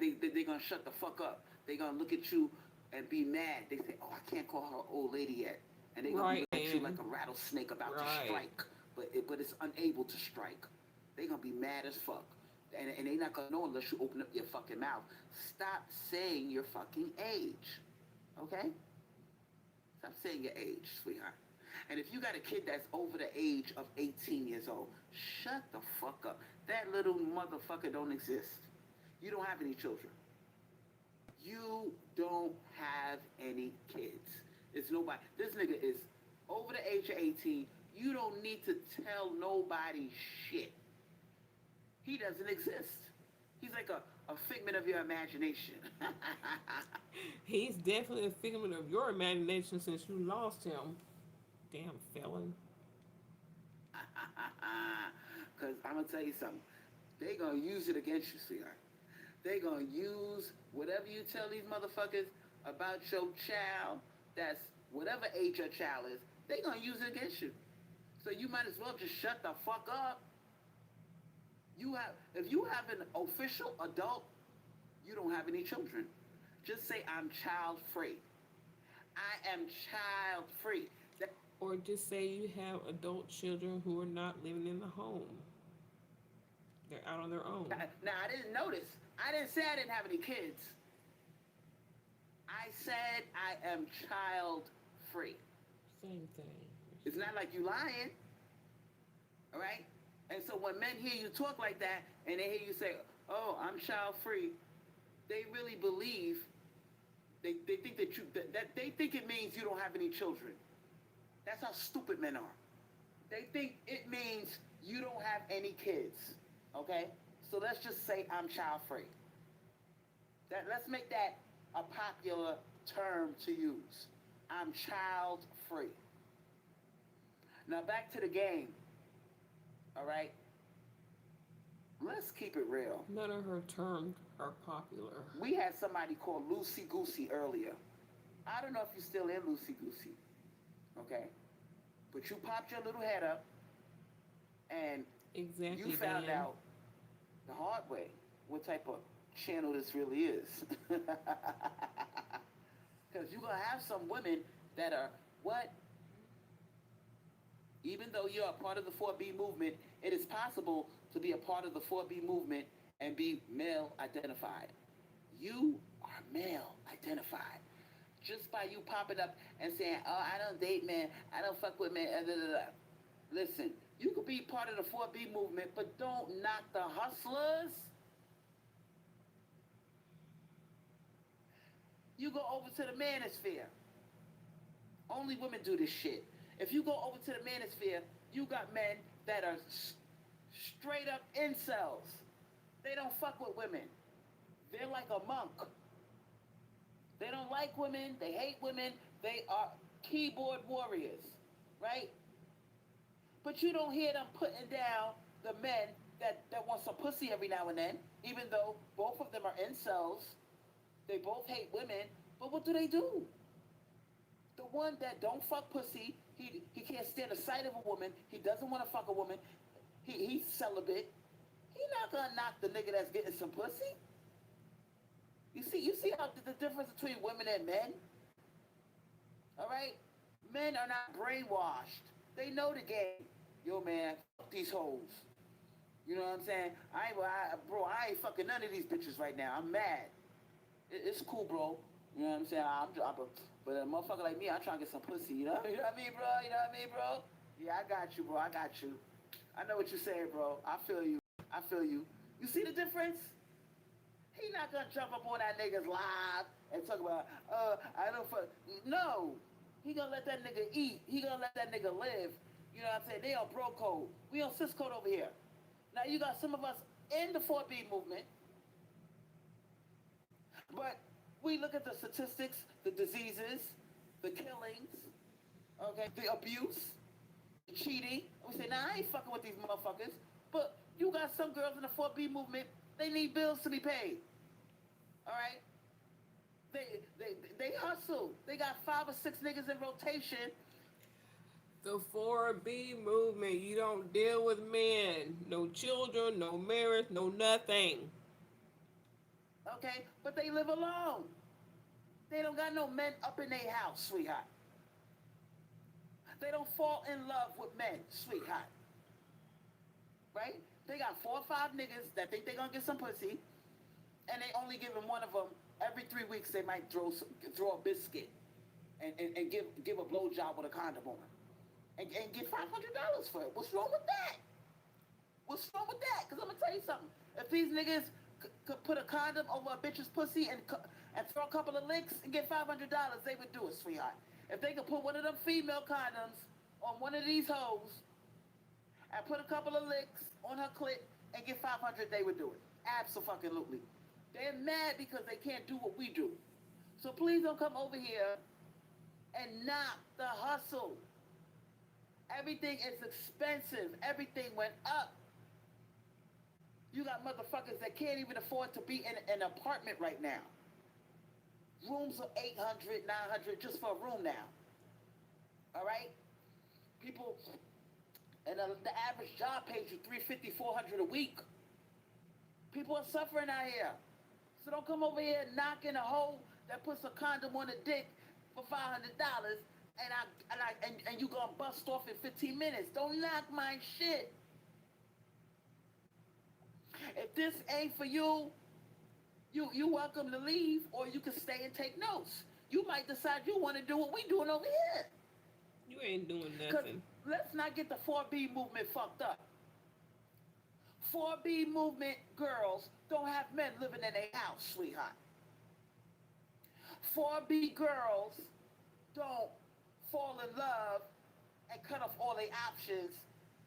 gonna shut the fuck up. They gonna look at you and be mad. They say, "Oh, I can't call her old lady yet," and they gonna be looking at you like a rattlesnake about to strike, but it's unable to strike. They gonna be mad as fuck, and they not gonna know unless you open up your fucking mouth. Stop saying your fucking age, okay? Stop saying your age, sweetheart. And if you got a kid that's over the age of 18 years old, shut the fuck up. That little motherfucker don't exist. You don't have any children. You don't have any kids. It's nobody. This nigga is over the age of 18. You don't need to tell nobody shit. He doesn't exist. He's like a figment of your imagination. He's definitely a figment of your imagination since you lost him. Damn felon. Because I'm going to tell you something. They going to use it against you, sweetheart. They going to use whatever you tell these motherfuckers about your child, that's whatever age your child is, they going to use it against you. So you might as well just shut the fuck up. If you have an official adult, you don't have any children. Just say, I'm child free. I am child free. Or just say you have adult children who are not living in the home. They're out on their own. Now, I didn't notice. I didn't say I didn't have any kids. I said I am child free. Same thing. It's not like you lying. All right? And so when men hear you talk like that and they hear you say, oh, I'm child free, they really believe, they think that they think it means you don't have any children. That's how stupid men are. They think it means you don't have any kids. Okay? So let's just say I'm child free. Let's make that a popular term to use. I'm child free. Now back to the game. All right? Let's keep it real. None of her terms are popular. We had somebody called Loosey Goosey earlier. I don't know if you're still in Loosey Goosey. Okay? But you popped your little head up and you found out the hard way what type of channel this really is. Because you're going to have some women that are, what? Even though you're a part of the 4B movement, it is possible to be a part of the 4B movement and be male identified. You are male identified. just by you popping up and saying, "Oh, I don't date men. I don't fuck with men." Da, da, da. Listen, you could be part of the 4B movement, but don't knock the hustlers. You go over to the manosphere. Only women do this shit. If you go over to the manosphere, you got men that are straight up incels. They don't fuck with women. They're like a monk. They don't like women. They hate women. They are keyboard warriors, right? But you don't hear them putting down the men that want some pussy every now and then, even though both of them are incels. They both hate women. But what do? The one that don't fuck pussy, he can't stand the sight of a woman. He doesn't want to fuck a woman. He's celibate. He not gonna knock the nigga that's getting some pussy. You see how the difference between women and men? All right? Men are not brainwashed. They know the game. Yo, man, fuck these hoes. You know what I'm saying? I ain't fucking none of these bitches right now. I'm mad. It's cool, bro. You know what I'm saying? But a motherfucker like me, I'm trying to get some pussy. You know what I mean, bro? You know what I mean, bro? Yeah, I got you, bro. I got you. I know what you're saying, bro. I feel you. You see the difference? He not gonna jump up on that nigga's live and talk about, I don't fuck. No. He gonna let that nigga eat. He gonna let that nigga live. You know what I'm saying? They on bro code. We on cis code over here. Now you got some of us in the 4B movement, but we look at the statistics, the diseases, the killings, okay, the abuse, the cheating. We say, nah, I ain't fucking with these motherfuckers. But you got some girls in the 4B movement, they need bills to be paid. All right? They hustle. They got 5 or 6 niggas in rotation. The 4B movement, you don't deal with men. No children, no marriage, no nothing. Okay? But they live alone. They don't got no men up in their house, sweetheart. They don't fall in love with men, sweetheart. Right? They got 4 or 5 niggas that think they gonna get some pussy, and they only giving one of them every 3 weeks. They might throw a biscuit and give a blowjob with a condom on, and get $500 for it. What's wrong with that? What's wrong with that? Because I'm gonna tell you something. If these niggas could put a condom over a bitch's pussy and throw a couple of licks and get $500, they would do it, sweetheart. If they could put one of them female condoms on one of these hoes and put a couple of licks on her clit and get $500, they would do it. Absolutely. They're mad because they can't do what we do. So please don't come over here and knock the hustle. Everything is expensive. Everything went up. You got motherfuckers that can't even afford to be in an apartment right now. Rooms are $800, $900 just for a room now. All right? People, and the average job pays you $350, $400 a week. People are suffering out here. So don't come over here knocking a hoe that puts a condom on a dick for $500 and you gonna bust off in 15 minutes. Don't knock my shit. If this ain't for you, you welcome to leave, or you can stay and take notes. You might decide you want to do what we doing over here. You ain't doing nothing. Let's not get the 4B movement fucked up. 4B movement girls don't have men living in their house, sweetheart. 4B girls don't fall in love and cut off all their options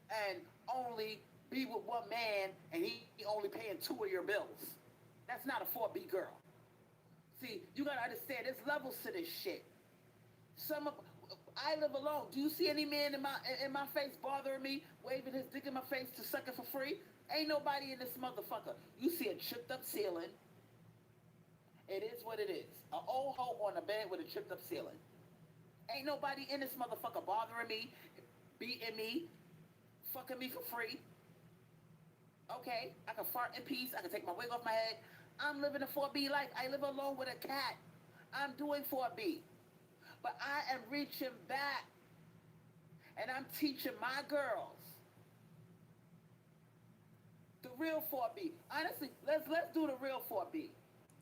and only be with one man and he only paying 2 of your bills. That's not a 4B girl. See, you gotta understand, there's levels to this shit. I live alone. Do you see any man in my face bothering me, waving his dick in my face to suck it for free? Ain't nobody in this motherfucker. You see a chipped up ceiling. It is what it is. An old hoe on a bed with a chipped up ceiling. Ain't nobody in this motherfucker bothering me, beating me, fucking me for free. Okay, I can fart in peace. I can take my wig off my head. I'm living a 4B life. I live alone with a cat. I'm doing 4B. But I am reaching back. And I'm teaching my girls the real 4B. Honestly, let's do the real 4B.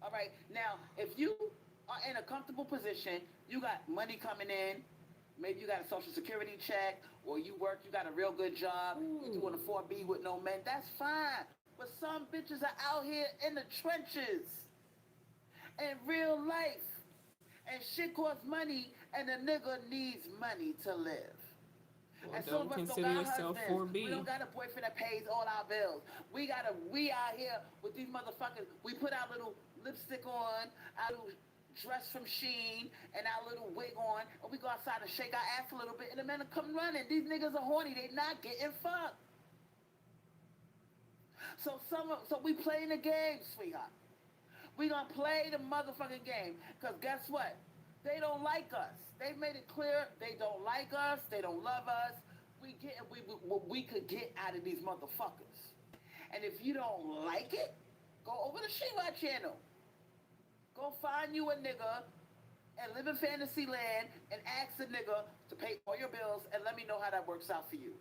All right. Now, if you are in a comfortable position. You got money coming in. Maybe you got a social security check, or you work, you got a real good job. You doing a 4B with no men. That's fine. But some bitches are out here in the trenches, in real life, and shit costs money, and the nigga needs money to live. Well, And some don't of us don't consider got yourself husbands. 4B. We don't got a boyfriend that pays all our bills. We out here with these motherfuckers. We put our little lipstick on, our little dress from Sheen, and our little wig on, and we go outside and shake our ass a little bit, and the men will come running. These niggas are horny. They not getting fucked. So we playing the game, sweetheart. We gonna play the motherfucking game. Cause guess what? They don't like us. They made it clear they don't like us. They don't love us. We get what we could get out of these motherfuckers. And if you don't like it, go over to Shiva channel. Go find you a nigga and live in fantasy land and ask a nigga to pay all your bills and let me know how that works out for you.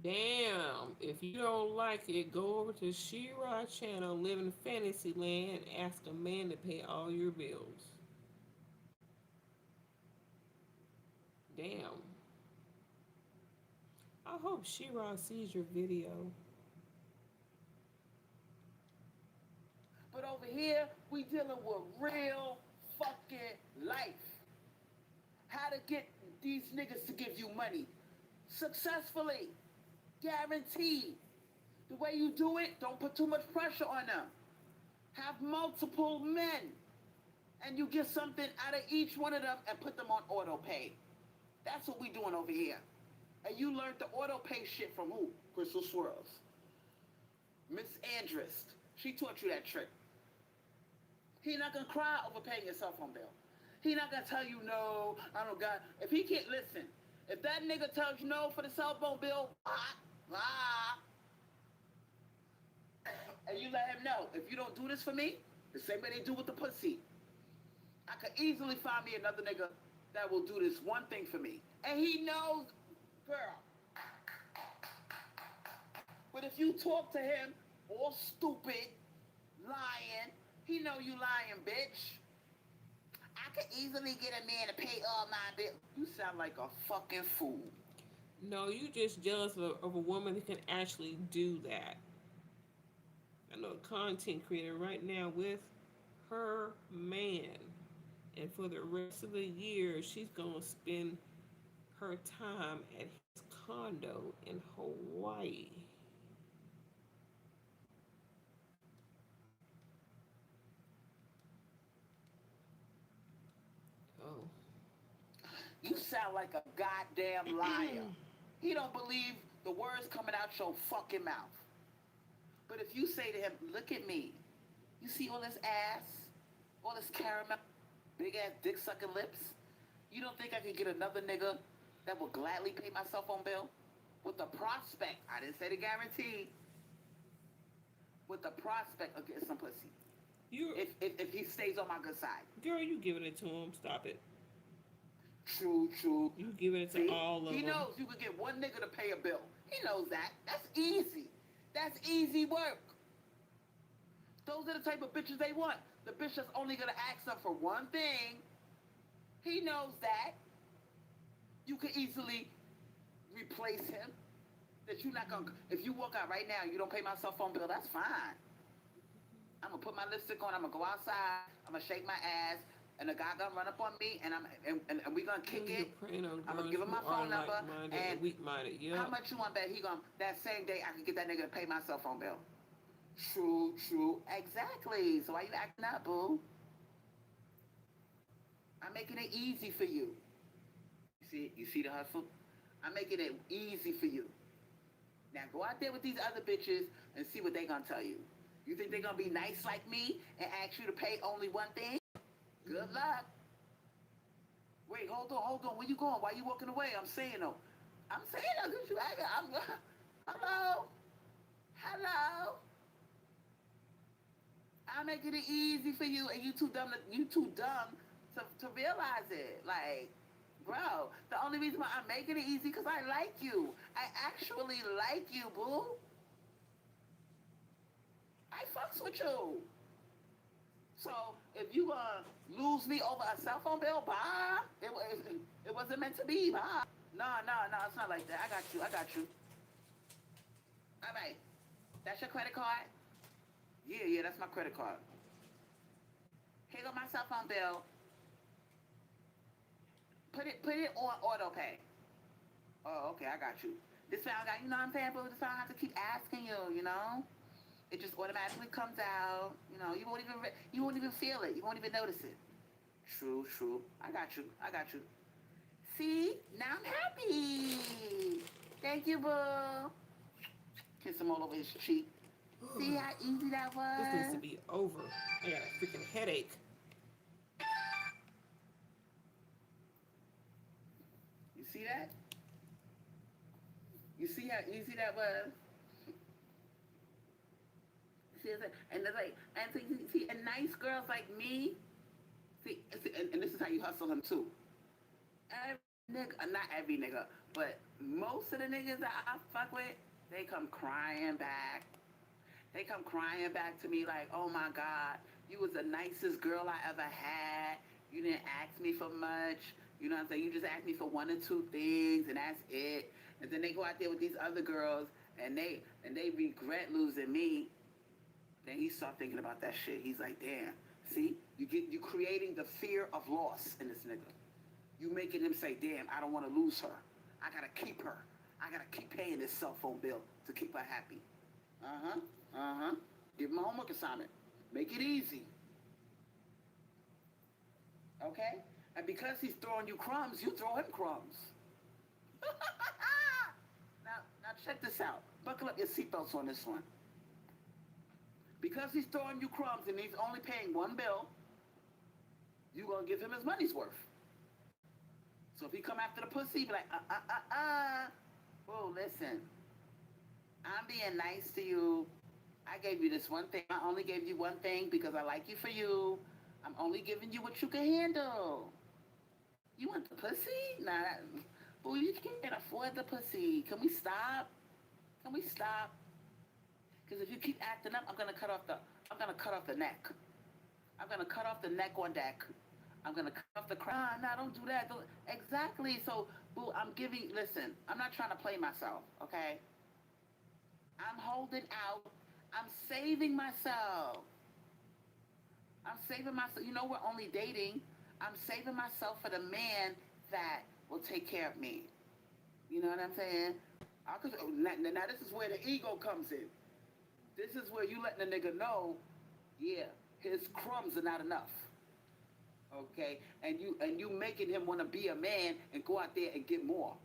Damn, if you don't like it, go over to She-Ra channel, live in fantasy land, and ask a man to pay all your bills. Damn. I hope She-Ra sees your video. But over here, we dealing with real fucking life. How to get these niggas to give you money successfully, guaranteed. The way you do it, don't put too much pressure on them. Have multiple men, and you get something out of each one of them and put them on auto pay. That's what we doing over here. And you learned the auto pay shit from who? Crystal Swirlz. Miss Andrist. She taught you that trick. He not gonna cry over paying your cell phone bill. He not gonna tell you no, I don't got. If he can't listen, if that nigga tells you no for the cell phone bill, and you let him know, if you don't do this for me, the same way they do with the pussy, I could easily find me another nigga that will do this one thing for me. And he knows, girl. But if you talk to him all stupid, lying, he know you lying, bitch. I could easily get a man to pay all my bills. You sound like a fucking fool. No, you just jealous of a woman that can actually do that. I know a content creator right now with her man. And for the rest of the year, she's going to spend her time at his condo in Hawaii. Oh. You sound like a goddamn liar. He don't believe the words coming out your fucking mouth. But if you say to him, look at me, you see all this ass, all this caramel, big ass dick sucking lips? You don't think I could get another nigga that will gladly pay my cell phone bill? With the prospect, I didn't say the guarantee, with the prospect of getting some pussy. If he stays on my good side. Girl, you giving it to him. Stop it. True. You giving it to See, all of them. he knows you could get one nigga to pay a bill. He knows that. That's easy. That's easy work. Those are the type of bitches they want. The bitch that's only gonna ask them for one thing. He knows that. You could easily replace him. That you're not gonna. If you walk out right now and you don't pay my cell phone bill, that's fine. I'm gonna put my lipstick on. I'm gonna go outside. I'm gonna shake my ass. And the guy gonna run up on me, and we gonna kick it. I'm gonna give him my phone number, and weak-minded. Yep. How much you want bet he gonna that same day I can get that nigga to pay my cell phone bill? True, exactly. So why you acting up, boo? I'm making it easy for you. You see the hustle? I'm making it easy for you. Now go out there with these other bitches and see what they gonna tell you. You think they gonna be nice like me and ask you to pay only one thing? Good luck. Wait, hold on. Where you going? Why you walking away? I'm saying though. Hello. I'm making it easy for you, and you too dumb to realize it. Like, bro, the only reason why I'm making it easy because I like you. I actually like you, boo. I fucks with you. So if you lose me over a cell phone bill, bye. It wasn't meant to be, bye. No, no, no, it's not like that. I got you. I got you. All right. That's your credit card? Yeah, yeah, that's my credit card. Here go my cell phone bill. Put it on auto pay. Oh, okay, I got you. This way I got, you know what I'm saying, boo? This way I don't have to keep asking you, you know? It just automatically comes out. You know, you won't even feel it. You won't even notice it. True, true. I got you. I got you. See? Now I'm happy. Thank you, boo. Kiss him all over his cheek. See how easy that This needs was? to be over. I got a freaking headache. You see that? You see how easy that was? See, and it's like, and see, and nice girls like me, and this is how you hustle him too. Every nigga, not every nigga, but most of the niggas that I fuck with, they come crying back. They come crying back to me like, oh my God, you was the nicest girl I ever had. You didn't ask me for much. You know what I'm saying? You just asked me for one or two things and that's it. And then they go out there with these other girls and they regret losing me. Then he start thinking about that shit. He's like, damn, see? You creating the fear of loss in this nigga. You making him say, damn, I don't want to lose her. I gotta keep her. I gotta keep paying this cell phone bill to keep her happy. Uh-huh. Uh-huh. Give him a homework assignment. Make it easy. Okay? And because he's throwing you crumbs, you throw him crumbs. now check this out. Buckle up your seatbelts on this one. Because he's throwing you crumbs and he's only paying one bill, you're going to give him his money's worth. So if he come after the pussy, be like, oh, listen, I'm being nice to you. I gave you this one thing. I only gave you one thing because I like you for you. I'm only giving you what you can handle. You want the pussy? Nah, boo, you can't afford the pussy. Can we stop? Can we stop? Because if you keep acting up, I'm gonna cut off the neck. I'm gonna cut off the neck on deck. I'm gonna cut off the crown. Nah, don't do that. Exactly. So, boo, listen, I'm not trying to play myself, okay? I'm holding out. I'm saving myself. I'm saving myself. You know, we're only dating. I'm saving myself for the man that will take care of me. You know what I'm saying? Now this is where the ego comes in. This is where you letting the nigga know, yeah, his crumbs are not enough. Okay? And you making him want to be a man and go out there and get more.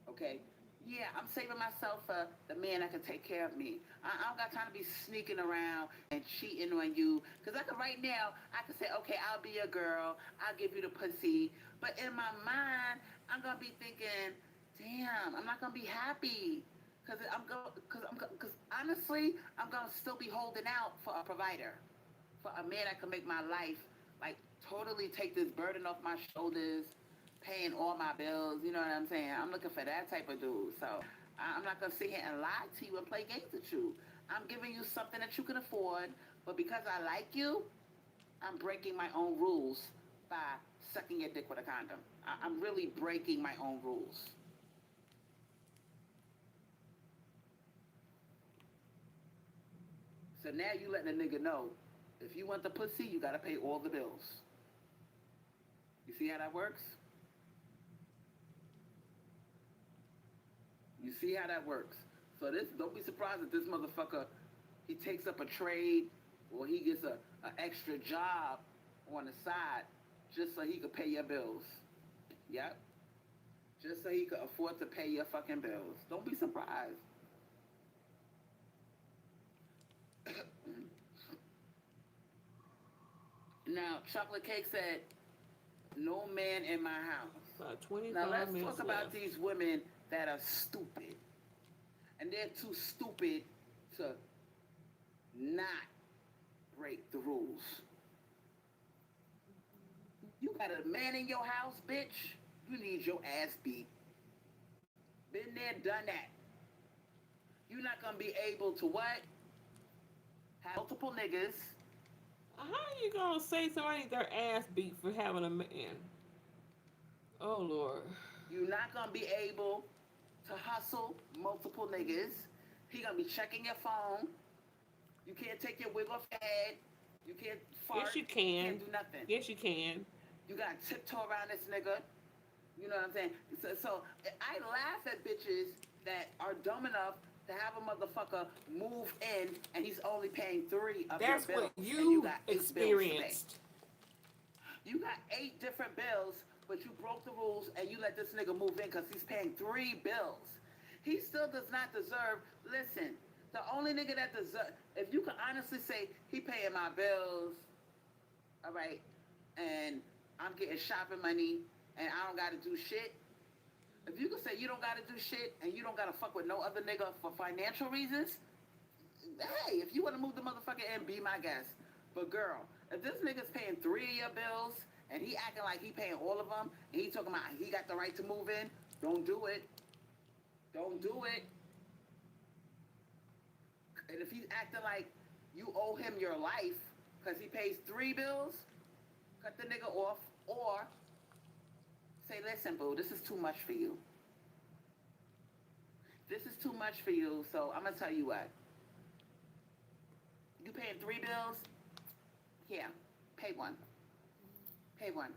Okay? Yeah, I'm saving myself for the man that can take care of me. I don't got time to be sneaking around and cheating on you. Because right now, I can say, okay, I'll be a girl. I'll give you the pussy. But in my mind, I'm going to be thinking, damn, I'm not going to be happy. Because honestly, I'm going to still be holding out for a provider. For a man that can make my life, like, totally take this burden off my shoulders, paying all my bills, you know what I'm saying? I'm looking for that type of dude. So I'm not going to sit here and lie to you and play games with you. I'm giving you something that you can afford, but because I like you, I'm breaking my own rules by sucking your dick with a condom. I'm really breaking my own rules. So now you letting the nigga know, if you want the pussy, you got to pay all the bills. You see how that works? You see how that works? So don't be surprised if this motherfucker, he takes up a trade or he gets a extra job on the side just so he could pay your bills. Yep. Just so he could afford to pay your fucking bills. Don't be surprised. Now, Chocolate Cake said, no man in my house. About 25 Now let's minutes talk about left. these women that are stupid. And they're too stupid to not break the rules. You got a man in your house, bitch. You need your ass beat. Been there, done that. You're not gonna be able to what? Have multiple niggas How are you gonna say somebody their ass beat for having a man? Oh Lord. You're not gonna be able to hustle multiple niggas. He gonna be checking your phone. You can't take your wig off your head. You can't Yes, fart. you You can. can't do nothing. Yes, you can. You gotta tiptoe around this nigga. You know what I'm saying? So I laugh at bitches that are dumb enough to have a motherfucker move in and he's only paying 3 of That's your bills what and you you got 8 bills to pay. experienced. You got 8 different bills, but you broke the rules and you let this nigga move in because he's paying 3 bills. He still does not deserve. Listen, the only nigga that deserve, if you can honestly say he paying my bills, all right, and I'm getting shopping money and I don't gotta do shit. If you can say you don't gotta do shit and you don't gotta fuck with no other nigga for financial reasons, hey, if you wanna move the motherfucker in, be my guest. But girl, if this nigga's paying 3 of your bills and he acting like he paying all of them and he talking about he got the right to move in, don't do it. Don't do it. And if he's acting like you owe him your life because he pays 3 bills, cut the nigga off or say, listen, boo, this is too much for you. This is too much for you, so I'm going to tell you what. You paying 3 bills? Yeah, pay one. Pay one.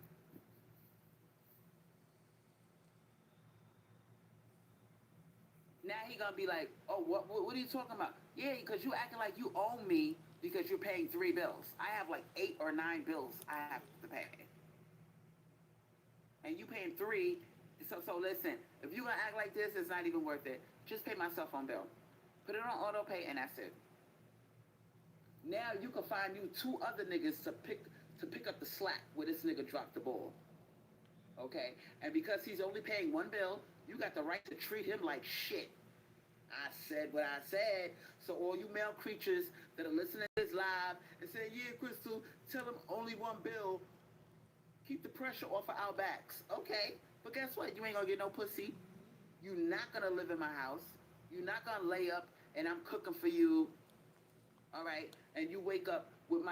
Now he gonna be like, oh, what are you talking about? Yeah, because you acting like you owe me because you're paying 3 bills. I have like 8 or 9 bills I have to pay. And you paying 3, so listen, if you gonna act like this, it's not even worth it. Just pay my cell phone bill. Put it on auto pay and that's it. Now you can find you 2 other niggas to pick up the slack where this nigga dropped the ball. Okay? And because he's only paying 1 bill, you got the right to treat him like shit. I said what I said. So all you male creatures that are listening to this live and saying, yeah, Crystal, tell him only 1 bill. Keep the pressure off of our backs. Okay, but guess what? You ain't gonna get no pussy. You're not gonna live in my house. You're not gonna lay up and I'm cooking for you. All right, and you wake up with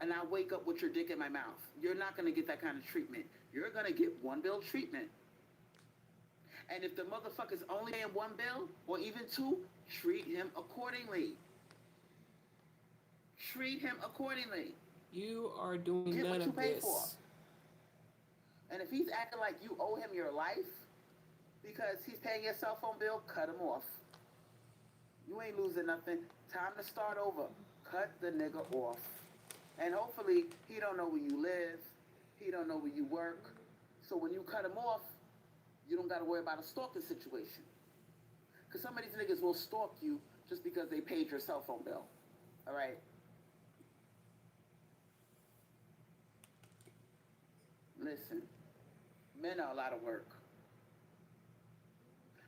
and I wake up with your dick in my mouth. You're not gonna get that kind of treatment. You're gonna get 1 bill treatment. And if the motherfucker's only paying 1 bill or even 2, treat him accordingly. Treat him accordingly. You are doing Get none what you of pay this. for. And if he's acting like you owe him your life because he's paying your cell phone bill, cut him off. You ain't losing nothing. Time to start over. Cut the nigga off. And hopefully he don't know where you live. He don't know where you work. So when you cut him off, you don't got to worry about a stalking situation. Because some of these niggas will stalk you just because they paid your cell phone bill. All right? Listen, men are a lot of work.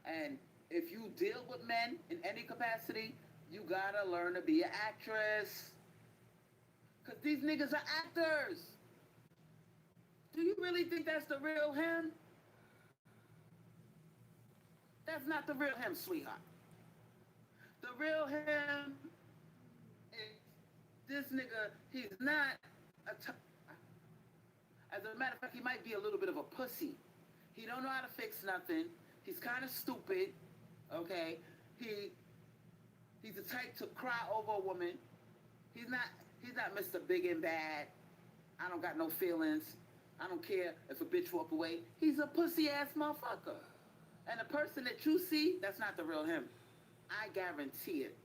And if you deal with men in any capacity, you gotta learn to be an actress. Because these niggas are actors. Do you really think that's the real him? That's not the real him, sweetheart. The real him is this nigga, he's not as a matter of fact, he might be a little bit of a pussy. He don't know how to fix nothing. He's kind of stupid, okay? He's the type to cry over a woman. He's not Mr. Big and Bad. I don't got no feelings. I don't care if a bitch walk away. He's a pussy ass motherfucker. And the person that you see, that's not the real him. I guarantee it.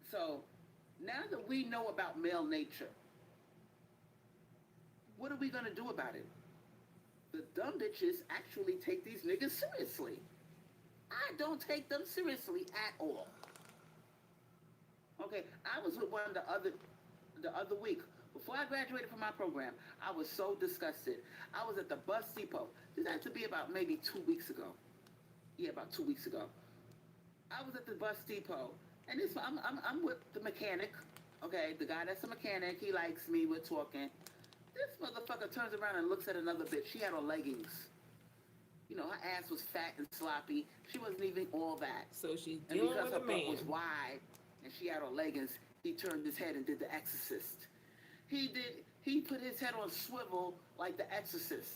So, now that we know about male nature, what are we gonna do about it? The dumb bitches actually take these niggas seriously. I don't take them seriously at all. Okay, I was with one the other week. Before I graduated from my program, I was so disgusted. I was at the bus depot. This had to be about maybe 2 weeks ago. Yeah, about 2 weeks ago. I was at the bus depot, and I'm with the mechanic. Okay, the guy that's a mechanic, he likes me, we're talking. This motherfucker turns around and looks at another bitch. She had on leggings. You know, her ass was fat and sloppy. She wasn't even all that. So she's And dealing because with her a butt man. was wide, and she had on leggings, he turned his head and did the exorcist. He put his head on swivel like the exorcist.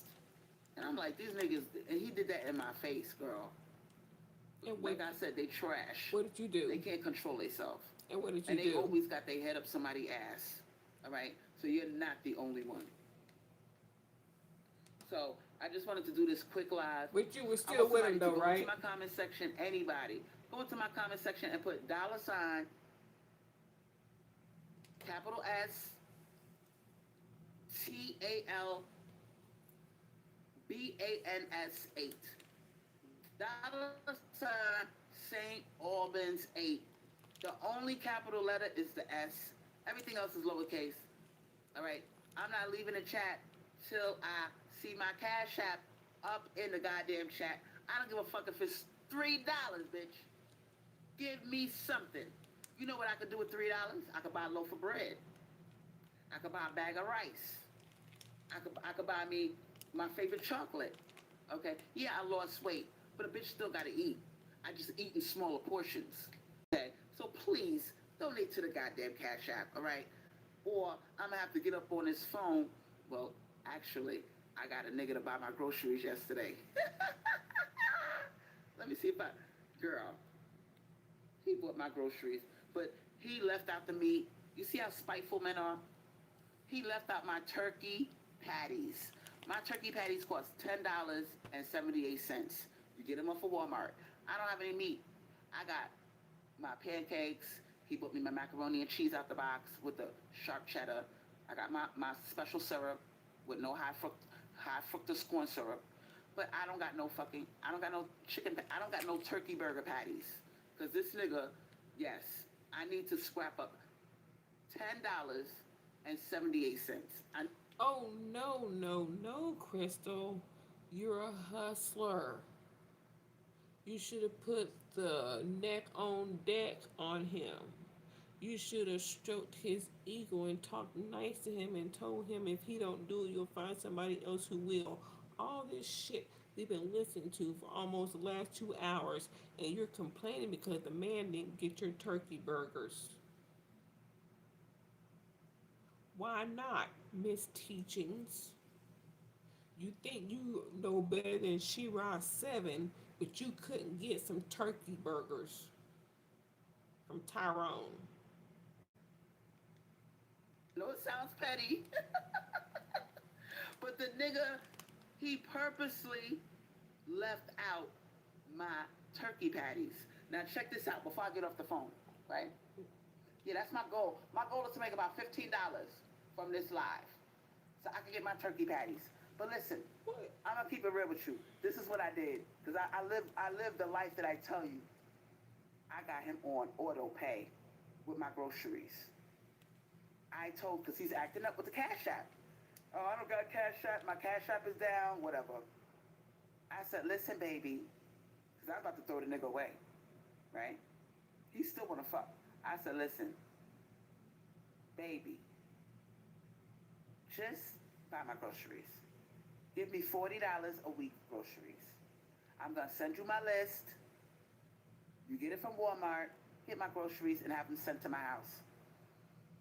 And I'm like, these niggas, and he did that in my face, girl. And Like I said, they trash. what did you do? They can't control themselves. And what did you And they do? always got their head up somebody's ass. All right? So you're not the only one. So I just wanted to do this quick live. But you were still with him though, right? Go into my comment section, anybody. Go into my comment section and put $ capital S TALBANS 8. St. Albans 8. The only capital letter is the S. Everything else is lowercase. All right. I'm not leaving the chat till I see my Cash App up in the goddamn chat. I don't give a fuck if it's $3, bitch. Give me something. You know what I could do with $3? I could buy a loaf of bread. I could buy a bag of rice. I could buy me my favorite chocolate. Okay? Yeah, I lost weight, but a bitch still gotta eat. I just eat in smaller portions. Okay? So please, donate to the goddamn Cash App, all right? Or I'm gonna have to get up on this phone. Well, actually, I got a nigga to buy my groceries yesterday. Let me see if girl, he bought my groceries, but he left out the meat. You see how spiteful men are? He left out my turkey patties. My turkey patties cost $10.78. You get them off of Walmart. I don't have any meat. I got my pancakes. He bought me my macaroni and cheese out the box with the sharp cheddar. I got my special syrup with no high fructose corn syrup. But I don't got no chicken, I don't got no turkey burger patties. Because this nigga, yes, I need to scrap up $10.78. Oh, no, Crystal. You're a hustler. You should have put the neck on deck on him. You should have stroked his ego and talked nice to him and told him if he don't do it, you'll find somebody else who will. All this shit we've been listening to for almost the last 2 hours, and you're complaining because the man didn't get your turkey burgers. Why not, Miss Teachings? You think you know better than She-Ra 7, but you couldn't get some turkey burgers from Tyrone. I know it sounds petty, but the nigga, he purposely left out my turkey patties. Now check this out before I get off the phone, right? Yeah, that's my goal. My goal is to make about $15 from this live, so I can get my turkey patties. But listen, I'm gonna keep it real with you. This is what I did, cause I live the life that I tell you. I got him on auto pay with my groceries. Cause he's acting up with the Cash App. Oh, I don't got Cash App. My Cash App is down. Whatever. I said, listen, baby, cause I'm about to throw the nigga away, right? He still wanna fuck. I said, listen, baby, just buy my groceries. Give me $40 a week groceries. I'm gonna send you my list. You get it from Walmart, get my groceries, and have them sent to my house.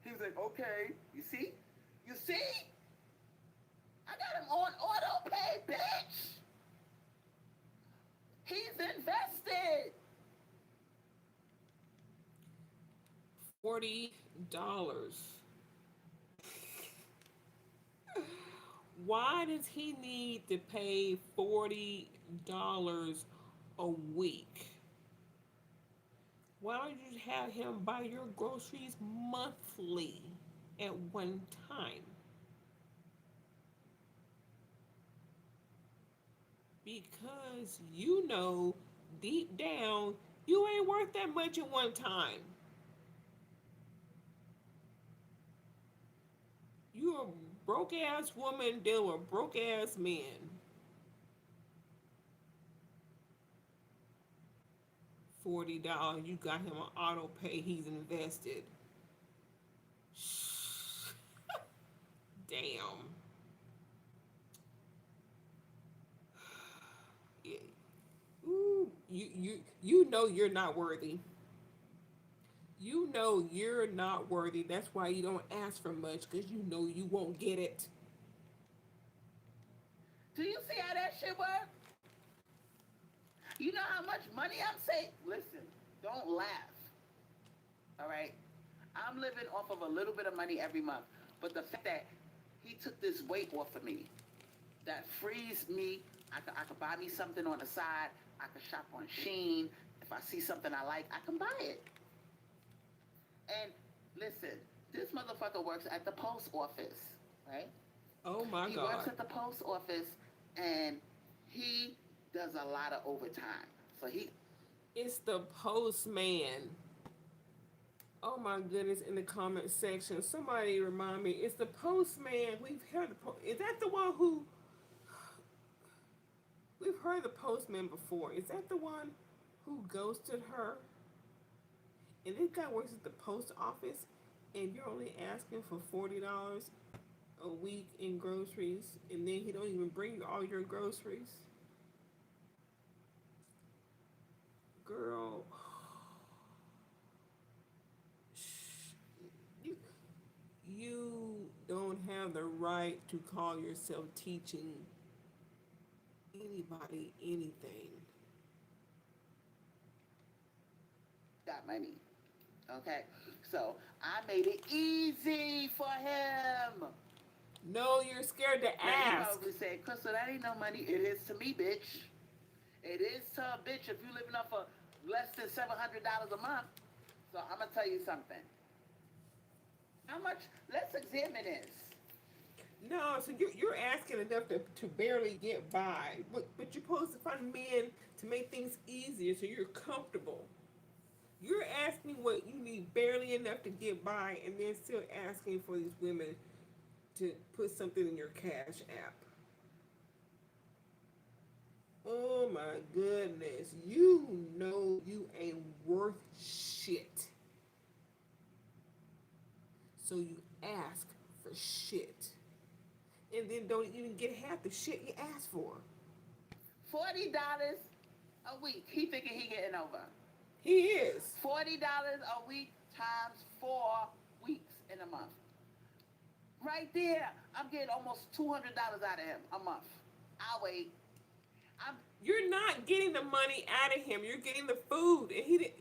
He was like, okay. You see? You see? I got him on auto pay, bitch. He's invested. $40. Why does he need to pay $40 a week? Why don't you have him buy your groceries monthly at one time? Because you know deep down you ain't worth that much at one time. You're a broke ass woman dealing with broke ass men. $40, you got him on auto pay, he's invested. Damn. Yeah. Ooh, you know you're not worthy. You know you're not worthy. That's why you don't ask for much because you know you won't get it. Do you see how that shit work? You know how much money I'm saving? Listen, don't laugh. All right? I'm living off of a little bit of money every month. But the fact that he took this weight off of me, that frees me. I could buy me something on the side. I could shop on Sheen. If I see something I like, I can buy it. And listen, this motherfucker works at the post office, right? Oh my He works God. at the post office and he does a lot of overtime. So he It's the postman. Oh my goodness, in the comment section. Somebody remind me. It's the postman. We've heard is that the one who we've heard the postman before. Is that the one who ghosted her? And this guy works at the post office and you're only asking for $40 a week in groceries and then he don't even bring you all your groceries. Girl, you you don't have the right to call yourself teaching anybody anything. got money. Okay? So I made it easy for him. No, you're scared to Now you ask. probably say, Crystal, that ain't no money. It is to me, bitch. It is to a bitch if you living off of less than $700 a month. So I'm gonna tell you something. How much? Let's examine this. No, so you're asking enough to barely get by. But you're supposed to find men to make things easier so you're comfortable. You're asking what you need barely enough to get by and then still asking for these women to put something in your cash app. Oh my goodness. You know you ain't worth shit. So you ask for shit. And then don't even get half the shit you asked for. $40 a week. He thinking he getting over. He is. $40 a week times 4 weeks in a month. Right there, I'm getting almost $200 out of him a month. I'll wait. I'm You're not getting the money out of him. You're getting the food. And he did.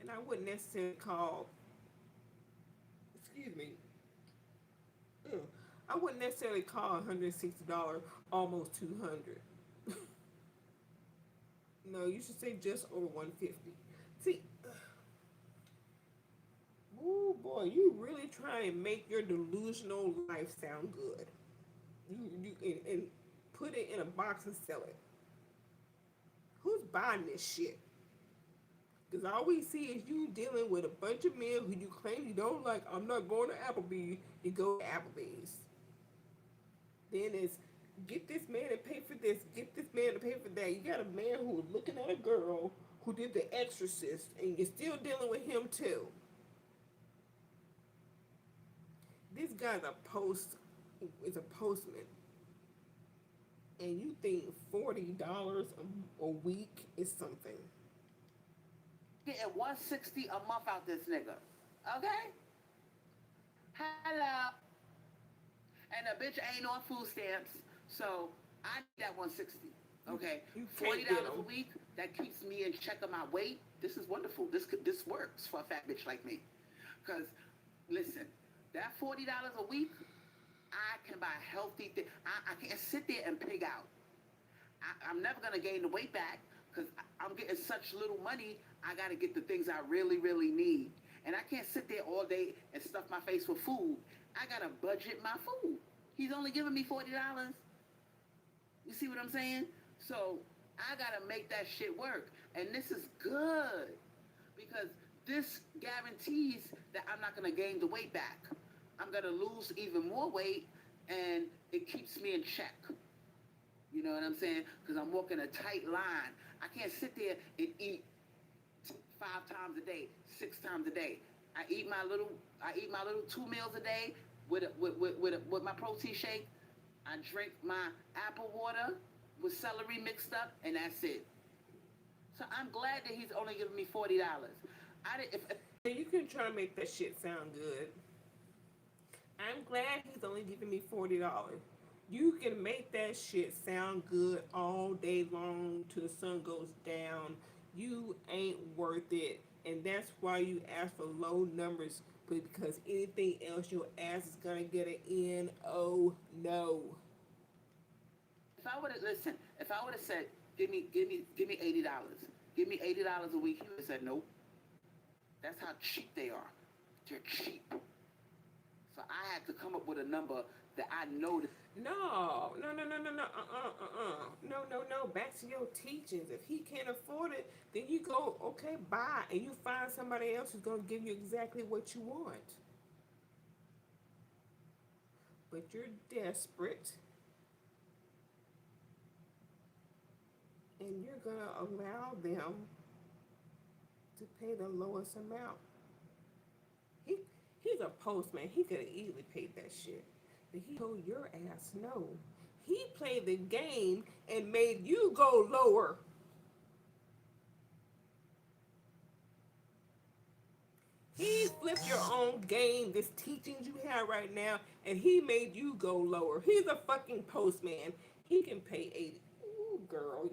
And I wouldn't necessarily call, excuse me, ugh, I wouldn't necessarily call $160 almost 200. No, you should say just over 150. See, oh boy, you really try and make your delusional life sound good. And put it in a box and sell it. Who's buying this shit? Because all we see is you dealing with a bunch of men who you claim you don't like. I'm not going to Applebee's. You go to Applebee's. Then it's get this man to pay for this, get this man to pay for that. You got a man who was looking at a girl who did The Exorcist, and you're still dealing with him too. This guy's is a postman, and you think $40 a week is something? getting 160 a month out this nigga. Okay? Hello. And the bitch ain't on food stamps, so I need that 160. Okay, You can't $40 get a 'em. week, that keeps me in check of my weight. This is wonderful. This works for a fat bitch like me. Cause listen, that $40 a week, I can buy healthy things. I can't sit there and pig out. I'm never gonna gain the weight back because I'm getting such little money. I gotta get the things I really, really need, and I can't sit there all day and stuff my face with food. I gotta budget my food. He's only giving me $40. You see what I'm saying? So I gotta make that shit work, and this is good because this guarantees that I'm not gonna gain the weight back. I'm gonna lose even more weight, and it keeps me in check. You know what I'm saying? Because I'm walking a tight line. I can't sit there and eat 5 times a day, 6 times a day. I eat my little 2 meals a day with my protein shake. I drink my apple water with celery mixed up, and that's it. So I'm glad that he's only giving me $40. I didn't. If And you can try to make that shit sound good. I'm glad he's only giving me $40. You can make that shit sound good all day long till the sun goes down. You ain't worth it. And that's why you ask for low numbers, because anything else your ass is gonna get an N. Oh no. I would have listened, if I would have said, give me $80, give me $80 a week, he would have said nope. That's how cheap they are. They're cheap. So I had to come up with a number that I know that. No. Back to your teachings. If he can't afford it, then you go, okay, buy, and you find somebody else who's gonna give you exactly what you want. But you're desperate, and you're gonna allow them to pay the lowest amount. He he's a postman. He could have easily paid that shit. But he told your ass no. He played the game and made you go lower. He flipped your own game, this teachings you have right now, and he made you go lower. He's a fucking postman. He can pay 80. Ooh, girl,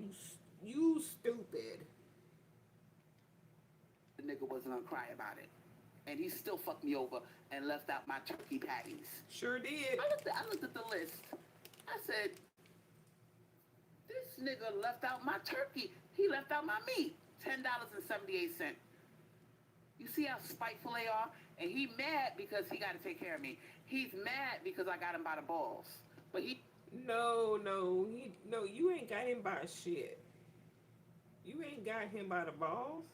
you stupid. The nigga wasn't gonna cry about it. And he still fucked me over and left out my turkey patties. Sure did. I looked at the list. I said, this nigga left out my turkey. He left out my meat. $10.78. You see how spiteful they are? And he mad because he got to take care of me. He's mad because I got him by the balls. But he... No, you ain't got him by shit. You ain't got him by the balls.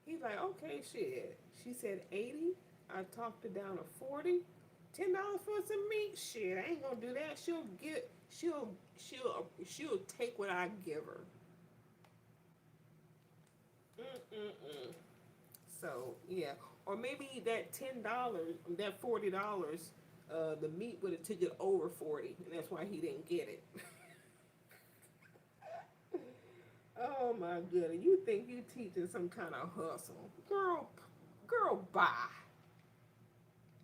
He's like, okay, shit. She said 80. I talked her down to 40. $10 for some meat. Shit, I ain't gonna do that. She'll take what I give her. So yeah, or maybe that that $40, the meat would have took it over 40, and that's why he didn't get it. Oh my goodness, you think you teaching some kind of hustle, girl, bye.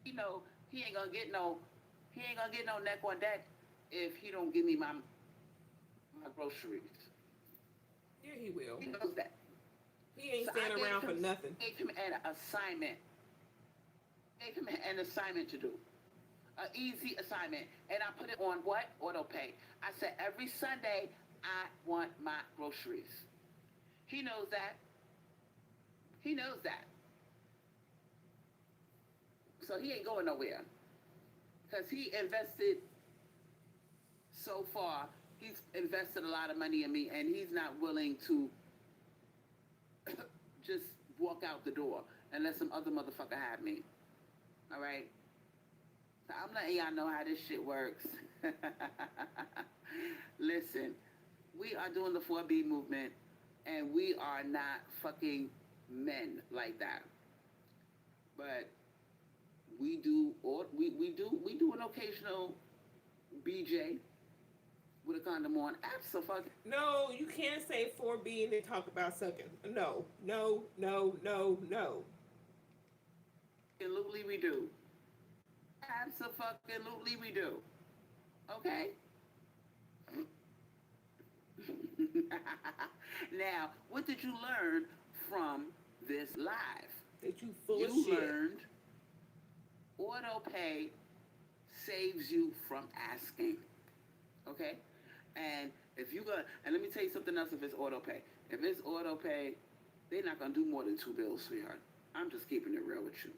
You know, he ain't gonna get no neck on deck if he don't give me my groceries. Yeah, he will. He knows that. He ain't So standing around for nothing. Gave him an assignment. Gave him an assignment to do. An easy assignment. And I put it on what? Auto pay. I said every Sunday I want my groceries. He knows that. He knows that. So he ain't going nowhere. Because he invested so far, he's invested a lot of money in me, and he's not willing to just walk out the door and let some other motherfucker have me. All right? So I'm letting y'all know how this shit works. Listen, we are doing the 4B movement, and we are not fucking men like that. But we do an occasional BJ with a condom on. Absolutely. No, you can't say 4B and then talk about sucking. No. Absolutely we do. Absolutely we do. Okay? Now, what did you learn from this live? That you full of shit. You learned auto pay saves you from asking. Okay? And if you got, and let me tell you something else if it's auto pay. If it's auto pay, they're not gonna do more than 2 bills, sweetheart. I'm just keeping it real with you.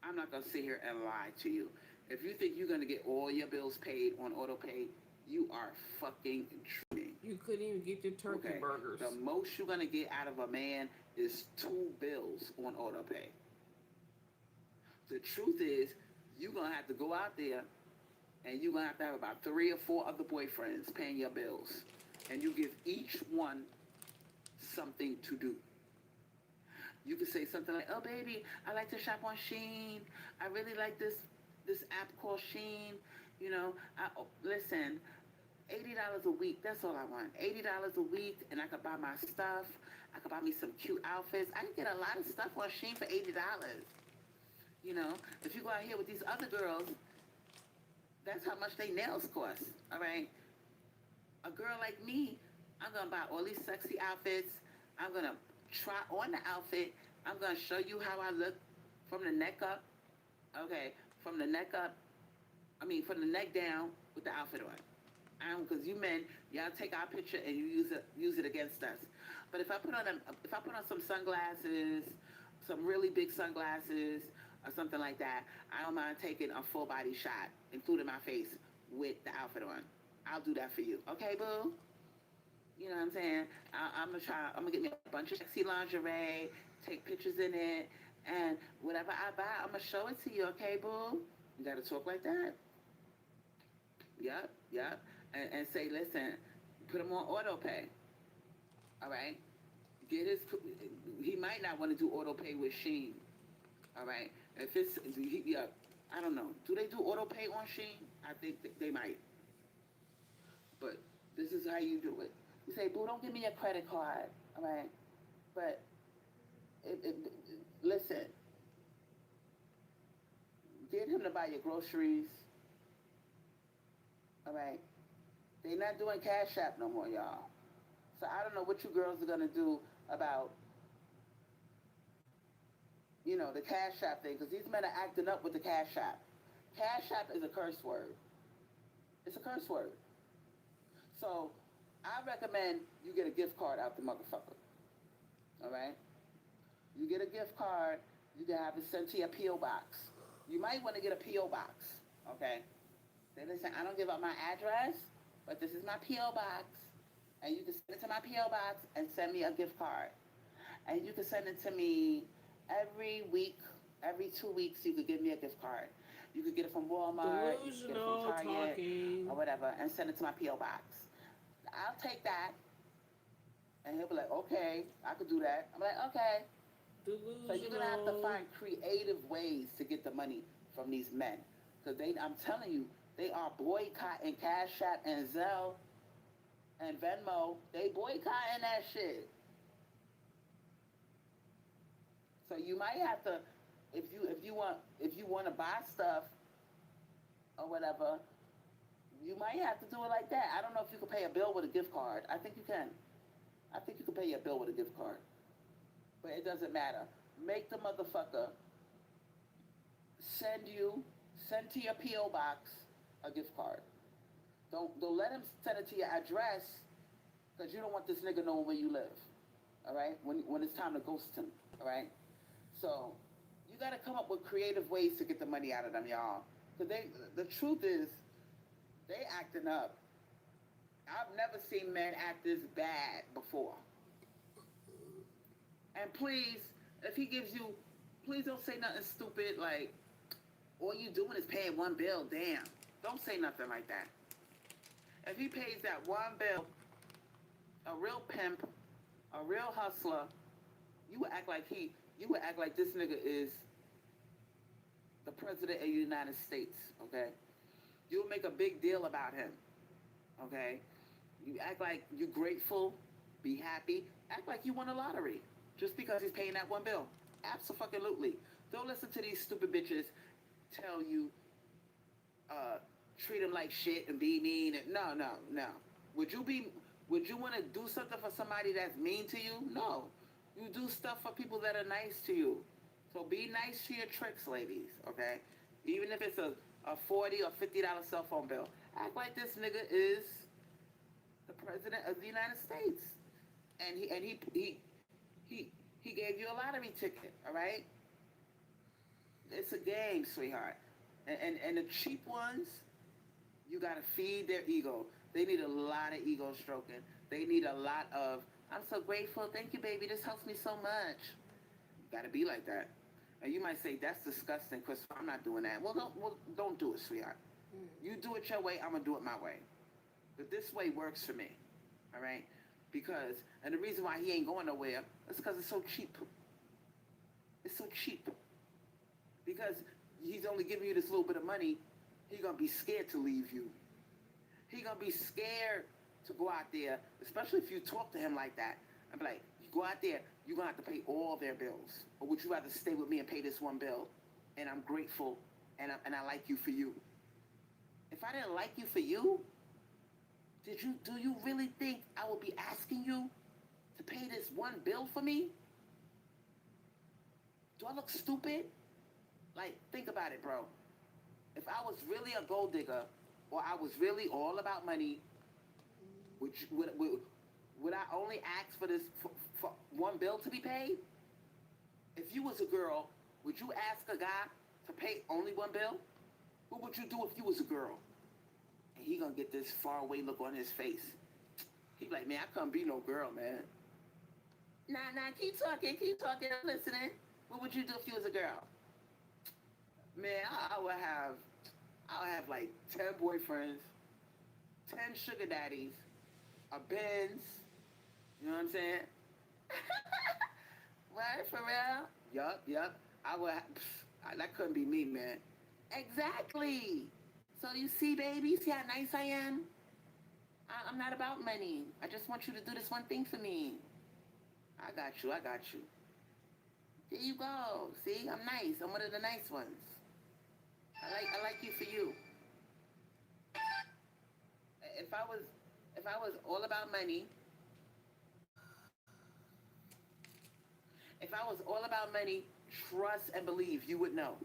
I'm not gonna sit here and lie to you. If you think you're gonna get all your bills paid on auto pay, you are fucking dreaming. You couldn't even get your turkey burgers. The most you're gonna get out of a man is 2 bills on auto pay. The truth is, you're gonna have to go out there and you're gonna have about 3 or 4 other boyfriends paying your bills. And you give each one something to do. You could say something like, oh baby, I like to shop on Shein. I really like this app called Shein. You know, listen, $80 a week. That's all I want. $80 a week, and I could buy my stuff. I could buy me some cute outfits. I can get a lot of stuff on Shein for $80. You know, if you go out here with these other girls, that's how much they nails cost. All right. A girl like me, I'm gonna buy all these sexy outfits. I'm gonna try on the outfit. I'm gonna show you how I look from the neck up. Okay, from the neck up. From the neck down with the outfit on. Because you men, y'all take our picture and you use it against us. But if I put on some sunglasses, some really big sunglasses, or something like that, I don't mind taking a full body shot, including my face, with the outfit on. I'll do that for you, okay, boo? You know what I'm saying? I'm gonna try. I'm gonna get me a bunch of sexy lingerie, take pictures in it, and whatever I buy, I'm gonna show it to you, okay, boo? You gotta talk like that. Yep, yep. And say, listen, put him on auto pay. All right. Get his. He might not want to do auto pay with Sheen. All right. If it's, yeah, I don't know. Do they do auto pay on Sheen? I think they might. But this is how you do it. You say, boo, don't give me a credit card. All right. But listen, get him to buy your groceries. All right. They're not doing Cash App no more, y'all. So I don't know what you girls are gonna do about, the Cash App thing, because these men are acting up with the Cash App. Cash App is a curse word. It's a curse word. So I recommend you get a gift card out the motherfucker. All right? You get a gift card, you can have it sent to your P.O. box. You might want to get a P.O. box, okay? Say, listen, I don't give up my address, but this is my P.O. box. And you can send it to my P.O. box and send me a gift card. And you can send it to me every week, every 2 weeks, you could give me a gift card. You could get it from Walmart, you could get it from Target, talking. or whatever, and send it to my P.O. box. I'll take that. And he'll be like, okay, I could do that. I'm like, okay. Delusional. So you're going to have to find creative ways to get the money from these men. Because I'm telling you, they are boycotting Cash App and Zelle and Venmo. They boycotting that shit. So you might have to, if you want to buy stuff or whatever, you might have to do it like that. I don't know if you can pay a bill with a gift card. I think you can. I think you can pay your bill with a gift card. But it doesn't matter. Make the motherfucker send to your P.O. box a gift card. Don't let him send it to your address, because you don't want this nigga knowing where you live. All right? When it's time to ghost him. All right? So you got to come up with creative ways to get the money out of them, y'all. Because the truth is, they acting up. I've never seen men act this bad before. And please, if he gives you, please don't say nothing stupid like, all you doing is paying one bill. Damn. Don't say nothing like that. If he pays that one bill, a real pimp, a real hustler, you would act like this nigga is the president of the United States, okay? You'll make a big deal about him, okay? You act like you're grateful, be happy, act like you won a lottery just because he's paying that one bill. Absolutely. Don't listen to these stupid bitches tell you, treat him like shit and be mean. No. Would you want to do something for somebody that's mean to you? No. You do stuff for people that are nice to you. So be nice to your tricks, ladies, okay? Even if it's a $40 or $50 cell phone bill. Act like this nigga is the president of the United States. And he gave you a lottery ticket, all right? It's a game, sweetheart. And the cheap ones, you gotta feed their ego. They need a lot of ego stroking. They need a lot of, I'm so grateful, thank you, baby, this helps me so much. You gotta be like that. And you might say, that's disgusting, Chris, I'm not doing that. Well, don't do it, sweetheart. You do it your way, I'm gonna do it my way. But this way works for me, all right? Because, and the reason why he ain't going nowhere is because it's so cheap. It's so cheap. Because he's only giving you this little bit of money, he's gonna be scared to leave you. He gonna be scared to go out there, especially if you talk to him like that. I'm like, you go out there, you're gonna have to pay all their bills. Or would you rather stay with me and pay this one bill? And I'm grateful and I like you for you. If I didn't like you for you, do you really think I would be asking you to pay this one bill for me? Do I look stupid? Like, think about it, bro. If I was really a gold digger, or I was really all about money, would I only ask for this for one bill to be paid? If you was a girl, would you ask a guy to pay only one bill? What would you do if you was a girl? And he gonna get this faraway look on his face. He be like, man, I couldn't be no girl, man. Nah, keep talking, I'm listening. What would you do if you was a girl? Man, I would have like 10 boyfriends, 10 sugar daddies, a Benz, you know what I'm saying? What, for real? Yup. That couldn't be me, man. Exactly. So you see, baby, see how nice I am? I'm not about money. I just want you to do this one thing for me. I got you. There you go. See, I'm nice. I'm one of the nice ones. I like you for you. If I was all about money, trust and believe, you would know.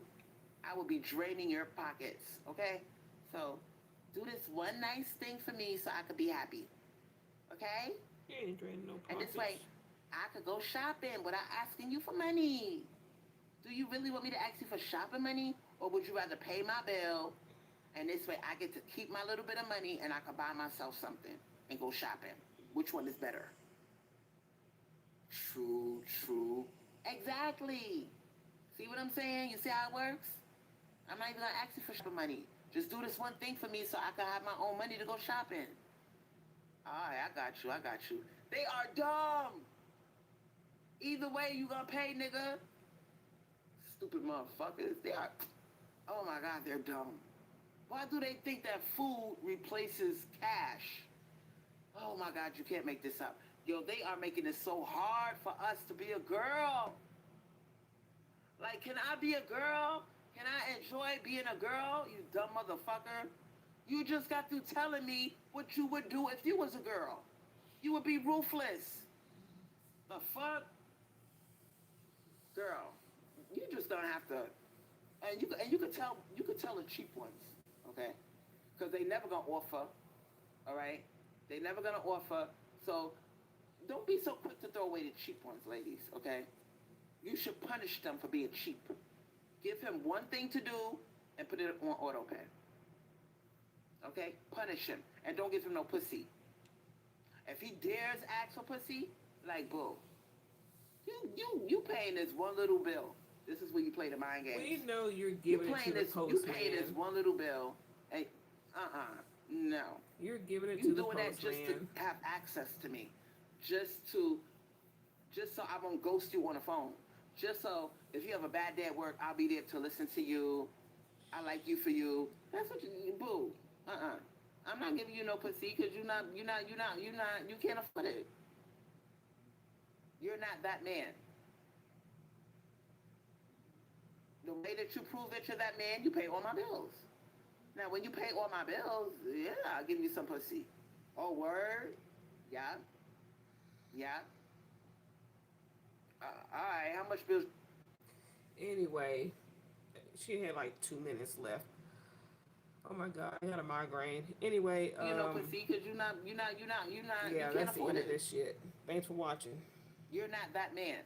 I would be draining your pockets, okay? So, do this one nice thing for me so I could be happy, okay? You ain't draining no pockets. And this way, I could go shopping without asking you for money. Do you really want me to ask you for shopping money? Or would you rather pay my bill, and this way I get to keep my little bit of money and I can buy myself something and go shopping? Which one is better? True. Exactly. See what I'm saying? You see how it works? I'm not even going to ask you for shopping money. Just do this one thing for me so I can have my own money to go shopping. All right, I got you. They are dumb. Either way, you gonna pay, nigga. Stupid motherfuckers. They are... Oh my God, they're dumb. Why do they think that food replaces cash? Oh my God, you can't make this up. Yo, they are making it so hard for us to be a girl. Like, can I be a girl? Can I enjoy being a girl, you dumb motherfucker? You just got through telling me what you would do if you was a girl. You would be ruthless. The fuck? Girl, you just gonna have to... And you could tell the cheap ones, okay? Because they never gonna offer, all right? They never gonna offer. So don't be so quick to throw away the cheap ones, ladies, okay? You should punish them for being cheap. Give him one thing to do and put it on auto pay. Okay? Punish him. And don't give him no pussy. If he dares ask for pussy, like, boo, you paying this one little bill. This is where you play the mind games. We know you're giving it to the Postman. You pay this one little bill. And, no. You're giving it to the Postman. You doing that just to have access to me. Just so I won't ghost you on the phone. Just so if you have a bad day at work, I'll be there to listen to you. I like you for you. That's what you boo. I'm not giving you no pussy because you can't afford it. You're not that man. The way that you prove that you're that man, you pay all my bills. Now, when you pay all my bills, yeah, I'll give you some pussy. Oh, word? Yeah. All right, how much bills? Anyway, she had like 2 minutes left. Oh my God, I got a migraine. Anyway, you know, pussy, because you're not. Yeah, you can't that's the afford end it. of this shit. Thanks for watching. You're not that man.